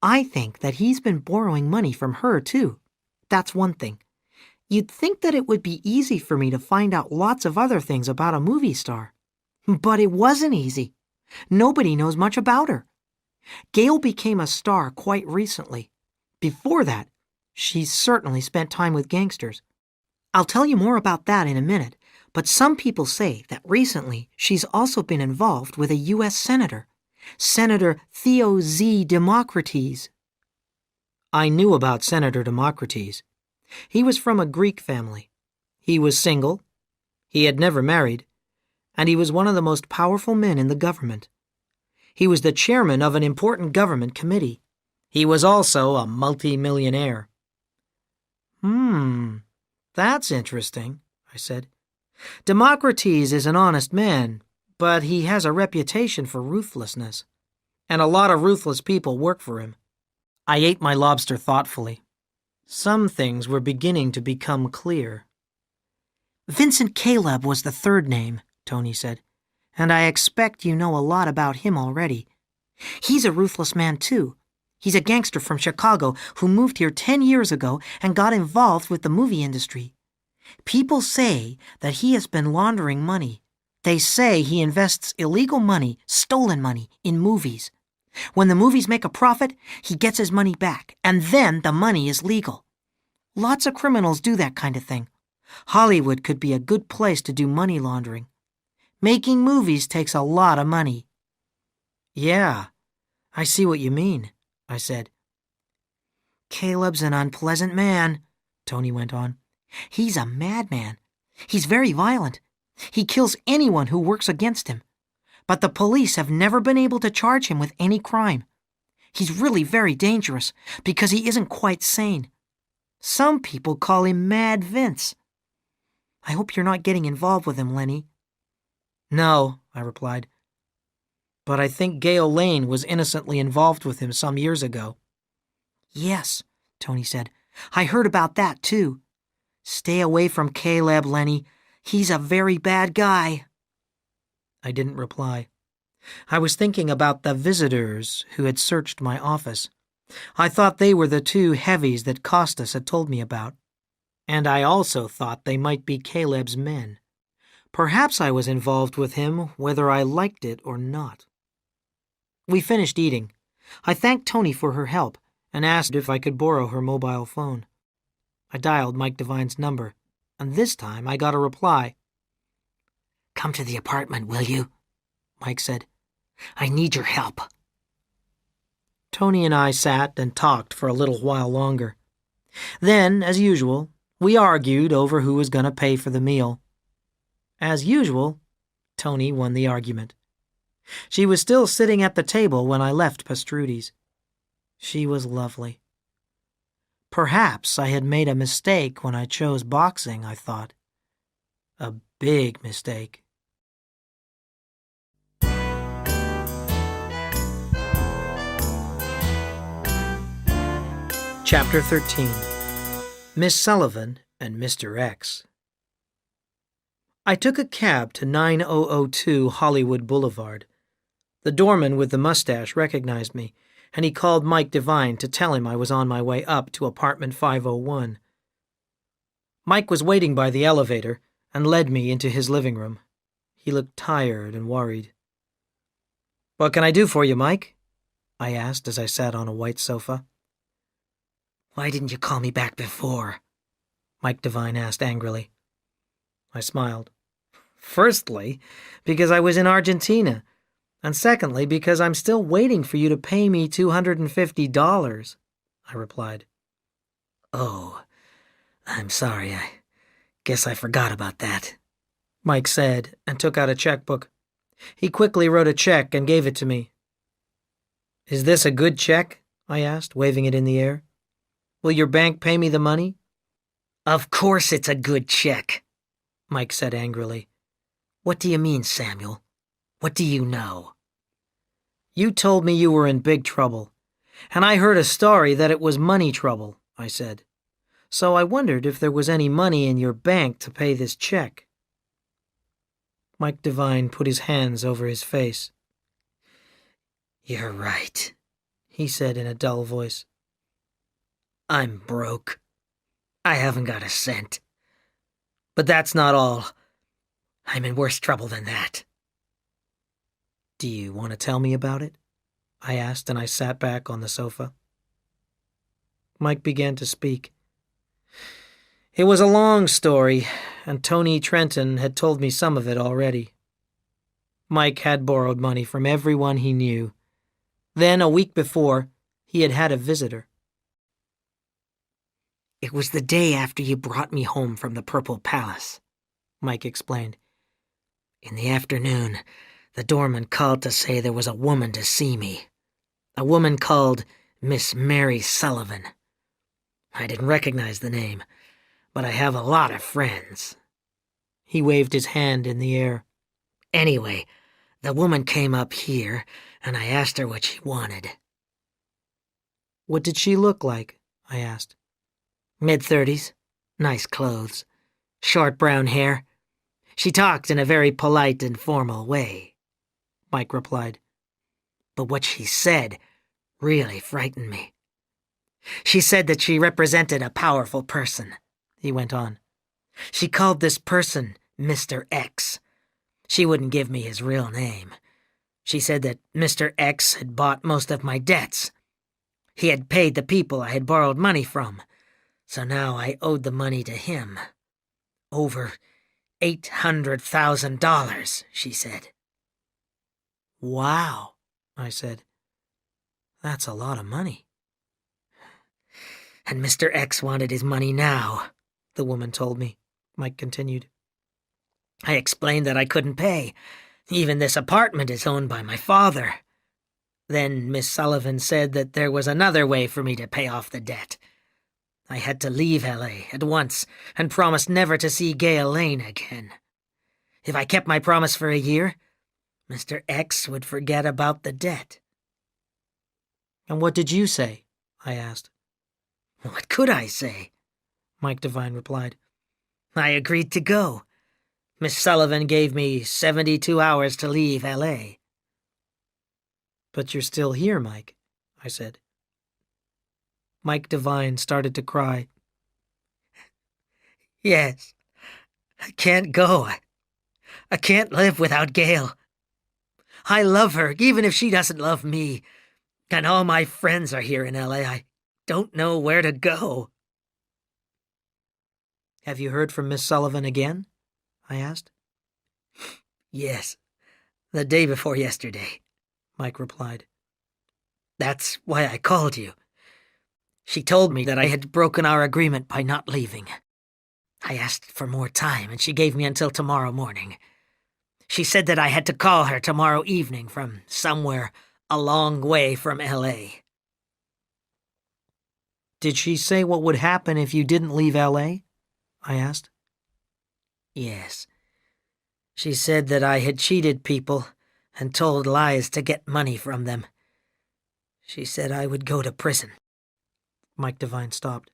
I think that he's been borrowing money from her, too. That's one thing. You'd think that it would be easy for me to find out lots of other things about a movie star. But it wasn't easy. Nobody knows much about her. Gail became a star quite recently. Before that, she certainly spent time with gangsters. I'll tell you more about that in a minute, but some people say that recently she's also been involved with a U.S. Senator, Senator Theo Z. Democritus.
I knew about Senator Democritus. He was from a Greek family. He was single. He had never married. And he was one of the most powerful men in the government. He was the chairman of an important government committee. He was also a multi-millionaire. That's interesting, I said. Democritus is an honest man, but he has a reputation for ruthlessness. And a lot of ruthless people work for him. I ate my lobster thoughtfully. Some things were beginning to become clear.
"Vincent Caleb was the third name," Toni said, "and I expect you know a lot about him already. He's a ruthless man, too. He's a gangster from Chicago who moved here 10 years ago and got involved with the movie industry. People say that he has been laundering money. They say he invests illegal money, stolen money, in movies. When the movies make a profit, he gets his money back, and then the money is legal. Lots of criminals do that kind of thing. Hollywood could be a good place to do money laundering. Making movies takes a lot of money."
"Yeah, I see what you mean," I said.
"Caleb's an unpleasant man," Toni went on. "He's a madman. He's very violent. He kills anyone who works against him. But the police have never been able to charge him with any crime. He's really very dangerous because he isn't quite sane. Some people call him Mad Vince. I hope you're not getting involved with him, Lenny.
No, I replied. But I think Gail Lane was innocently involved with him some years ago.
Yes, Tony said. I heard about that, too. Stay away from Caleb, Lenny. He's a very bad guy.
I didn't reply. I was thinking about the visitors who had searched my office. I thought they were the two heavies that Costas had told me about. And I also thought they might be Caleb's men. Perhaps I was involved with him whether I liked it or not. We finished eating. I thanked Tony for her help and asked if I could borrow her mobile phone. I dialed Mike Devine's number, and this time I got a reply.
"Come to the apartment, will you?" Mike said. "I need your help."
Tony and I sat and talked for a little while longer. Then, as usual, we argued over who was going to pay for the meal. As usual, Tony won the argument. She was still sitting at the table when I left Pastrudi's. She was lovely. Perhaps I had made a mistake when I chose boxing, I thought. A big mistake. Chapter 13. Miss Sullivan and Mr. X. I took a cab to 9002 Hollywood Boulevard. The doorman with the mustache recognized me, and he called Mike Devine to tell him I was on my way up to apartment 501. Mike was waiting by the elevator and led me into his living room. He looked tired and worried. "What can I do for you, Mike?" I asked as I sat on a white sofa.
"Why didn't you call me back before?"
Mike Devine asked angrily. I smiled. "Firstly, because I was in Argentina, and secondly, because I'm still waiting for you to pay me $250, I replied.
"Oh, I'm sorry. I guess I forgot about that,"
Mike said, and took out a checkbook. He quickly wrote a check and gave it to me. "Is this a good check?" I asked, waving it in the air. "Will your bank pay me the money?"
"Of course it's a good check,"
Mike said angrily.
"What do you mean, Samuel? What do you know?"
"You told me you were in big trouble, and I heard a story that it was money trouble," I said. "So I wondered if there was any money in your bank to pay this check." Mike Devine put his hands over his face.
"You're right," he said in a dull voice. "I'm broke. I haven't got a cent. But that's not all. I'm in worse trouble than that."
"Do you want to tell me about it?" I asked, and I sat back on the sofa. Mike began to speak. It was a long story, and Tony Trenton had told me some of it already. Mike had borrowed money from everyone he knew. Then, a week before, he had had a visitor.
"It was the day after you brought me home from the Purple Palace," Mike explained. "In the afternoon, the doorman called to say there was a woman to see me. A woman called Miss Mary Sullivan. I didn't recognize the name, but I have a lot of friends."
He waved his hand in the air.
"Anyway, the woman came up here, and I asked her what she wanted."
"What did she look like?" I asked.
"Mid-30s, nice clothes, short brown hair. She talked in a very polite and formal way," Mike replied. "But what she said really frightened me. She said that she represented a powerful person," he went on. "She called this person Mr. X. She wouldn't give me his real name. She said that Mr. X had bought most of my debts. He had paid the people I had borrowed money from, so now I owed the money to him. Over $800,000, she said."
"Wow," I said. "That's a lot of money."
"And Mr. X wanted his money now," the woman told me, Mike continued. I explained that I couldn't pay. Even this apartment is owned by my father. Then Miss Sullivan said that there was another way for me to pay off the debt. I had to leave L.A. at once and promised never to see Gale Lane again. If I kept my promise for a year, Mr. X would forget about the debt.
And what did you say? I asked.
What could I say?
Mike Devine replied.
I agreed to go. Miss Sullivan gave me 72 hours to leave L.A.
But you're still here, Mike, I said. Mike Devine started to cry.
Yes, I can't go. I can't live without Gale. I love her, even if she doesn't love me. And all my friends are here in L.A. I don't know where to go.
Have you heard from Miss Sullivan again? I asked.
Yes, the day before yesterday, Mike replied. That's why I called you. She told me that I had broken our agreement by not leaving. I asked for more time, and she gave me until tomorrow morning. She said that I had to call her tomorrow evening from somewhere a long way from L.A.
Did she say what would happen if you didn't leave L.A.? I asked.
Yes. She said that I had cheated people and told lies to get money from them. She said I would go to prison.
Mike Devine stopped.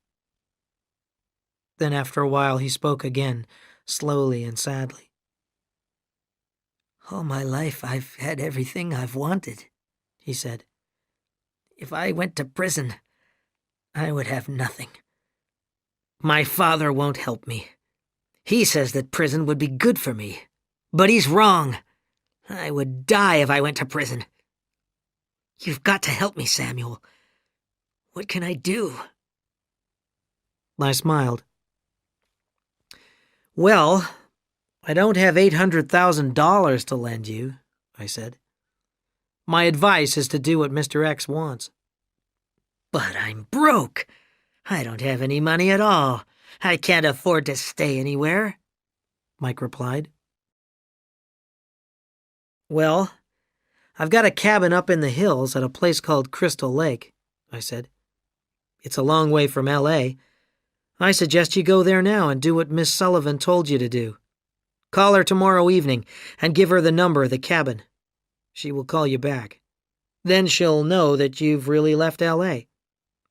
Then after a while he spoke again, slowly and sadly.
All my life I've had everything I've wanted, he said. If I went to prison, I would have nothing. My father won't help me. He says that prison would be good for me, but he's wrong. I would die if I went to prison. You've got to help me, Samuel. What can I do?
I smiled. Well, I don't have $800,000 to lend you, I said. My advice is to do what Mr. X wants.
But I'm broke. I don't have any money at all. I can't afford to stay anywhere,
Mike replied. Well, I've got a cabin up in the hills at a place called Crystal Lake, I said. It's a long way from L.A. I suggest you go there now and do what Miss Sullivan told you to do. Call her tomorrow evening and give her the number of the cabin. She will call you back. Then she'll know that you've really left L.A.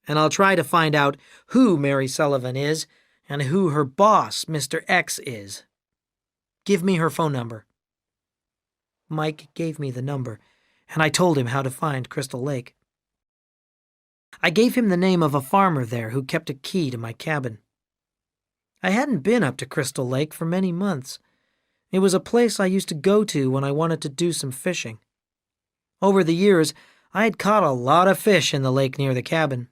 And I'll try to find out who Mary Sullivan is and who her boss, Mr. X, is. Give me her phone number. Mike gave me the number, and I told him how to find Crystal Lake. I gave him the name of a farmer there who kept a key to my cabin. I hadn't been up to Crystal Lake for many months. It was a place I used to go to when I wanted to do some fishing. Over the years, I had caught a lot of fish in the lake near the cabin.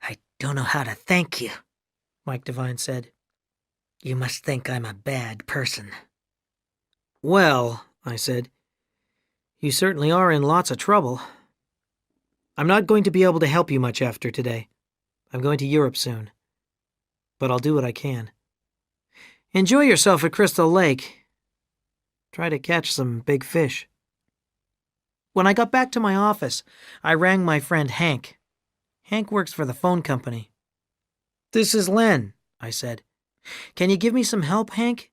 I don't know how to thank you,
Mike Devine said.
You must think I'm a bad person.
Well, I said, you certainly are in lots of trouble. I'm not going to be able to help you much after today. I'm going to Europe soon. But I'll do what I can. Enjoy yourself at Crystal Lake. Try to catch some big fish. When I got back to my office, I rang my friend Hank. Hank works for the phone company. This is Len, I said. Can you give me some help, Hank?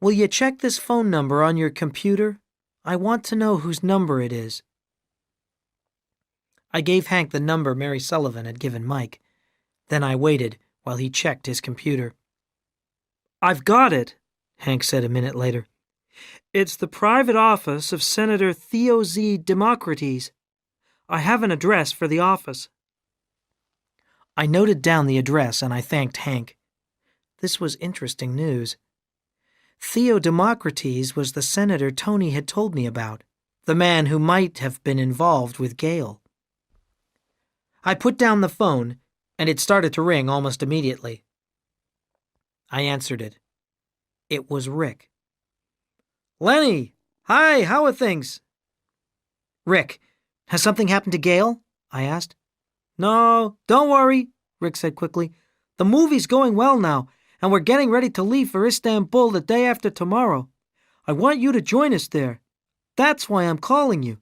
Will you check this phone number on your computer? I want to know whose number it is. I gave Hank the number Mary Sullivan had given Mike. Then I waited while he checked his computer. I've got it, Hank said a minute later. It's the private office of Senator Theo Z. Democritus. I have an address for the office. I noted down the address and I thanked Hank. This was interesting news. Theo Democritus was the senator Tony had told me about, the man who might have been involved with Gale. I put down the phone, and it started to ring almost immediately. I answered it. It was Rick. Lenny! Hi, how are things? Rick, has something happened to Gale? I asked. No, don't worry, Rick said quickly. The movie's going well now, and we're getting ready to leave for Istanbul the day after tomorrow. I want you to join us there. That's why I'm calling you.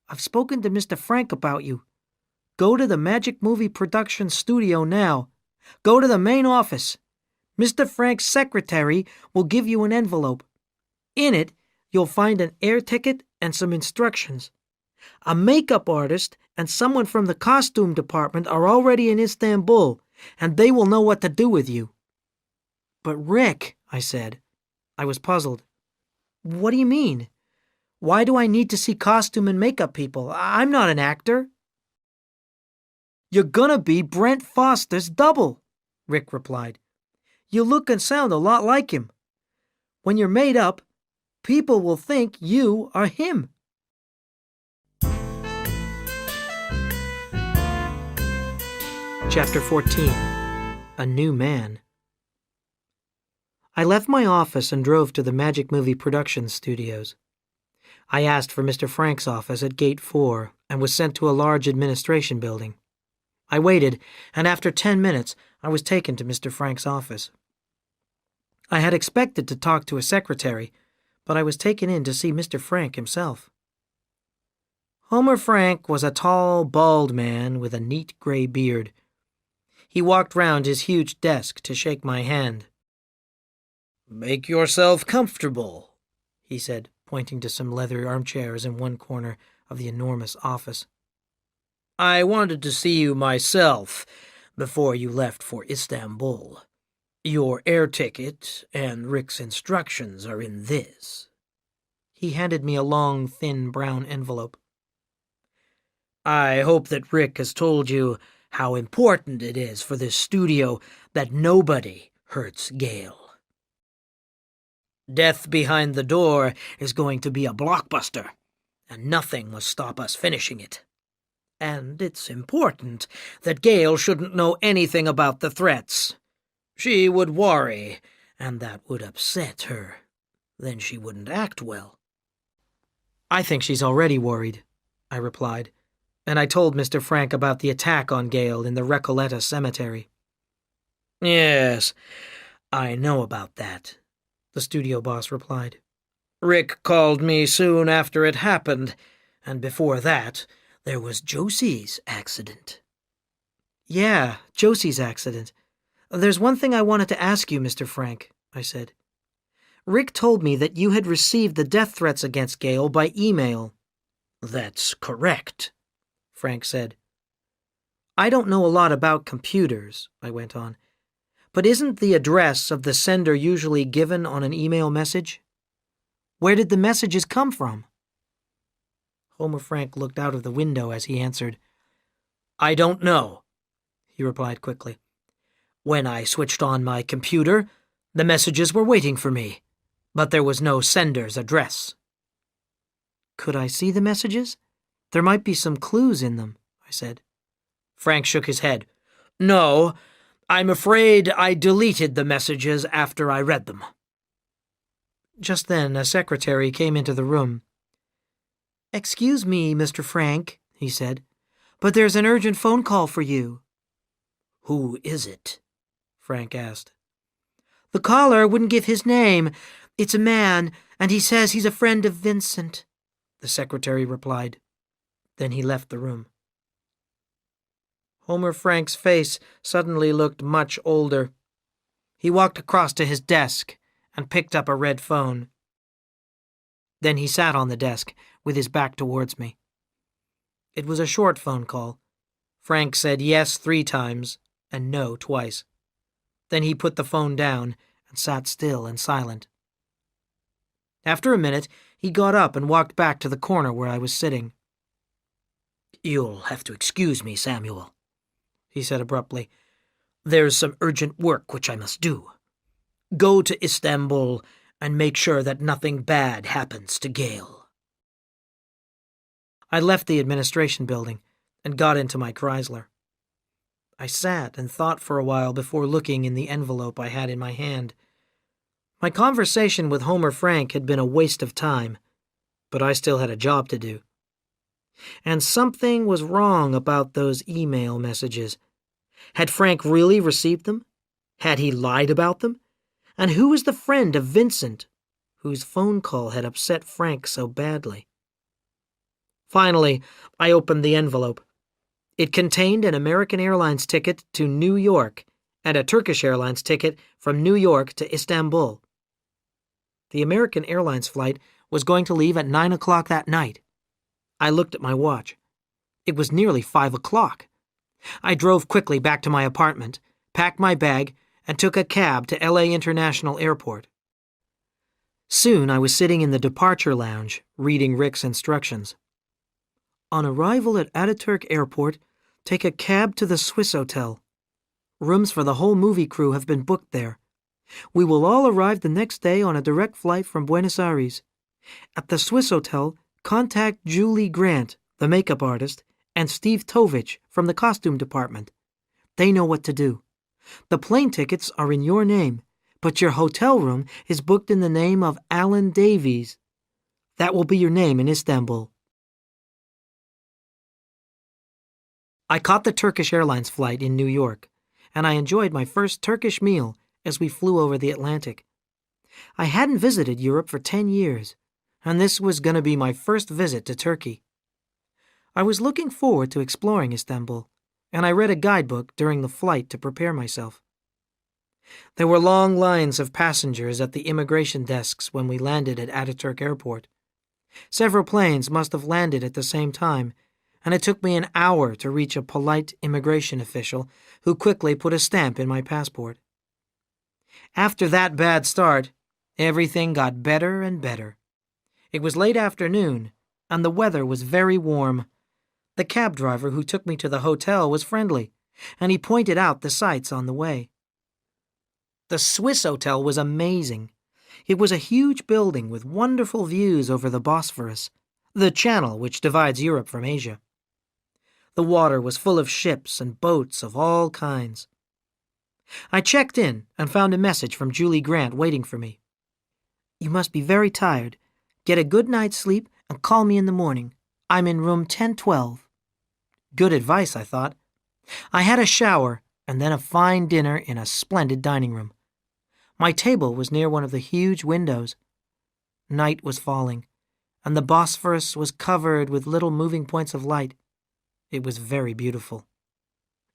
I've spoken to Mr. Frank about you. Go to the Magic Movie Production Studio now. Go to the main office. Mr. Frank's secretary will give you an envelope. In it, you'll find an air ticket and some instructions. A makeup artist and someone from the costume department are already in Istanbul, and they will know what to do with you." "But Rick," I said. I was puzzled. "What do you mean? Why do I need to see costume and makeup people? I'm not an actor." "You're gonna be Brent Foster's double," Rick replied. "You look and sound a lot like him. When you're made up, people will think you are him." Chapter 14. A New Man. I left my office and drove to the Magic Movie Production Studios. I asked for Mr. Frank's office at Gate 4 and was sent to a large administration building. I waited, and after 10 minutes, I was taken to Mr. Frank's office. I had expected to talk to a secretary, but I was taken in to see Mr. Frank himself. Homer Frank was a tall, bald man with a neat gray beard. He walked round his huge desk to shake my hand. "Make yourself comfortable," he said, pointing to some leather armchairs in one corner of the enormous office. "I wanted to see you myself before you left for Istanbul. Your air ticket and Rick's instructions are in this." He handed me a long, thin brown envelope. "I hope that Rick has told you how important it is for this studio that nobody hurts Gale. Death Behind the Door is going to be a blockbuster, and nothing must stop us finishing it. And it's important that Gale shouldn't know anything about the threats. She would worry, and that would upset her. Then she wouldn't act well." "I think she's already worried," I replied, and I told Mr. Frank about the attack on Gale in the Recoleta cemetery. "Yes, I know about that," the studio boss replied. "Rick called me soon after it happened, and before that, there was Josie's accident." "Yeah, Josie's accident. There's one thing I wanted to ask you, Mr. Frank," I said. "Rick told me that you had received the death threats against Gale by email." "That's correct," Frank said. "I don't know a lot about computers," I went on, "but isn't the address of the sender usually given on an email message? Where did the messages come from?" Homer Frank looked out of the window as he answered. "I don't know," he replied quickly. "When I switched on my computer, the messages were waiting for me, but there was no sender's address." "Could I see the messages? There might be some clues in them," I said. Frank shook his head. "No, I'm afraid I deleted the messages after I read them." Just then, a secretary came into the room. "Excuse me, Mr. Frank," he said, "but there's an urgent phone call for you." "Who is it?" Frank asked. "The caller wouldn't give his name. It's a man, and he says he's a friend of Vincent," the secretary replied. Then he left the room. Homer Frank's face suddenly looked much older. He walked across to his desk and picked up a red phone. Then he sat on the desk with his back towards me. It was a short phone call. Frank said yes 3 times and no twice. Then he put the phone down and sat still and silent. After a minute, he got up and walked back to the corner where I was sitting. "You'll have to excuse me, Samuel," he said abruptly. "There's some urgent work which I must do. Go to Istanbul and make sure that nothing bad happens to Gale." I left the administration building and got into my Chrysler. I sat and thought for a while before looking in the envelope I had in my hand. My conversation with Homer Frank had been a waste of time, but I still had a job to do. And something was wrong about those email messages. Had Frank really received them?
Had he lied about them? And who was the friend of Vincent, whose phone call had upset Frank so badly? Finally, I opened the envelope. It contained an American Airlines ticket to New York and a Turkish Airlines ticket from New York to Istanbul. The American Airlines flight was going to leave at 9 o'clock that night. I looked at my watch. It was nearly 5 o'clock. I drove quickly back to my apartment, packed my bag, and took a cab to LA International Airport. Soon I was sitting in the departure lounge, reading Rick's instructions. On arrival at Ataturk Airport, take a cab to the Swiss Hotel. Rooms for the whole movie crew have been booked there. We will all arrive the next day on a direct flight from Buenos Aires. At the Swiss Hotel, contact Julie Grant, the makeup artist, and Steve Tovich from the costume department. They know what to do. The plane tickets are in your name, but your hotel room is booked in the name of Alan Davies. That will be your name in Istanbul. I caught the Turkish Airlines flight in New York, and I enjoyed my first Turkish meal as we flew over the Atlantic. I hadn't visited Europe for 10 years, and this was going to be my first visit to Turkey. I was looking forward to exploring Istanbul, and I read a guidebook during the flight to prepare myself. There were long lines of passengers at the immigration desks when we landed at Ataturk Airport. Several planes must have landed at the same time, and it took me an hour to reach a polite immigration official who quickly put a stamp in my passport. After that bad start, everything got better and better. It was late afternoon, and the weather was very warm. The cab driver who took me to the hotel was friendly, and he pointed out the sights on the way. The Swiss Hotel was amazing. It was a huge building with wonderful views over the Bosphorus, the channel which divides Europe from Asia. The water was full of ships and boats of all kinds. I checked in and found a message from Julie Grant waiting for me. You must be very tired. Get a good night's sleep and call me in the morning. I'm in room 1012. Good advice, I thought. I had a shower and then a fine dinner in a splendid dining room. My table was near one of the huge windows. Night was falling, and the Bosphorus was covered with little moving points of light. It was very beautiful.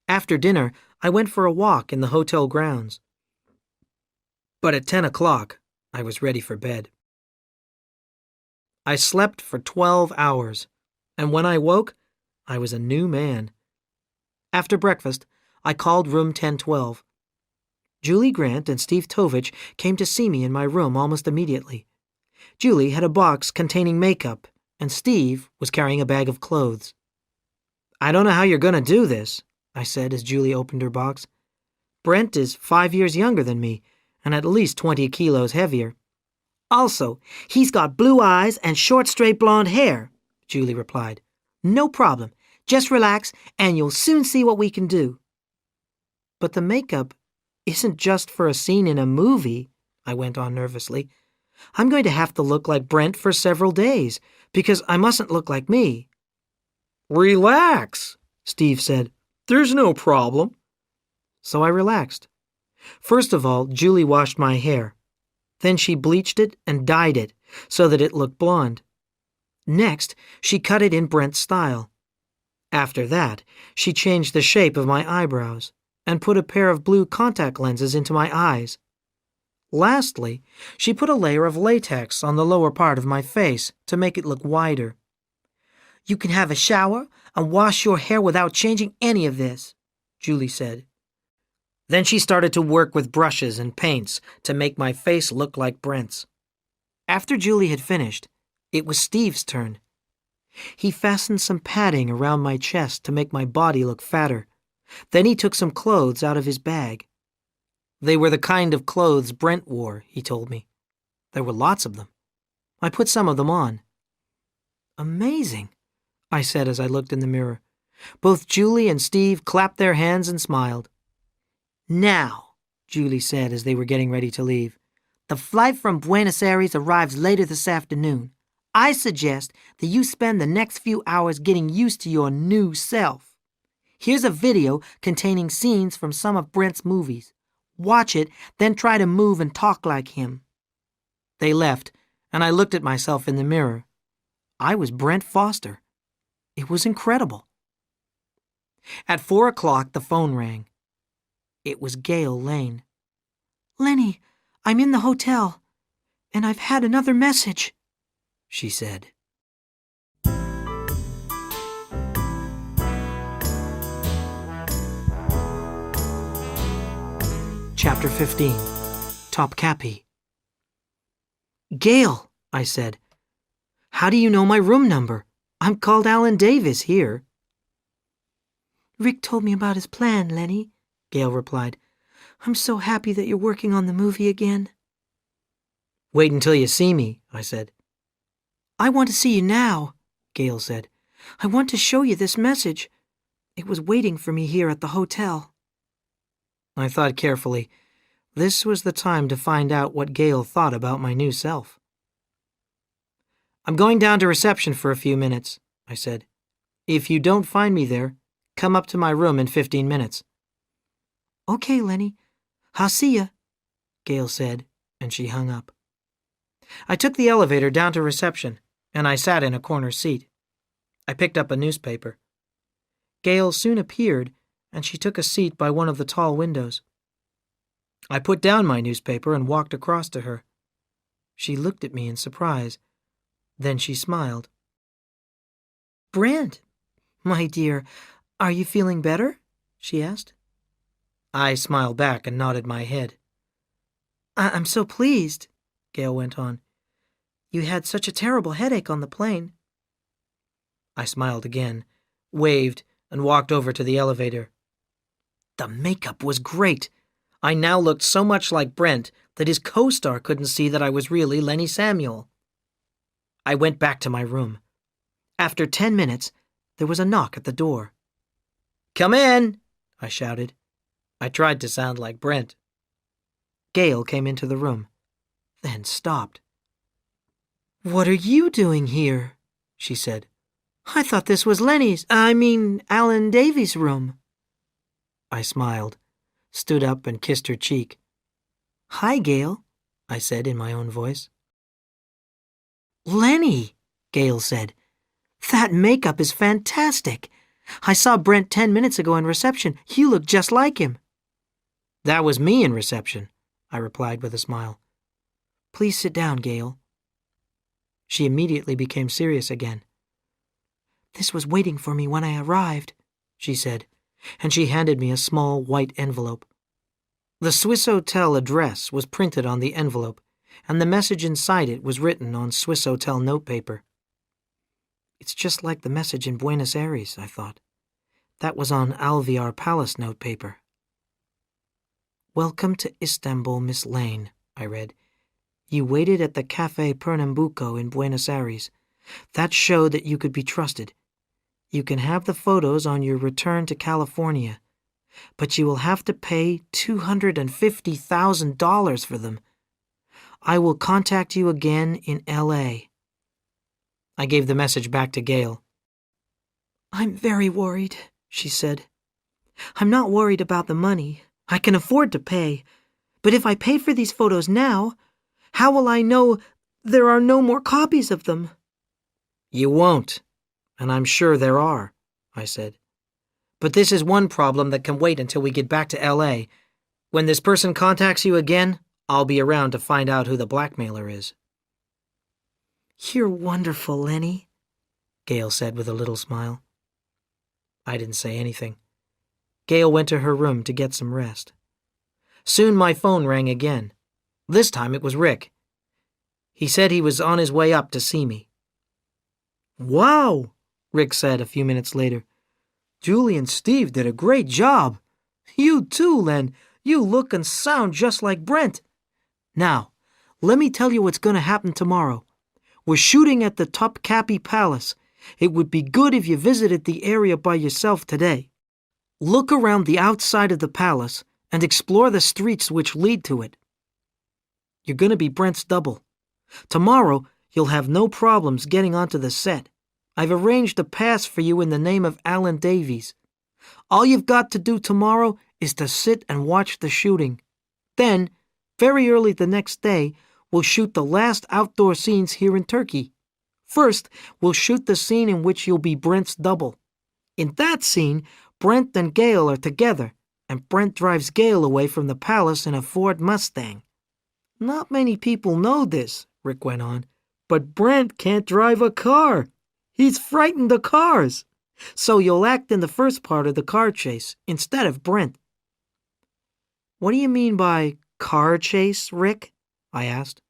After dinner, I went for a walk in the hotel grounds. But at 10 o'clock, I was ready for bed. I slept for 12 hours, and when I woke, I was a new man. After breakfast, I called room 1012. Julie Grant and Steve Tovich came to see me in my room almost immediately. Julie had a box containing makeup, and Steve was carrying a bag of clothes. I don't know how you're going to do this, I said as Julie opened her box. Brent is 5 years younger than me, and at least 20 kilos heavier. Also, he's got blue eyes and short, straight blonde hair, Julie replied. No problem. Just relax, and you'll soon see what we can do. But the makeup isn't just for a scene in a movie, I went on nervously. I'm going to have to look like Brent for several days, because I mustn't look like me. Relax, Steve said. There's no problem. So I relaxed. First of all, Julie washed my hair. Then she bleached it and dyed it so that it looked blonde. Next, she cut it in Brent's style. After that, she changed the shape of my eyebrows and put a pair of blue contact lenses into my eyes. Lastly, she put a layer of latex on the lower part of my face to make it look wider. You can have a shower and wash your hair without changing any of this, Julie said. Then she started to work with brushes and paints to make my face look like Brent's. After Julie had finished, it was Steve's turn. He fastened some padding around my chest to make my body look fatter. Then he took some clothes out of his bag. They were the kind of clothes Brent wore, he told me. There were lots of them. I put some of them on. Amazing, I said as I looked in the mirror. Both Julie and Steve clapped their hands and smiled. Now, Julie said as they were getting ready to leave, the flight from Buenos Aires arrives later this afternoon. I suggest that you spend the next few hours getting used to your new self. Here's a video containing scenes from some of Brent's movies. Watch it, then try to move and talk like him."
They left, and I looked at myself in the mirror. I was Brent Foster. It was incredible. At 4 o'clock, the phone rang. It was Gail Lane.
"Lenny, I'm in the hotel, and I've had another message," she said.
Chapter 15. Topkapi. "Gail," I said, "how do you know my room number? I'm called Alan Davis here."
"Rick told me about his plan, Lenny," Gail replied. "I'm so happy that you're working on the movie again."
"Wait until you see me," I said.
"I want to see you now," Gail said. "I want to show you this message. It was waiting for me here at the hotel."
I thought carefully. This was the time to find out what Gail thought about my new self. "I'm going down to reception for a few minutes," I said. "If you don't find me there, come up to my room in 15 minutes.
"Okay, Lenny. I'll see ya,"
Gail said, and she hung up. I took the elevator down to reception, and I sat in a corner seat. I picked up a newspaper. Gail soon appeared, and she took a seat by one of the tall windows. I put down my newspaper and walked across to her. She looked at me in surprise. Then she smiled.
"Brent, my dear, are you feeling better?" she asked.
I smiled back and nodded my head.
I'm so pleased," Gail went on. "You had such a terrible headache on the plane."
I smiled again, waved, and walked over to the elevator. The makeup was great. I now looked so much like Brent that his co-star couldn't see that I was really Lenny Samuel. I went back to my room. After 10 minutes, there was a knock at the door. "Come in," I shouted. I tried to sound like Brent. Gail came into the room, then stopped.
"What are you doing here?" she said. "I thought this was Alan Davies' room."
I smiled, stood up and kissed her cheek.
"Hi, Gail,"
I said in my own voice.
"Lenny," Gail said, "that makeup is fantastic. I saw Brent 10 minutes ago in reception. You look just like him."
"That was me in reception," I replied with a smile.
"Please sit down, Gail."
She immediately became serious again.
"This was waiting for me when I arrived," she said,
and she handed me a small white envelope. The Swiss Hotel address was printed on the envelope, and the message inside it was written on Swiss Hotel notepaper. It's just like the message in Buenos Aires, I thought. That was on Alvear Palace notepaper. "Welcome to Istanbul, Miss Lane," I read. "You waited at the Café Pernambuco in Buenos Aires. That showed that you could be trusted. You can have the photos on your return to California, but you will have to pay $250,000 for them. I will contact you again in L.A." I gave the message back to Gail.
"I'm very worried," she said. "I'm not worried about the money. I can afford to pay. But if I pay for these photos now, how will I know there are no more copies of them?"
"You won't, and I'm sure there are," I said. "But this is one problem that can wait until we get back to L.A. When this person contacts you again, I'll be around to find out who the blackmailer is."
"You're wonderful, Lenny,"
Gail said with a little smile. I didn't say anything. Gail went to her room to get some rest. Soon my phone rang again. This time it was Rick. He said he was on his way up to see me.
"Wow,"
Rick said a few minutes later.
"Julie and Steve did a great job. You too, Len. You look and sound just like Brent. Now, let me tell you what's going to happen tomorrow. We're shooting at the Topkapi Palace. It would be good if you visited the area by yourself today. Look around the outside of the palace and explore the streets which lead to it. You're going to be Brent's double. Tomorrow, you'll have no problems getting onto the set. I've arranged a pass for you in the name of Alan Davies. All you've got to do tomorrow is to sit and watch the shooting.
Then, very early the next day, we'll shoot the last outdoor scenes here in Turkey. First, we'll shoot the scene in which you'll be Brent's double. In that scene, Brent and Gail are together, and Brent drives Gail away from the palace in a Ford Mustang. Not many people know this, Rick went on, but Brent can't drive a car. He's frightened of cars. So you'll act in the first part of the car chase instead of Brent. What do you mean by car chase, Rick? I asked.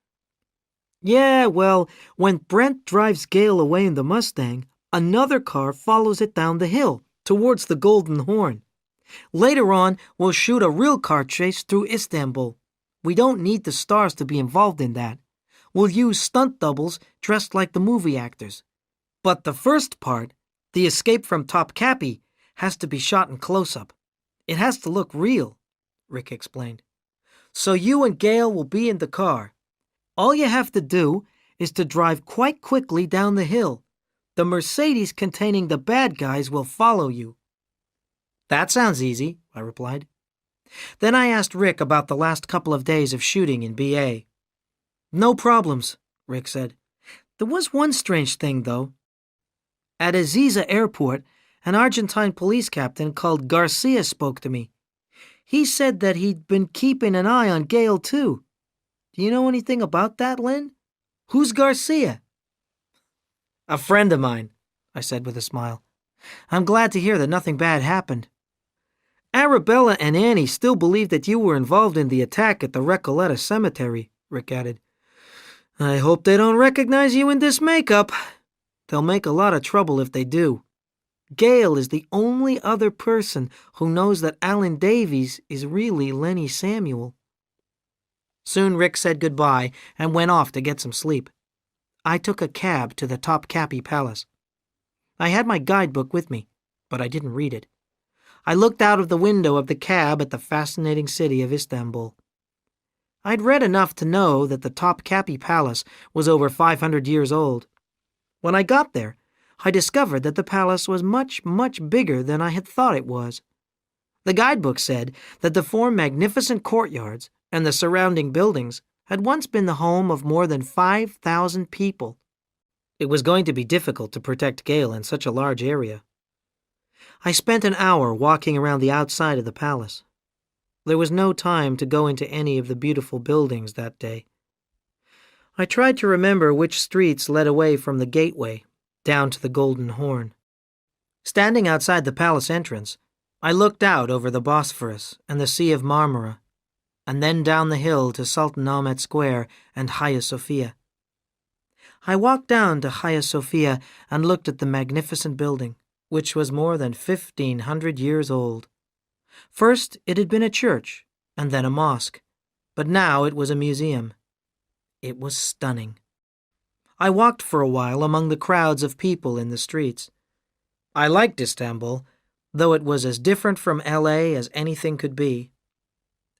Yeah, well, when Brent drives Gail away in the Mustang, another car follows it down the hill towards the Golden Horn. Later on, we'll shoot a real car chase through Istanbul. We don't need the stars to be involved in that. We'll use stunt doubles dressed like the movie actors. But the first part, the escape from Topkapi, has to be shot in close-up. It has to look real, Rick explained. So you and Gail will be in the car. All you have to do is to drive quite quickly down the hill. The Mercedes containing the bad guys will follow you. That sounds easy, I replied. Then I asked Rick about the last couple of days of shooting in BA. No problems, Rick said. There was one strange thing, though. At Aziza Airport, an Argentine police captain called Garcia spoke to me. He said that he'd been keeping an eye on Gail, too. Do you know anything about that, Lynn? Who's Garcia? A friend of mine, I said with a smile. I'm glad to hear that nothing bad happened. Arabella and Annie still believe that you were involved in the attack at the Recoleta Cemetery, Rick added. I hope they don't recognize you in this makeup. They'll make a lot of trouble if they do. Gail is the only other person who knows that Alan Davies is really Lenny Samuel. Soon Rick said goodbye and went off to get some sleep. I took a cab to the Topkapi Palace. I had my guidebook with me, but I didn't read it. I looked out of the window of the cab at the fascinating city of Istanbul. I'd read enough to know that the Topkapi Palace was over 500 years old. When I got there, I discovered that the palace was much, much bigger than I had thought it was. The guidebook said that the 4 magnificent courtyards and the surrounding buildings had once been the home of more than 5,000 people. It was going to be difficult to protect Gail in such a large area. I spent an hour walking around the outside of the palace. There was no time to go into any of the beautiful buildings that day. I tried to remember which streets led away from the gateway down to the Golden Horn. Standing outside the palace entrance, I looked out over the Bosphorus and the Sea of Marmara, and then down the hill to Sultan Ahmet Square and Hagia Sophia. I walked down to Hagia Sophia and looked at the magnificent building, which was more than 1,500 years old. First, it had been a church, and then a mosque, but now it was a museum. It was stunning. I walked for a while among the crowds of people in the streets. I liked Istanbul, though it was as different from L.A. as anything could be.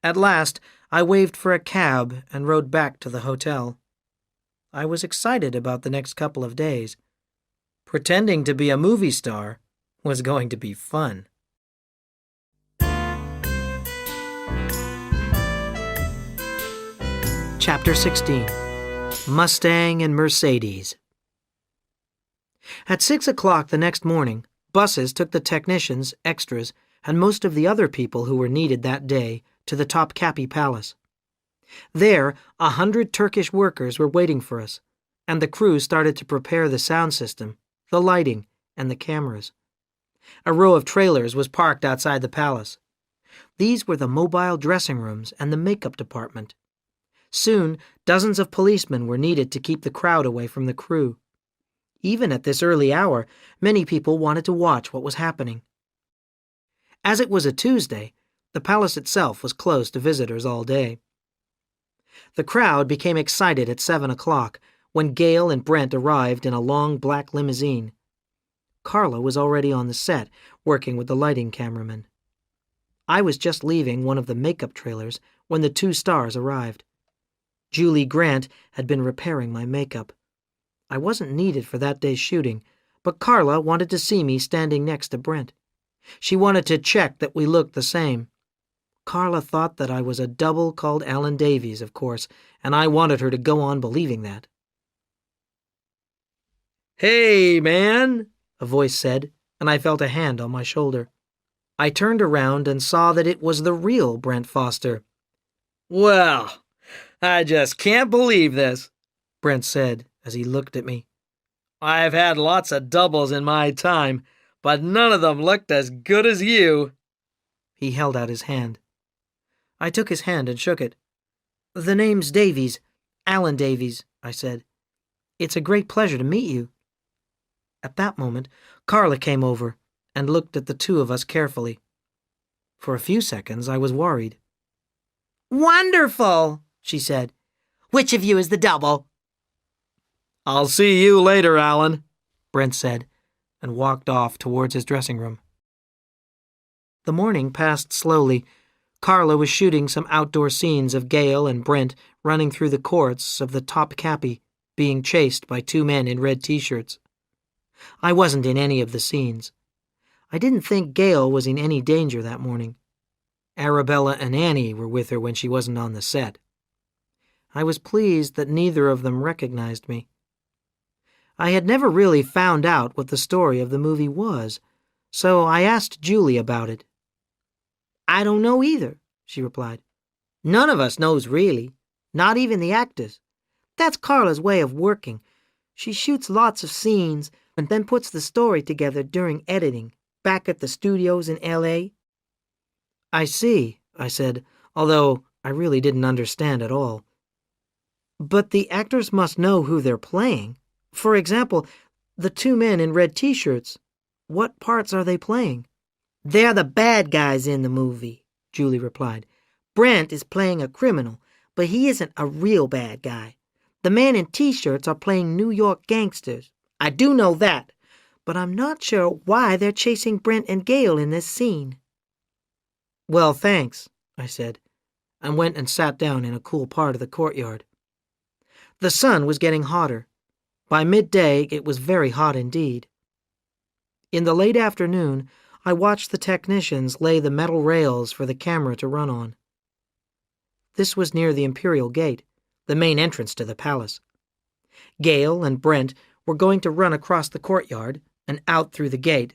At last, I waved for a cab and rode back to the hotel. I was excited about the next couple of days. Pretending to be a movie star was going to be fun. Chapter 16. Mustang and Mercedes. At 6 o'clock the next morning, buses took the technicians, extras, and most of the other people who were needed that day to the Topkapi Palace. There, 100 Turkish workers were waiting for us, and the crew started to prepare the sound system, the lighting, and the cameras. A row of trailers was parked outside the palace. These were the mobile dressing rooms and the makeup department. Soon, dozens of policemen were needed to keep the crowd away from the crew. Even at this early hour, many people wanted to watch what was happening. As it was a Tuesday, the palace itself was closed to visitors all day. The crowd became excited at 7 o'clock when Gail and Brent arrived in a long black limousine. Carla was already on the set, working with the lighting cameraman. I was just leaving one of the makeup trailers when the 2 stars arrived. Julie Grant had been repairing my makeup. I wasn't needed for that day's shooting, but Carla wanted to see me standing next to Brent. She wanted to check that we looked the same.
Carla thought that I was a double called Alan Davies, of course, and I wanted her to go on believing that. "Hey, man," a voice said, and I felt a hand on my shoulder. I turned around and saw that it was the real Brent Foster. "Well, I just can't believe this," Brent said as he looked at me. "I've had lots of doubles in my time, but none of them looked as good as you." He held out his hand. I took his hand and shook it. "The name's Davies, Alan Davies," I said. "It's a great pleasure to meet you." At that moment, Carla came over and looked at the two of us carefully. For a few seconds, I was worried.
"Wonderful," she said. "Which of you is the double?"
"I'll see you later, Alan,"
Brent said, and walked off towards his dressing room. The morning passed slowly. Carla was shooting some outdoor scenes of Gale and Brent running through the courts of the Topkapi, being chased by two men in red t-shirts. I wasn't in any of the scenes. I didn't think Gale was in any danger that morning. Arabella and Annie were with her when she wasn't on the set. I was pleased that neither of them recognized me. I had never really found out what the story of the movie was, so I asked Julie about it.
"I don't know either," she replied. "None of us knows really, not even the actors. That's Carla's way of working. She shoots lots of scenes and then puts the story together during editing, back at the studios in L.A.
"I see," I said, although I really didn't understand at all. "But the actors must know who they're playing. For example, the two men in red t-shirts. What parts are they playing?"
"They're the bad guys in the movie," Julie replied. "Brent is playing a criminal, but he isn't a real bad guy. The men in t-shirts are playing New York gangsters. I do know that, but I'm not sure why they're chasing Brent and Gale in this scene."
"Well, thanks," I said, and went and sat down in a cool part of the courtyard. The sun was getting hotter. By midday, it was very hot indeed. In the late afternoon, I watched the technicians lay the metal rails for the camera to run on. This was near the Imperial Gate, the main entrance to the palace. Gale and Brent were going to run across the courtyard and out through the gate.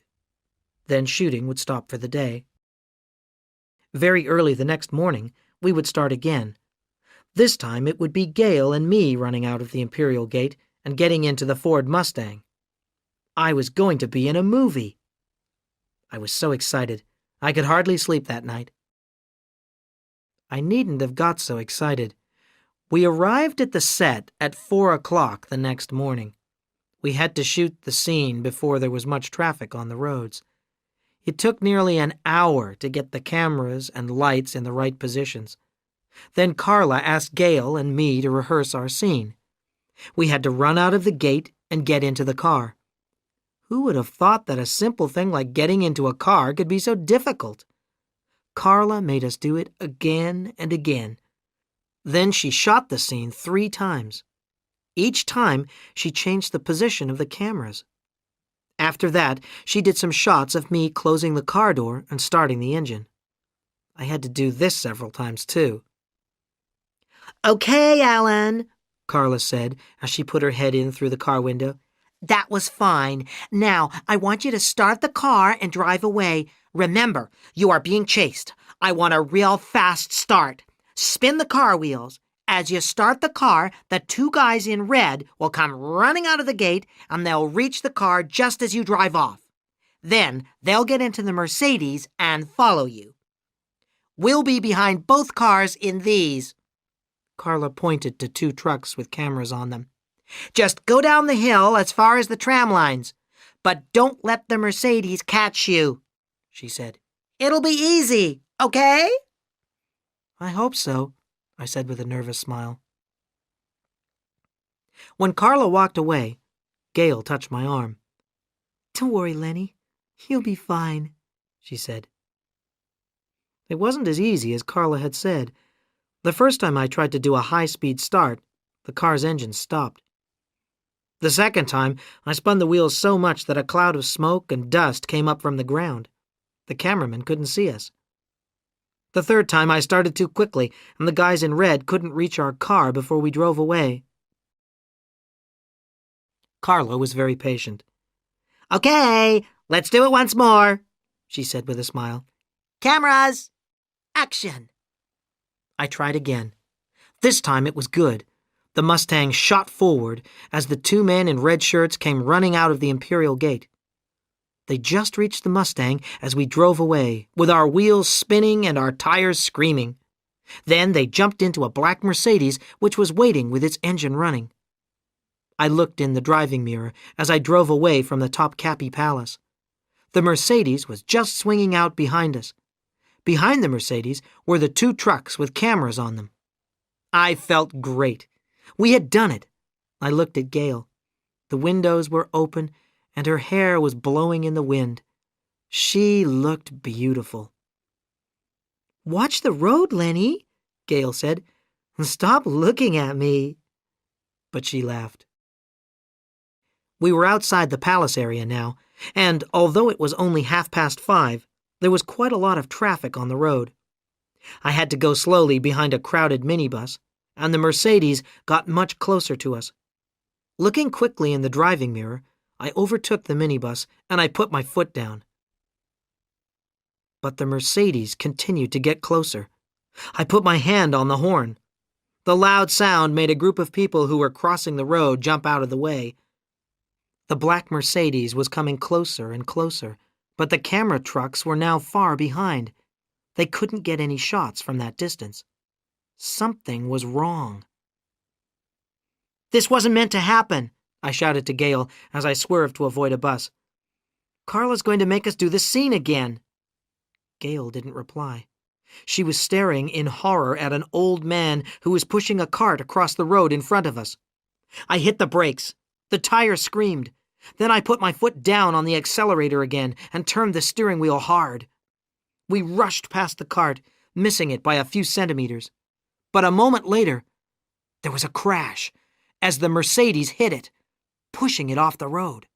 Then shooting would stop for the day. Very early the next morning, we would start again. This time it would be Gale and me running out of the Imperial Gate and getting into the Ford Mustang. I was going to be in a movie. I was so excited, I could hardly sleep that night. I needn't have got so excited. We arrived at the set at 4 o'clock the next morning. We had to shoot the scene before there was much traffic on the roads. It took nearly an hour to get the cameras and lights in the right positions. Then Carla asked Gale and me to rehearse our scene. We had to run out of the gate and get into the car. Who would have thought that a simple thing like getting into a car could be so difficult? Carla made us do it again and again. Then she shot the scene 3 times. Each time, she changed the position of the cameras. After that, she did some shots of me closing the car door and starting the engine. I had to do this several times, too.
"Okay, Alan,"
Carla said as she put her head in through the car window.
"That was fine. Now, I want you to start the car and drive away. Remember, you are being chased. I want a real fast start. Spin the car wheels. As you start the car, the 2 guys in red will come running out of the gate, and they'll reach the car just as you drive off. Then they'll get into the Mercedes and follow you. We'll be behind both cars in these."
Carla pointed to 2 trucks with cameras on them.
"Just go down the hill as far as the tram lines, but don't let the Mercedes catch you," she said. "It'll be easy, okay?"
"I hope so," I said with a nervous smile. When Carla walked away, Gale touched my arm.
"Don't worry, Lenny. You'll be fine," she said.
It wasn't as easy as Carla had said. The first time I tried to do a high-speed start, the car's engine stopped. The second time, I spun the wheels so much that a cloud of smoke and dust came up from the ground. The cameraman couldn't see us. The third time I started too quickly, and the guys in red couldn't reach our car before we drove away. Carla was very patient. "Okay, let's do it once more," she said with a smile. "Cameras! Action!" I tried again. This time it was good. The Mustang shot forward as the two men in red shirts came running out of the Imperial Gate. They just reached the Mustang as we drove away, with our wheels spinning and our tires screaming. Then they jumped into a black Mercedes which was waiting with its engine running. I looked in the driving mirror as I drove away from the Topkapi Palace. The Mercedes was just swinging out behind us. Behind the Mercedes were the two trucks with cameras on them. I felt great. We had done it. I looked at Gail. The windows were open, and her hair was blowing in the wind. She looked beautiful. "Watch the road, Lenny," Gail said. "Stop looking at me." But she laughed. We were outside the palace area now, and although it was only 5:30, there was quite a lot of traffic on the road. I had to go slowly behind a crowded minibus, and the Mercedes got much closer to us. Looking quickly in the driving mirror, I overtook the minibus and I put my foot down. But the Mercedes continued to get closer. I put my hand on the horn. The loud sound made a group of people who were crossing the road jump out of the way. The black Mercedes was coming closer and closer, but the camera trucks were now far behind. They couldn't get any shots from that distance. Something was wrong. "This wasn't meant to happen," I shouted to Gail as I swerved to avoid a bus. "Carla's going to make us do this scene again." Gail didn't reply. She was staring in horror at an old man who was pushing a cart across the road in front of us. I hit the brakes. The tire screamed. Then I put my foot down on the accelerator again and turned the steering wheel hard. We rushed past the cart, missing it by a few centimeters. But a moment later, there was a crash as the Mercedes hit it, pushing it off the road.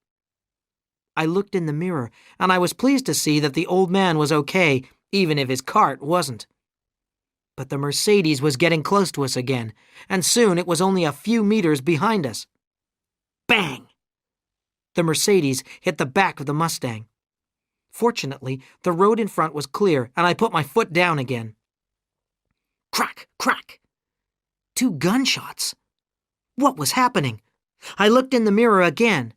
I looked in the mirror, and I was pleased to see that the old man was okay, even if his cart wasn't. But the Mercedes was getting close to us again, and soon it was only a few meters behind us. Bang! The Mercedes hit the back of the Mustang. Fortunately, the road in front was clear, and I put my foot down again. Crack! Crack! 2 gunshots. What was happening? I looked in the mirror again.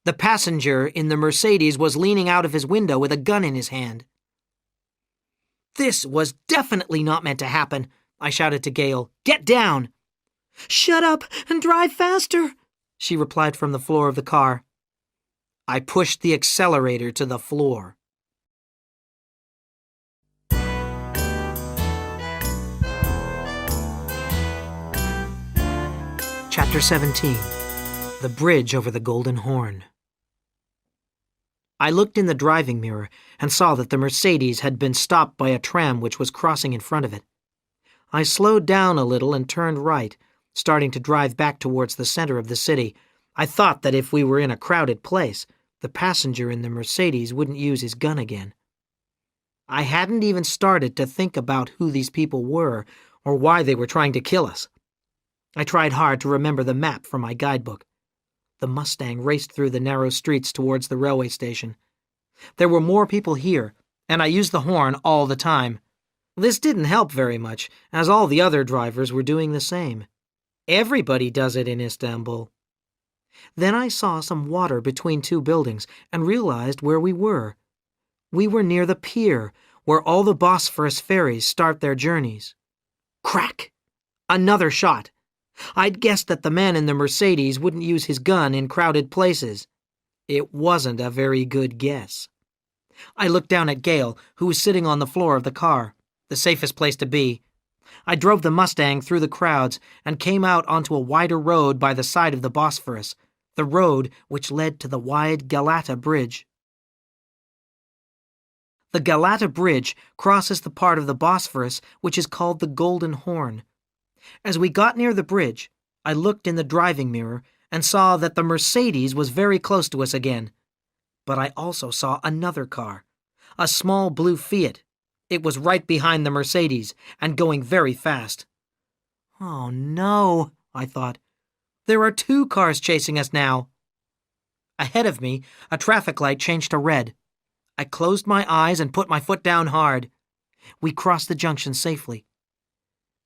The passenger in the Mercedes was leaning out of his window with a gun in his hand. "This was definitely not meant to happen," I shouted to Gail. "Get down!" "Shut up and drive faster," she replied from the floor of the car. I pushed the accelerator to the floor. Chapter 17. The Bridge over the Golden Horn. I looked in the driving mirror and saw that the Mercedes had been stopped by a tram which was crossing in front of it. I slowed down a little and turned right, starting to drive back towards the center of the city. I thought that if we were in a crowded place, the passenger in the Mercedes wouldn't use his gun again. I hadn't even started to think about who these people were or why they were trying to kill us. I tried hard to remember the map from my guidebook. The Mustang raced through the narrow streets towards the railway station. There were more people here, and I used the horn all the time. This didn't help very much, as all the other drivers were doing the same. Everybody does it in Istanbul. Then I saw some water between 2 buildings and realized where we were. We were near the pier, where all the Bosphorus ferries start their journeys. Crack! Another shot. I'd guessed that the man in the Mercedes wouldn't use his gun in crowded places. It wasn't a very good guess. I looked down at Gail, who was sitting on the floor of the car, the safest place to be. I drove the Mustang through the crowds and came out onto a wider road by the side of the Bosphorus, the road which led to the wide Galata Bridge. The Galata Bridge crosses the part of the Bosphorus which is called the Golden Horn. As we got near the bridge, I looked in the driving mirror and saw that the Mercedes was very close to us again. But I also saw another car, a small blue Fiat. It was right behind the Mercedes and going very fast. Oh no, I thought. There are 2 cars chasing us now. Ahead of me, a traffic light changed to red. I closed my eyes and put my foot down hard. We crossed the junction safely.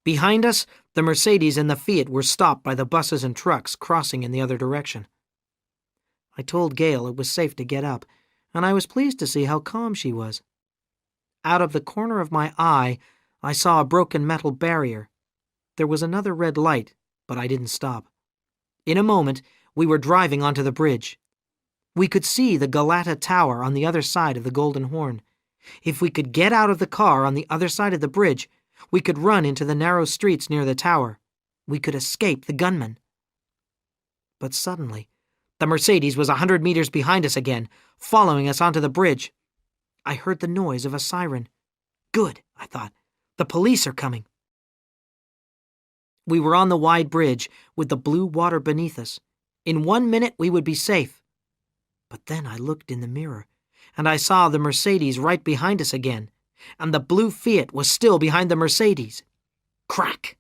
Behind us, the Mercedes and the Fiat were stopped by the buses and trucks crossing in the other direction. I told Gail it was safe to get up, and I was pleased to see how calm she was. Out of the corner of my eye, I saw a broken metal barrier. There was another red light, but I didn't stop. In a moment, we were driving onto the bridge. We could see the Galata Tower on the other side of the Golden Horn. If we could get out of the car on the other side of the bridge, we could run into the narrow streets near the tower. We could escape the gunmen. But suddenly, the Mercedes was 100 meters behind us again, following us onto the bridge. I heard the noise of a siren. Good, I thought. The police are coming. We were on the wide bridge with the blue water beneath us. In 1 minute, we would be safe. But then I looked in the mirror, and I saw the Mercedes right behind us again, and the blue Fiat was still behind the Mercedes. Crack!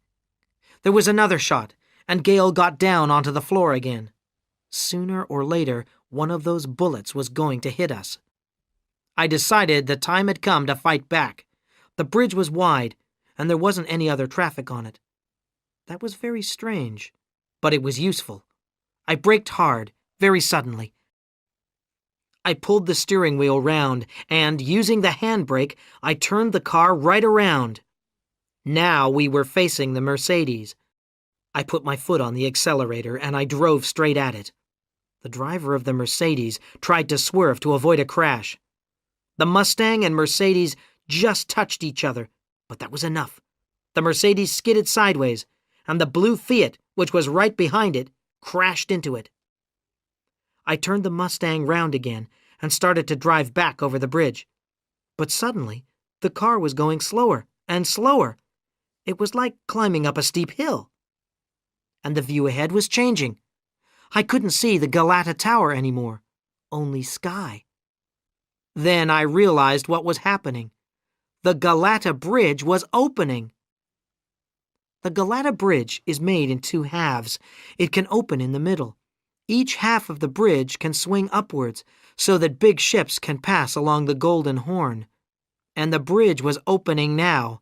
There was another shot, and Gail got down onto the floor again. Sooner or later, one of those bullets was going to hit us. I decided the time had come to fight back. The bridge was wide, and there wasn't any other traffic on it. That was very strange, but it was useful. I braked hard, very suddenly. I pulled the steering wheel round, and, using the handbrake, I turned the car right around. Now we were facing the Mercedes. I put my foot on the accelerator, and I drove straight at it. The driver of the Mercedes tried to swerve to avoid a crash. The Mustang and Mercedes just touched each other, but that was enough. The Mercedes skidded sideways, and the blue Fiat, which was right behind it, crashed into it. I turned the Mustang round again and started to drive back over the bridge. But suddenly, the car was going slower and slower. It was like climbing up a steep hill. And the view ahead was changing. I couldn't see the Galata Tower anymore, only sky. Then I realized what was happening. The Galata Bridge was opening. The Galata Bridge is made in 2 halves. It can open in the middle. Each half of the bridge can swing upwards so that big ships can pass along the Golden Horn. And the bridge was opening now,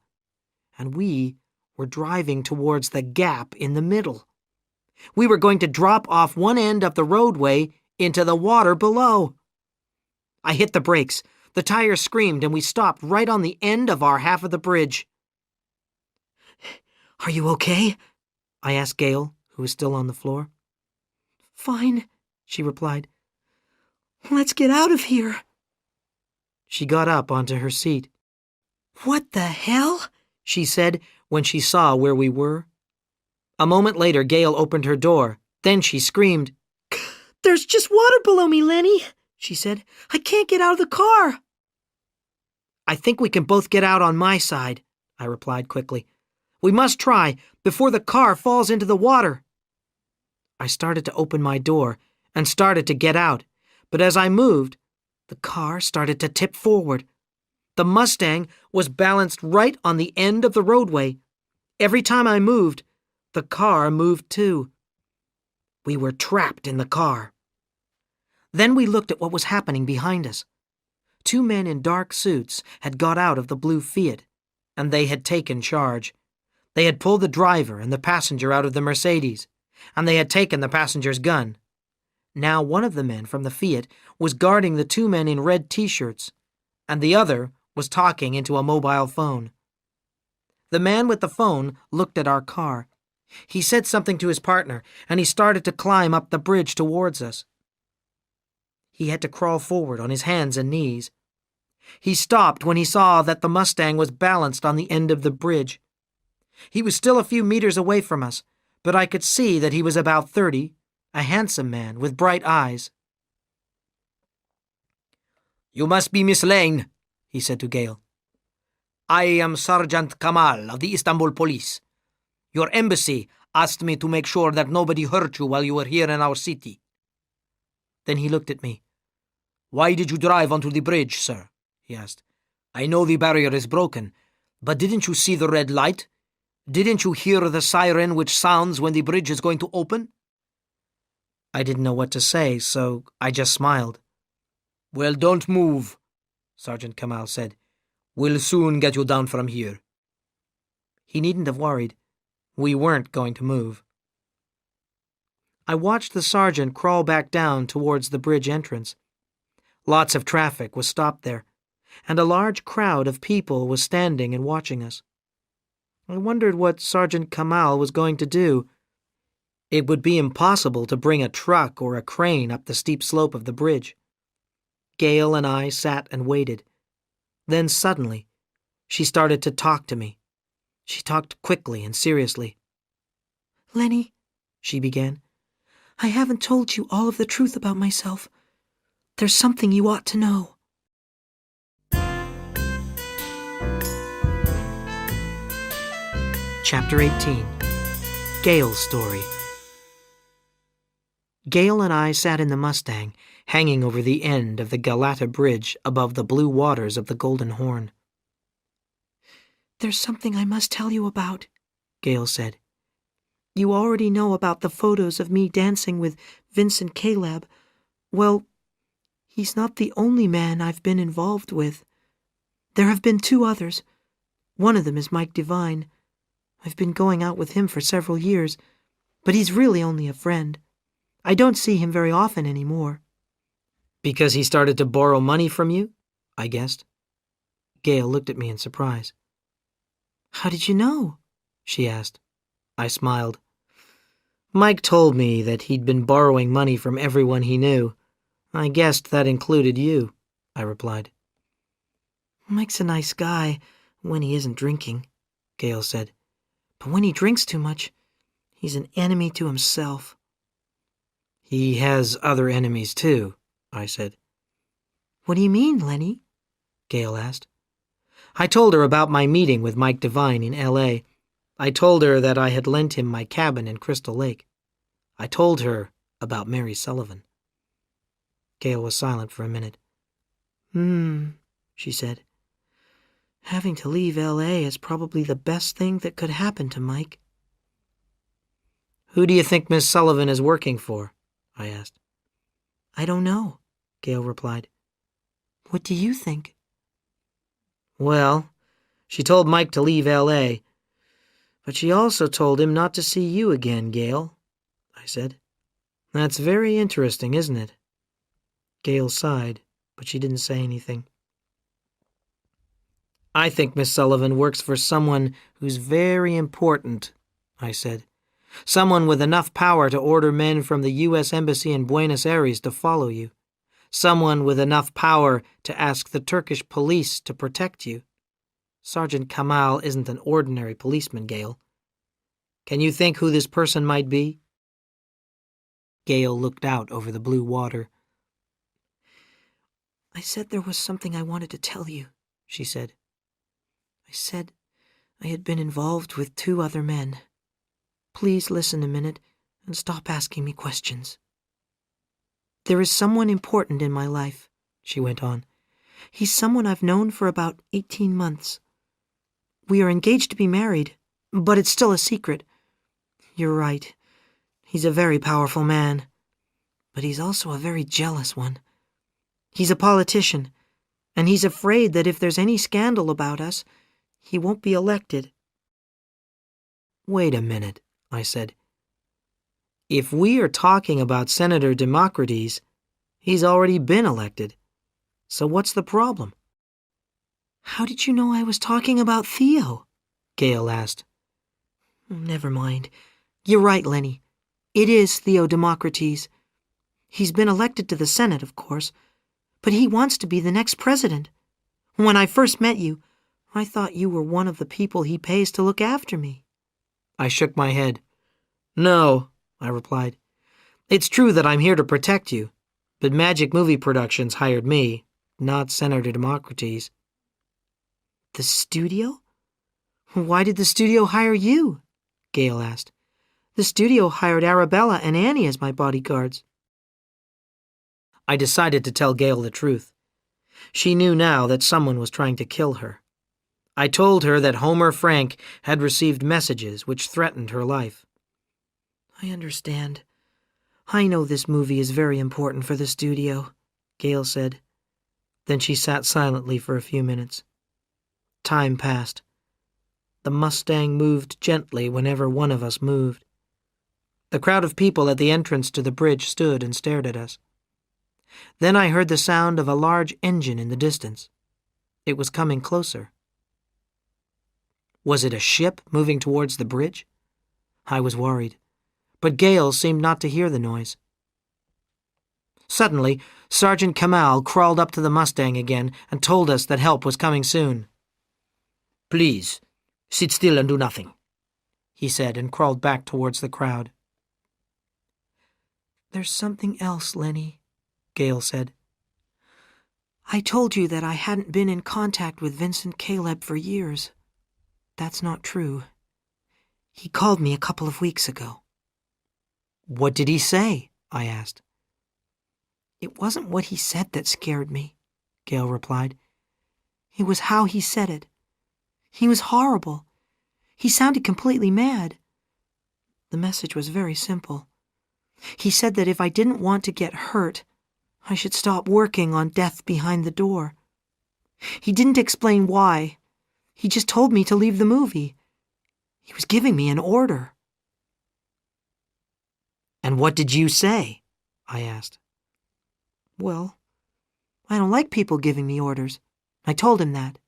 and we were driving towards the gap in the middle. We were going to drop off one end of the roadway into the water below. I hit the brakes. The tires screamed, and we stopped right on the end of our half of the bridge. "Are you okay?" I asked Gail, who was still on the floor. "Fine," she replied. "Let's get out of here." She got up onto her seat. "What the hell?" she said when she saw where we were. A moment later, Gail opened her door. Then she screamed. "There's just water below me, Lenny," she said. "I can't get out of the car." "I think we can both get out on my side," I replied quickly. "We must try before the car falls into the water." I started to open my door and started to get out, but as I moved, the car started to tip forward. The Mustang was balanced right on the end of the roadway. Every time I moved, the car moved too. We were trapped in the car. Then we looked at what was happening behind us. 2 men in dark suits had got out of the blue Fiat, and they had taken charge. They had pulled the driver and the passenger out of the Mercedes, and they had taken the passenger's gun. Now one of the men from the Fiat was guarding the 2 men in red T-shirts, and the other was talking into a mobile phone. The man with the phone looked at our car. He said something to his partner, and he started to climb up the bridge towards us. He had to crawl forward on his hands and knees. He stopped when he saw that the Mustang was balanced on the end of the bridge. He was still a few meters away from us, but I could see that he was about 30, a handsome man with bright eyes. "You must be Miss Lane," he said to Gail. "I am Sergeant Kamal of the Istanbul Police. Your embassy asked me to make sure that nobody hurt you while you were here in our city." Then he looked at me. "Why did you drive onto the bridge, sir?" he asked.
I know the barrier is broken, but didn't you see the red light? Didn't you hear the siren which sounds when the bridge is going to open?
I didn't know what to say, so I just smiled.
Well, don't move, Sergeant Kamal said. We'll soon get you down from here.
He needn't have worried. We weren't going to move. I watched the sergeant crawl back down towards the bridge entrance. Lots of traffic was stopped there, and a large crowd of people was standing and watching us. I wondered what Sergeant Kamal was going to do. It would be impossible to bring a truck or a crane up the steep slope of the bridge. Gail and I sat and waited. Then suddenly, she started to talk to me. She talked quickly and seriously.
"Lenny," she began, "I haven't told you all of the truth about myself. There's something you ought to know."
Chapter 18. Gail's Story. Gail and I sat in the Mustang, hanging over the end of the Galata Bridge above the blue waters of the Golden Horn.
"There's something I must tell you about," Gail said. "You already know about the photos of me dancing with Vincent Caleb. Well, he's not the only man I've been involved with. There have been 2 others. One of them is Mike Devine. I've been going out with him for several years, but he's really only a friend. I don't see him very often anymore."
Because he started to borrow money from you? I guessed. Gail looked at me in surprise.
"How did you know?"
she asked. I smiled. Mike told me that he'd been borrowing money from everyone he knew. I guessed that included you, I replied.
"Mike's a nice guy when he isn't drinking," Gail said. "But when he drinks too much, he's an enemy to himself."
"He has other enemies too," I said.
"What do you mean, Lenny?"
Gail asked. I told her about my meeting with Mike Devine in L.A. I told her that I had lent him my cabin in Crystal Lake. I told her about Mary Sullivan. Gail was silent for a minute.
She said. "Having to leave L.A. is probably the best thing that could happen to Mike."
"Who do you think Miss Sullivan is working for?" I asked.
"I don't know," Gail replied. "What do you think?"
"Well, she told Mike to leave L.A., but she also told him not to see you again, Gail," I said. "That's very interesting, isn't it?" Gail sighed, but she didn't say anything. "I think Miss Sullivan works for someone who's very important," I said. "Someone with enough power to order men from the U.S. Embassy in Buenos Aires to follow you. Someone with enough power to ask the Turkish police to protect you. Sergeant Kamal isn't an ordinary policeman, Gail. Can you think who this person might be?" Gail looked out over the blue water.
"I said there was something I wanted to tell you," she said. "I said I had been involved with 2 other men. Please listen a minute and stop asking me questions. There is someone important in my life," she went on. "He's someone I've known for about 18 months. We are engaged to be married, but it's still a secret. You're right. He's a very powerful man, but he's also a very jealous one. He's a politician, and he's afraid that if there's any scandal about us, he won't be elected."
"Wait a minute," I said. "If we are talking about Senator Democritus, he's already been elected. So what's the problem?"
"How did you know I was talking about Theo?" Gail asked. "Never mind. You're right, Lenny. It is Theo Democritus. He's been elected to the Senate, of course, but he wants to be the next president. When I first met you, I thought you were one of the people he pays to look after me."
I shook my head. "No," I replied. "It's true that I'm here to protect you, but Magic Movie Productions hired me, not Senator Democritus."
"The studio? Why did the studio hire you?" Gail asked. "The studio hired Arabella and Annie as my bodyguards."
I decided to tell Gail the truth. She knew now that someone was trying to kill her. I told her that Homer Frank had received messages which threatened her life.
I understand. I know this movie is very important for the studio, Gail said.
Then she sat silently for a few minutes. Time passed. The Mustang moved gently whenever one of us moved. The crowd of people at the entrance to the bridge stood and stared at us. Then I heard the sound of a large engine in the distance. It was coming closer. Was it a ship moving towards the bridge? I was worried, but Gail seemed not to hear the noise. Suddenly, Sergeant Kamal crawled up to the Mustang again and told us that help was coming soon. "Please, sit still and do nothing," he said, and crawled back towards the crowd.
There's something else, Lenny, Gail said. I told you that I hadn't been in contact with Vincent Caleb for years. That's not true. He called me a couple of weeks ago.
What did he say? I asked.
It wasn't what he said that scared me, Gail replied. It was how he said it. He was horrible. He sounded completely mad. The message was very simple. He said that if I didn't want to get hurt, I should stop working on Death Behind the Door. He didn't explain why. He just told me to leave the movie. He was giving me an order.
And what did you say? I asked.
Well, I don't like people giving me orders. I told him that,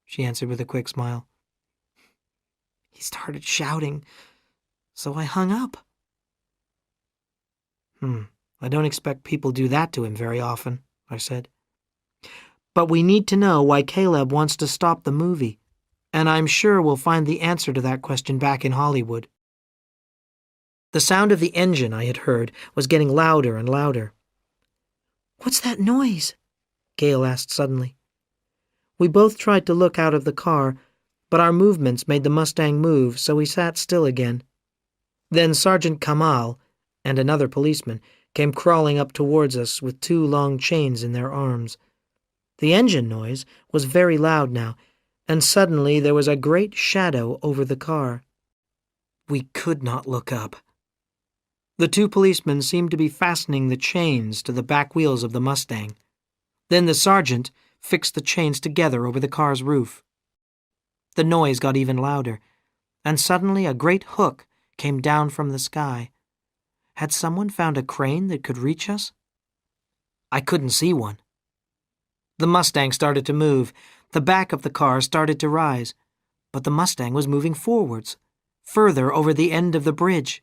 she answered with a quick smile. He started shouting, so I hung up.
I don't expect people do that to him very often, I said. But we need to know why Caleb wants to stop the movie, and I'm sure we'll find the answer to that question back in Hollywood. The sound of the engine I had heard was getting louder and louder.
What's that noise?
Gail asked suddenly. We both tried to look out of the car, but our movements made the Mustang move, so we sat still again. Then Sergeant Kamal and another policeman came crawling up towards us with 2 long chains in their arms. The engine noise was very loud now, and suddenly there was a great shadow over the car. We could not look up. The 2 policemen seemed to be fastening the chains to the back wheels of the Mustang. Then the sergeant fixed the chains together over the car's roof. The noise got even louder, and suddenly a great hook came down from the sky. Had someone found a crane that could reach us? I couldn't see one. The Mustang started to move. The back of the car started to rise, but the Mustang was moving forwards, further over the end of the bridge.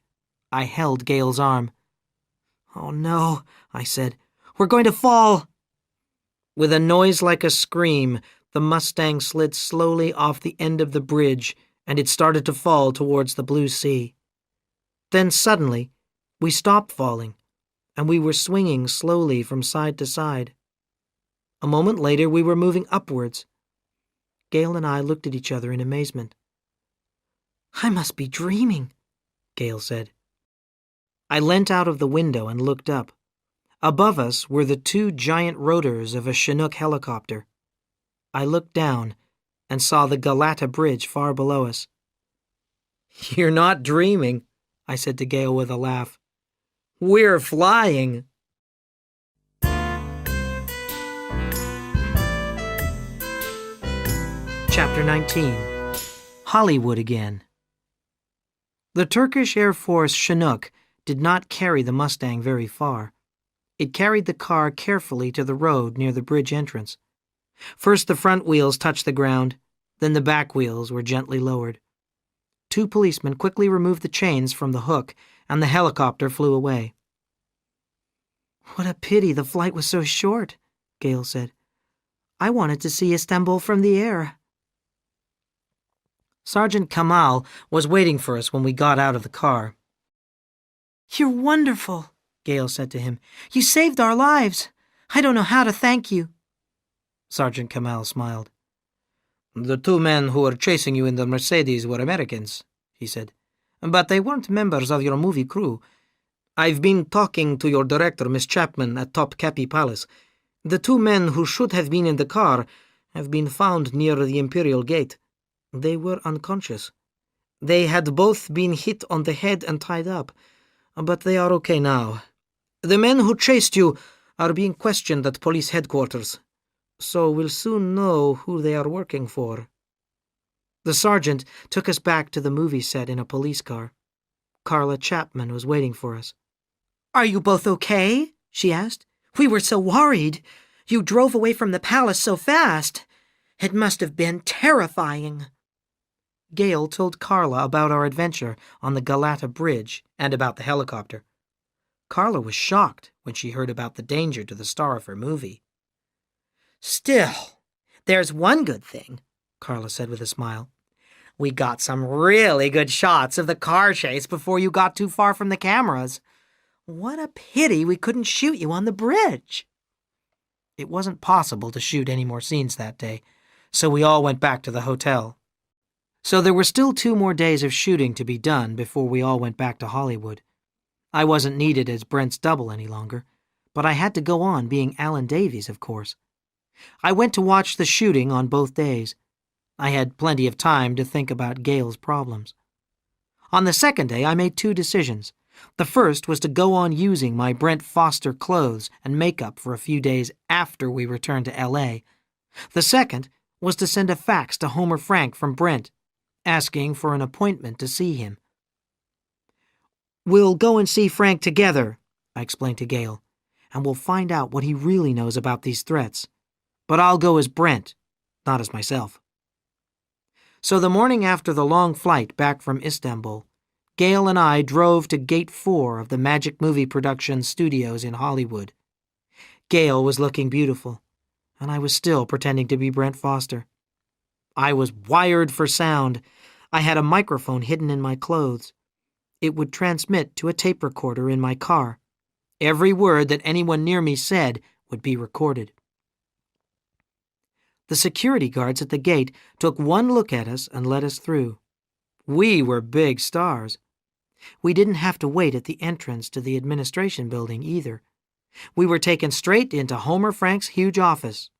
I held Gail's arm. "Oh no," I said. "We're going to fall." With a noise like a scream, the Mustang slid slowly off the end of the bridge, and it started to fall towards the blue sea. Then suddenly, we stopped falling, and we were swinging slowly from side to side. A moment later, we were moving upwards. Gail and I looked at each other in amazement.
I must be dreaming, Gail said.
I leant out of the window and looked up. Above us were the 2 giant rotors of a Chinook helicopter. I looked down and saw the Galata Bridge far below us. "You're not dreaming," I said to Gail with a laugh. "We're flying." Chapter 19. Hollywood Again. The Turkish Air Force Chinook did not carry the Mustang very far. It carried the car carefully to the road near the bridge entrance. First the front wheels touched the ground, then the back wheels were gently lowered. 2 policemen quickly removed the chains from the hook, and the helicopter flew away.
What a pity the flight was so short, Gail said. I wanted to see Istanbul from the air.
Sergeant Kamal was waiting for us when we got out of the car.
You're wonderful, Gail said to him. You saved our lives. I don't know how to thank you.
Sergeant Kamal smiled. "The 2 men who were chasing you in the Mercedes were Americans," he said. "But they weren't members of your movie crew. I've been talking to your director, Miss Chapman, at Topkapi Palace. The two men who should have been in the car have been found near the Imperial Gate. They were unconscious. They had both been hit on the head and tied up, but they are okay now. The men who chased you are being questioned at police headquarters, so we'll soon know who they are working for. The sergeant took us back to the movie set in a police car. Carla Chapman was waiting for us.
"Are you both okay?" she asked. "We were so worried. You drove away from the palace so fast. It must have been terrifying."
Gale told Carla about our adventure on the Galata Bridge and about the helicopter. Carla was shocked when she heard about the danger to the star of her movie.
"Still, there's one good thing," Carla said with a smile. "We got some really good shots of the car chase before you got too far from the cameras. What a pity we couldn't shoot you on the bridge."
It wasn't possible to shoot any more scenes that day, so we all went back to the hotel. So there were still 2 more days of shooting to be done before we all went back to Hollywood. I wasn't needed as Brent's double any longer, but I had to go on being Alan Davies, of course. I went to watch the shooting on both days. I had plenty of time to think about Gale's problems. On the second day, I made 2 decisions. The first was to go on using my Brent Foster clothes and makeup for a few days after we returned to L.A. The second was to send a fax to Homer Frank from Brent, asking for an appointment to see him. "We'll go and see Frank together," I explained to Gale, "and we'll find out what he really knows about these threats. But I'll go as Brent, not as myself." So the morning after the long flight back from Istanbul, Gale and I drove to Gate 4 of the Magic Movie Production studios in Hollywood. Gale was looking beautiful, and I was still pretending to be Brent Foster. I was wired for sound. I had a microphone hidden in my clothes. It would transmit to a tape recorder in my car. Every word that anyone near me said would be recorded. The security guards at the gate took one look at us and let us through. We were big stars. We didn't have to wait at the entrance to the administration building either. We were taken straight into Homer Frank's huge office.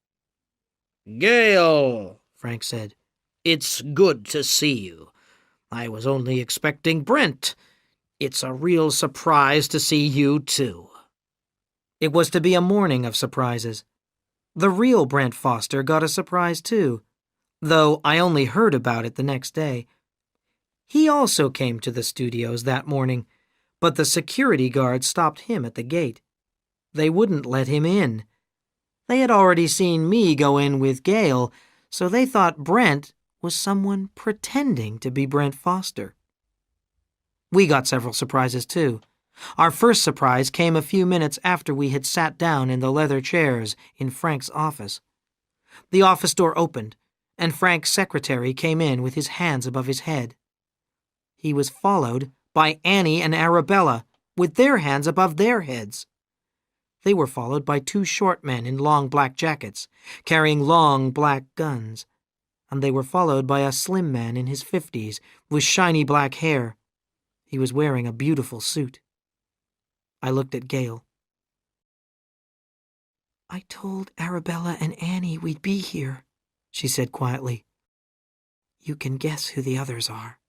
"Gale," Frank said, "it's good to see you. I was only expecting Brent. It's a real surprise to see you, too."
It was to be a morning of surprises. The real Brent Foster got a surprise, too, though I only heard about it the next day. He also came to the studios that morning, but the security guards stopped him at the gate. They wouldn't let him in. They had already seen me go in with Gale, so they thought Brent was someone pretending to be Brent Foster. We got several surprises, too. Our first surprise came a few minutes after we had sat down in the leather chairs in Frank's office. The office door opened, and Frank's secretary came in with his hands above his head. He was followed by Annie and Arabella, with their hands above their heads. They were followed by 2 short men in long black jackets, carrying long black guns, and they were followed by a slim man in his 50s with shiny black hair. He was wearing a beautiful suit. I looked at Gale. "I told Arabella and Annie we'd be here," she said quietly. "You can guess who the others are."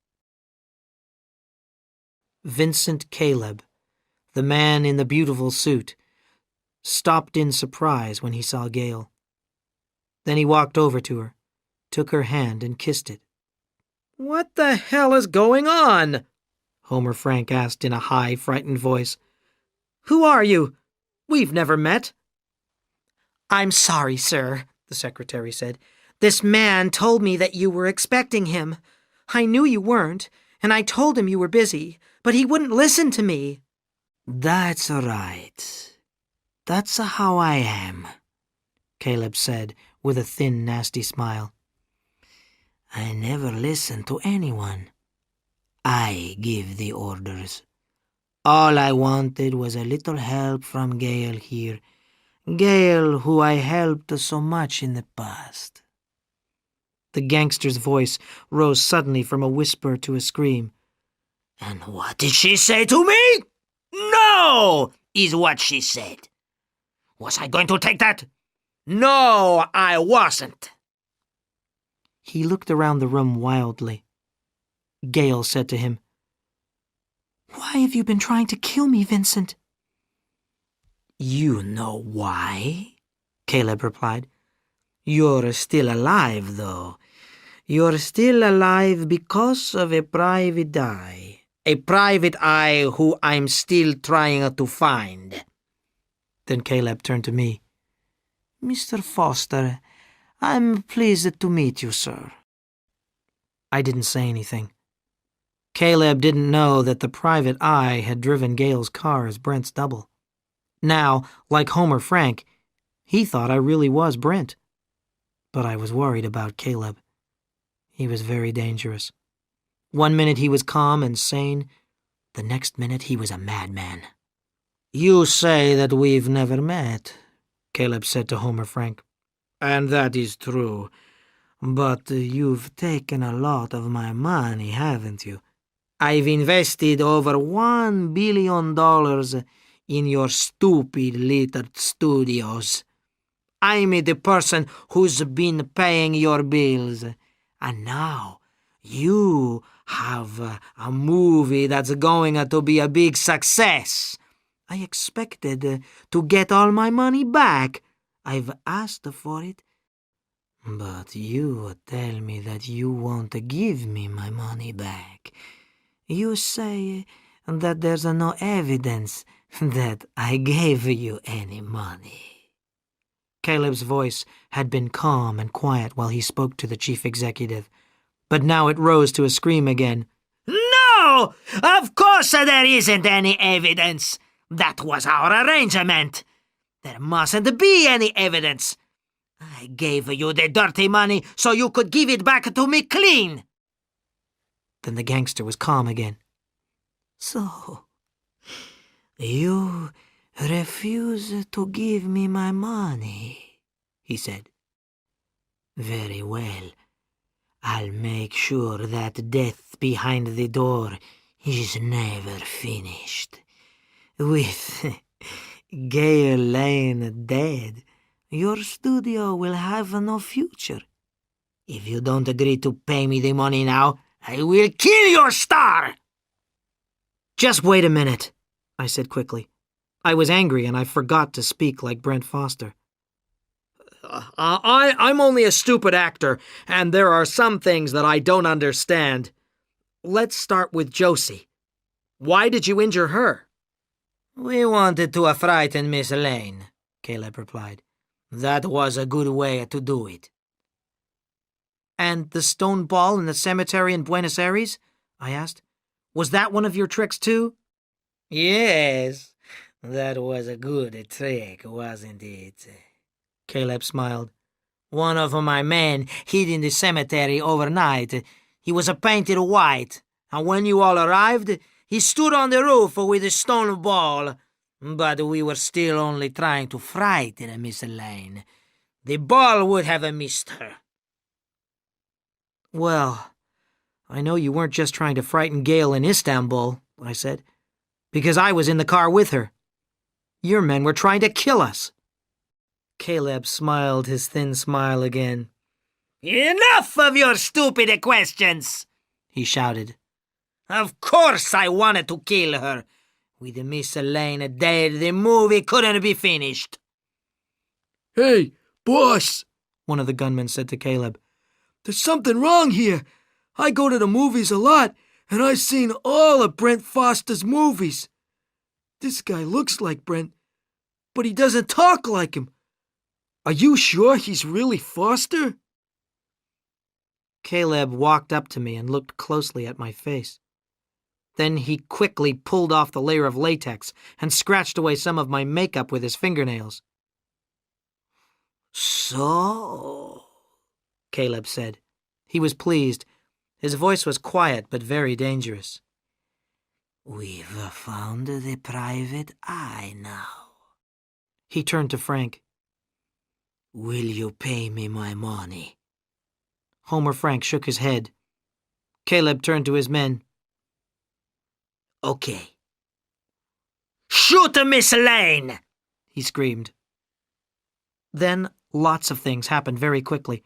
Vincent Caleb, the man in the beautiful suit, stopped in surprise when he saw Gale. Then he walked over to her, took her hand and kissed it.
"What the hell is going on?"
Homer Frank asked in a high, frightened voice. "Who are you? We've never met."
"I'm sorry, sir," the secretary said. "This man told me that you were expecting him. I knew you weren't, and I told him you were busy, but he wouldn't listen to me."
"That's all right. That's how I am," Caleb said with a thin, nasty smile. "I never listen to anyone. I give the orders. All I wanted was a little help from Gale here. Gale, who I helped so much in the past." The gangster's voice rose suddenly from a whisper to a scream.
"And what did she say to me? No, is what she said. Was I going to take that? No, I wasn't.
He looked around the room wildly. Gale said to him, "Why have you been trying to kill me, Vincent?"
You know why? Caleb replied. You're still alive, though. You're still alive because of a private eye. A private eye who I'm still trying to find.
Then Caleb turned to me.
Mr. Foster, I'm pleased to meet you, sir.
I didn't say anything. Caleb didn't know that the private eye had driven Gale's car as Brent's double. Now, like Homer Frank, he thought I really was Brent. But I was worried about Caleb. He was very dangerous. One minute he was calm and sane. The next minute he was a madman.
You say that we've never met,
Caleb said to Homer Frank.
and that is true. But you've taken a lot of my money, haven't you? I've invested over $1 billion in your stupid little studios. I'm the person who's been paying your bills. And now you have a movie that's going to be a big success. I expected to get all my money back. I've asked for it. But you tell me that you won't give me my money back. You say that there's no evidence that I gave you any money.
Caleb's voice had been calm and quiet while he spoke to the chief executive, but now it rose to a scream again.
No! Of course there isn't any evidence. That was our arrangement. There mustn't be any evidence. I gave you the dirty money so you could give it back to me clean.
Then the gangster was calm again.
So, you refuse to give me my money, he said.
Very well. I'll make sure that death behind the door is never finished. With Gale Lane dead, your studio will have no future. If you don't agree to pay me the money now, I will kill your star!
Just wait a minute, I said quickly. I was angry and I forgot to speak like Brent Foster.
I'm only a stupid actor, and there are some things that I don't understand. Let's start with Josie. Why did you injure her?
We wanted to frighten Miss Lane, Caleb replied. That was a good way to do it.
And the stone ball in the cemetery in Buenos Aires? I asked. Was that one of your tricks too?
Yes, that was a good trick, wasn't it?
Caleb smiled.
One of my men hid in the cemetery overnight. He was painted white, and when you all arrived, he stood on the roof with a stone ball. But we were still only trying to frighten Miss Lane. The ball would have missed her.
Well, I know you weren't just trying to frighten Gale in Istanbul, I said, because I was in the car with her. Your men were trying to kill us. Caleb smiled his thin smile again.
Enough of your stupid questions, he shouted. Of course I wanted to kill her. With Miss Lane dead, the movie couldn't be finished.
Hey, boss,
one of the gunmen said to Caleb.
There's something wrong here. I go to the movies a lot, and I've seen all of Brent Foster's movies. This guy looks like Brent, but he doesn't talk like him. Are you sure he's really Foster?
Caleb walked up to me and looked closely at my face. Then he quickly pulled off the layer of latex and scratched away some of my makeup with his fingernails.
So,
Caleb said. He was pleased. His voice was quiet but very dangerous.
We've found the private eye now.
He turned to Frank.
Will you pay me my money?
Homer Frank shook his head. Caleb turned to his men.
Okay. Shoot Miss Lane! He screamed.
Then,
Lots of things happened very quickly.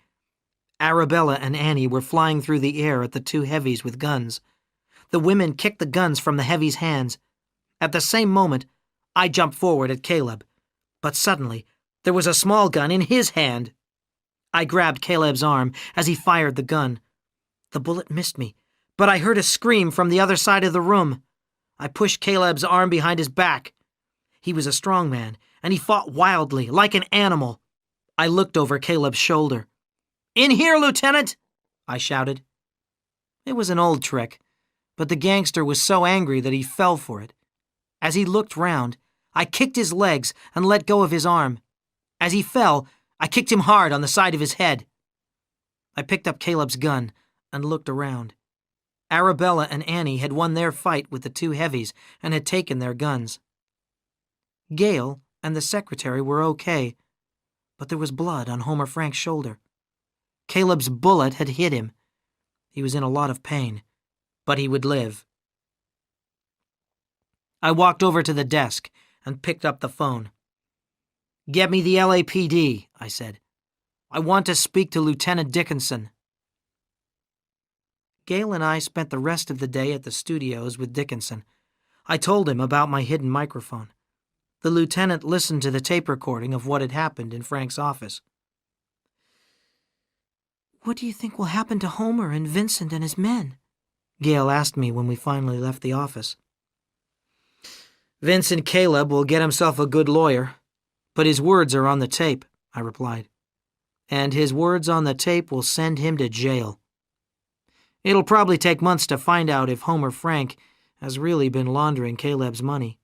Arabella and Annie were flying through the air at the two heavies with guns. The women kicked the guns from the heavies' hands. At the same moment, I jumped forward at Caleb, but suddenly there was a small gun in his hand. I grabbed Caleb's arm as he fired the gun. The bullet missed me, but I heard a scream from the other side of the room. I pushed Caleb's arm behind his back. He was a strong man, and he fought wildly, like an animal. I looked over Caleb's shoulder. "In here, Lieutenant!" I shouted. It was an old trick, but the gangster was so angry that he fell for it. As he looked round, I kicked his legs and let go of his arm. As he fell, I kicked him hard on the side of his head. I picked up Caleb's gun and looked around. Arabella and Annie had won their fight with the two heavies and had taken their guns. Gail and the secretary were okay, but there was blood on Homer Frank's shoulder. Caleb's bullet had hit him. He was in a lot of pain, but he would live. I walked over to the desk and picked up the phone. "Get me the LAPD," I said. "I want to speak to Lieutenant Dickinson." Gail and I spent the rest of the day at the studios with Dickinson. I told him about my hidden microphone. The lieutenant listened to the tape recording of what had happened in Frank's office. "What do you think will happen to Homer and Vincent and his men?" Gail asked me when we finally left the office. "Vincent Caleb will get himself a good lawyer, but his words are on the tape," I replied. "And his words on the tape will send him to jail. It'll probably take months to find out if Homer Frank has really been laundering Caleb's money."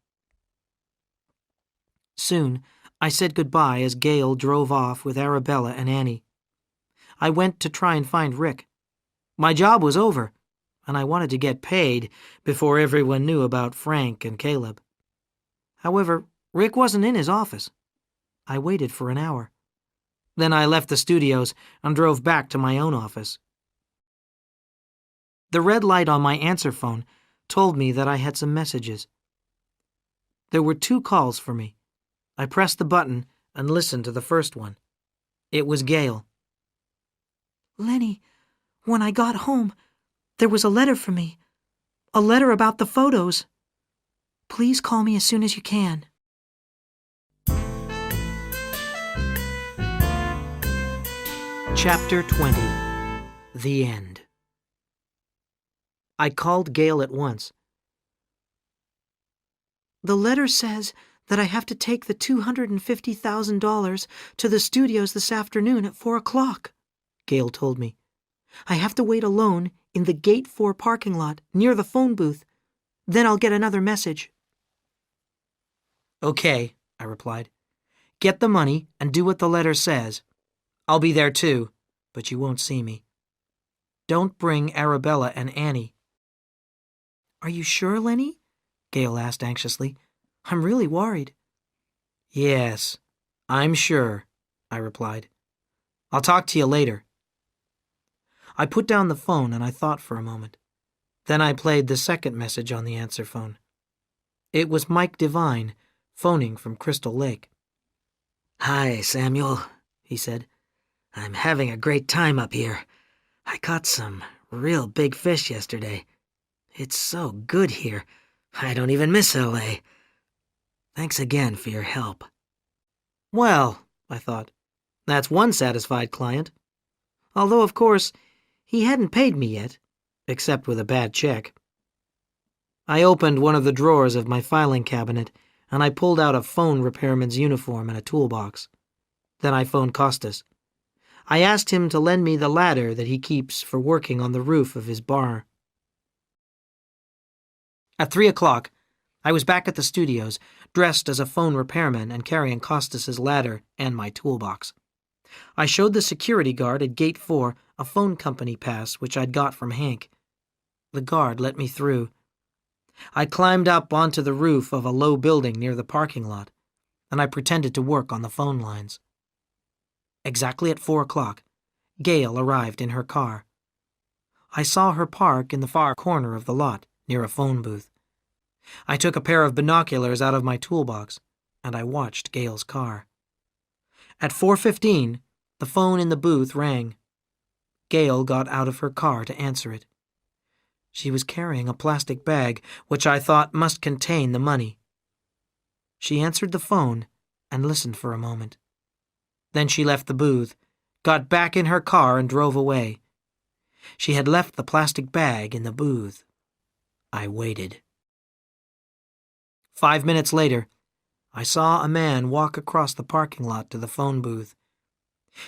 Soon, I said goodbye as Gail drove off with Arabella and Annie. I went to try and find Rick. My job was over, and I wanted to get paid before everyone knew about Frank and Caleb. However, Rick wasn't in his office. I waited for an hour. Then I left the studios and drove back to my own office. The red light on my answer phone told me that I had some messages. There were 2 calls for me. I pressed the button and listened to the first one. It was Gail. "Lenny, when I got home, there was a letter for me. A letter about the photos. Please call me as soon as you can." Chapter 20. The End. I called Gail at once. "The letter says that I have to take the $250,000 to the studios this afternoon at 4 o'clock, Gail told me. "I have to wait alone in the Gate 4 parking lot near the phone booth. Then I'll get another message." "Okay," I replied. "Get the money and do what the letter says. I'll be there too, but you won't see me. Don't bring Arabella and Annie." "Are you sure, Lenny?" Gail asked anxiously. "I'm really worried." "Yes, I'm sure," I replied. "I'll talk to you later." I put down the phone and I thought for a moment. Then I played the second message on the answer phone. It was Mike Devine, phoning from Crystal Lake.
"Hi, Samuel," he said. "I'm having a great time up here. I caught some real big fish yesterday. It's so good here. I don't even miss LA. Thanks again for your help."
Well, I thought, that's one satisfied client. Although, of course, he hadn't paid me yet, except with a bad check. I opened one of the drawers of my filing cabinet, and I pulled out a phone repairman's uniform and a toolbox. Then I phoned Costas. I asked him to lend me the ladder that he keeps for working on the roof of his bar. At 3 o'clock, I was back at the studios, dressed as a phone repairman and carrying Costas's ladder and my toolbox. I showed the security guard at Gate 4 a phone company pass which I'd got from Hank. The guard let me through. I climbed up onto the roof of a low building near the parking lot, and I pretended to work on the phone lines. Exactly at 4 o'clock, Gail arrived in her car. I saw her park in the far corner of the lot, near a phone booth. I took a pair of binoculars out of my toolbox, and I watched Gail's car.
At 4:15, the phone in the booth rang. Gail got out of her car to answer it. She was carrying a plastic bag, which I thought must contain the money. She answered the phone and listened for a moment. Then she left the booth, got back in her car, and drove away. She had left the plastic bag in the booth. I waited. 5 minutes later, I saw a man walk across the parking lot to the phone booth.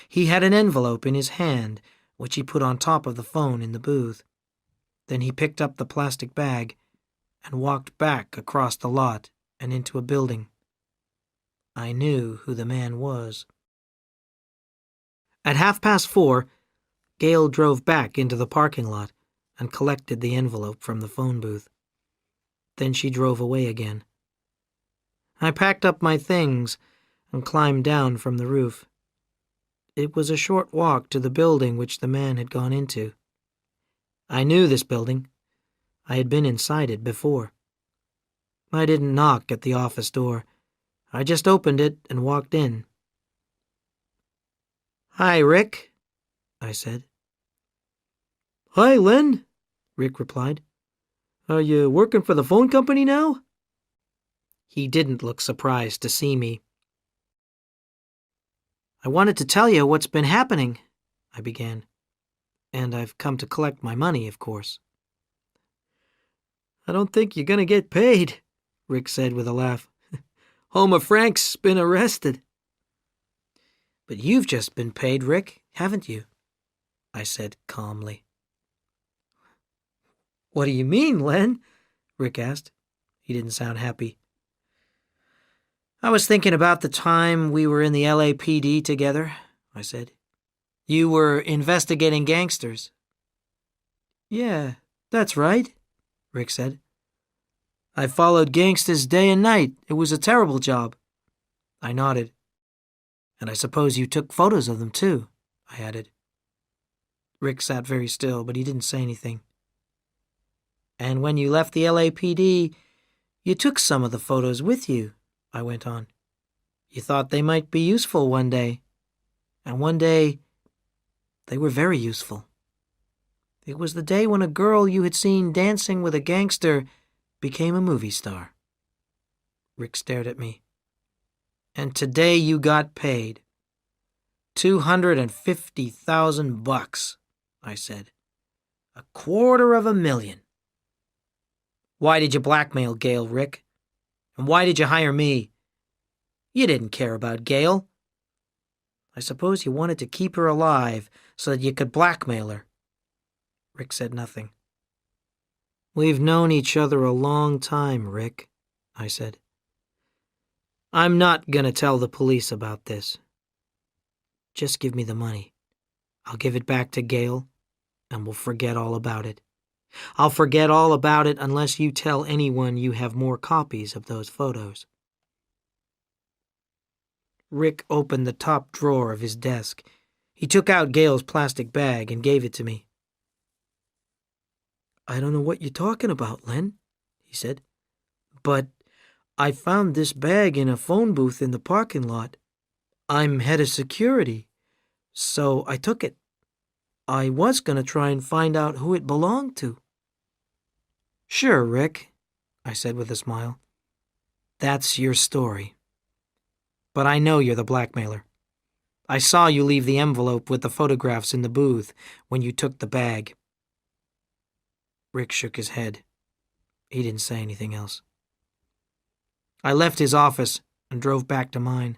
He had an envelope in his hand, which he put on top of the phone in the booth. Then he picked up the plastic bag and walked back across the lot and into a building. I knew who the man was. At 4:30, Gail drove back into the parking lot and collected the envelope from the phone booth. Then she drove away again. I packed up my things and climbed down from the roof. It was a short walk to the building which the man had gone into. I knew this building. I had been inside it before. I didn't knock at the office door. I just opened it and walked in. "Hi, Rick," I said.
"Hi, Len," Rick replied. "Are you working for the phone company now?"
He didn't look surprised to see me. "I wanted to tell you what's been happening," I began. "And I've come to collect my money, of course."
"I don't think you're going to get paid," Rick said with a laugh. "Homer Frank's been arrested."
"But you've just been paid, Rick, haven't you?" I said calmly.
"What do you mean, Len?"
Rick asked. He didn't sound happy. "I was thinking about the time we were in the LAPD together," I said. "You were investigating gangsters."
"Yeah, that's right,"
Rick said.
"I followed gangsters day and night. It was a terrible job."
I nodded. "And I suppose you took photos of them, too," I added. Rick sat very still, but he didn't say anything. "And when you left the LAPD, you took some of the photos with you," I went on. "You thought they might be useful one day. And one day, they were very useful. It was the day when a girl you had seen dancing with a gangster became a movie star." Rick stared at me. "And today you got paid. $250,000, I said. $250,000. Why did you blackmail Gail, Rick? And why did you hire me? You didn't care about Gail. I suppose you wanted to keep her alive so that you could blackmail her." Rick said nothing. "We've known each other a long time, Rick," I said. "I'm not going to tell the police about this. Just give me the money. I'll give it back to Gail, and we'll forget all about it. I'll forget all about it unless you tell anyone you have more copies of those photos." Rick opened the top drawer of his desk. He took out Gail's plastic bag and gave it to me.
"I don't know what you're talking about, Len," he said. "But I found this bag in a phone booth in the parking lot. I'm head of security, so I took it. I was going to try and find out who it belonged to."
"Sure, Rick," I said with a smile. "That's your story. But I know you're the blackmailer. I saw you leave the envelope with the photographs in the booth when you took the bag." Rick shook his head. He didn't say anything else. I left his office and drove back to mine.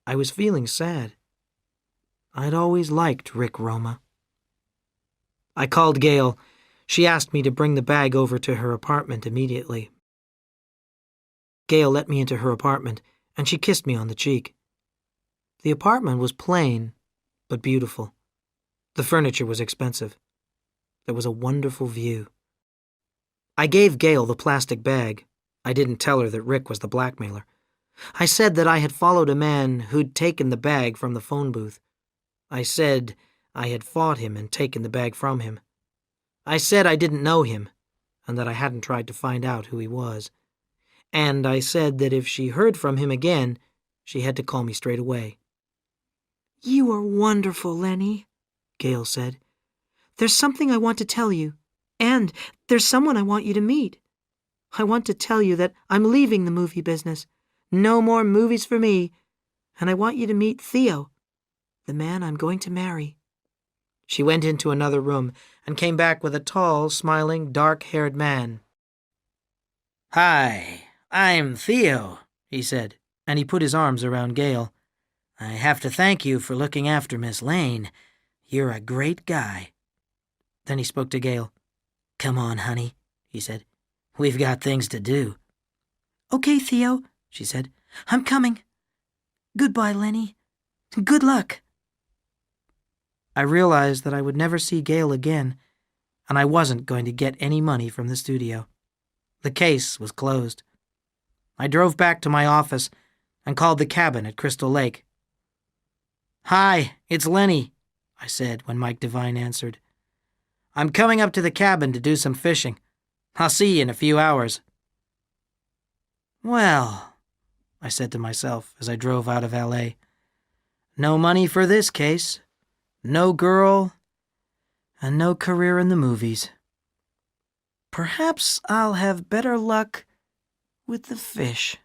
I was feeling sad. I'd always liked Rick Roma. I called Gail. She asked me to bring the bag over to her apartment immediately. Gail let me into her apartment, and she kissed me on the cheek. The apartment was plain, but beautiful. The furniture was expensive. There was a wonderful view. I gave Gail the plastic bag. I didn't tell her that Rick was the blackmailer. I said that I had followed a man who'd taken the bag from the phone booth. I said I had fought him and taken the bag from him. I said I didn't know him, and that I hadn't tried to find out who he was. And I said that if she heard from him again, she had to call me straight away.
You are wonderful, Lenny, Gail said. There's something I want to tell you, and there's someone I want you to meet. I want to tell you that I'm leaving the movie business. No more movies for me, and I want you to meet Theo, the man I'm going to marry.
She went into another room and came back with a tall, smiling, dark-haired man. "Hi, I'm Theo," he said, and he put his arms around Gail. "I have to thank you for looking after Miss Lane. You're a great guy." Then he spoke to Gail. "Come on, honey," he said. "We've got things to do."
Okay, Theo, she said. I'm coming. Goodbye, Lenny. Good luck.
I realized that I would never see Gail again, and I wasn't going to get any money from the studio. The case was closed. I drove back to my office and called the cabin at Crystal Lake. "Hi, it's Lenny," I said when Mike Devine answered. "I'm coming up to the cabin to do some fishing. I'll see you in a few hours." "Well," I said to myself as I drove out of L.A., "no money for this case, no girl, and no career in the movies. Perhaps I'll have better luck with the fish."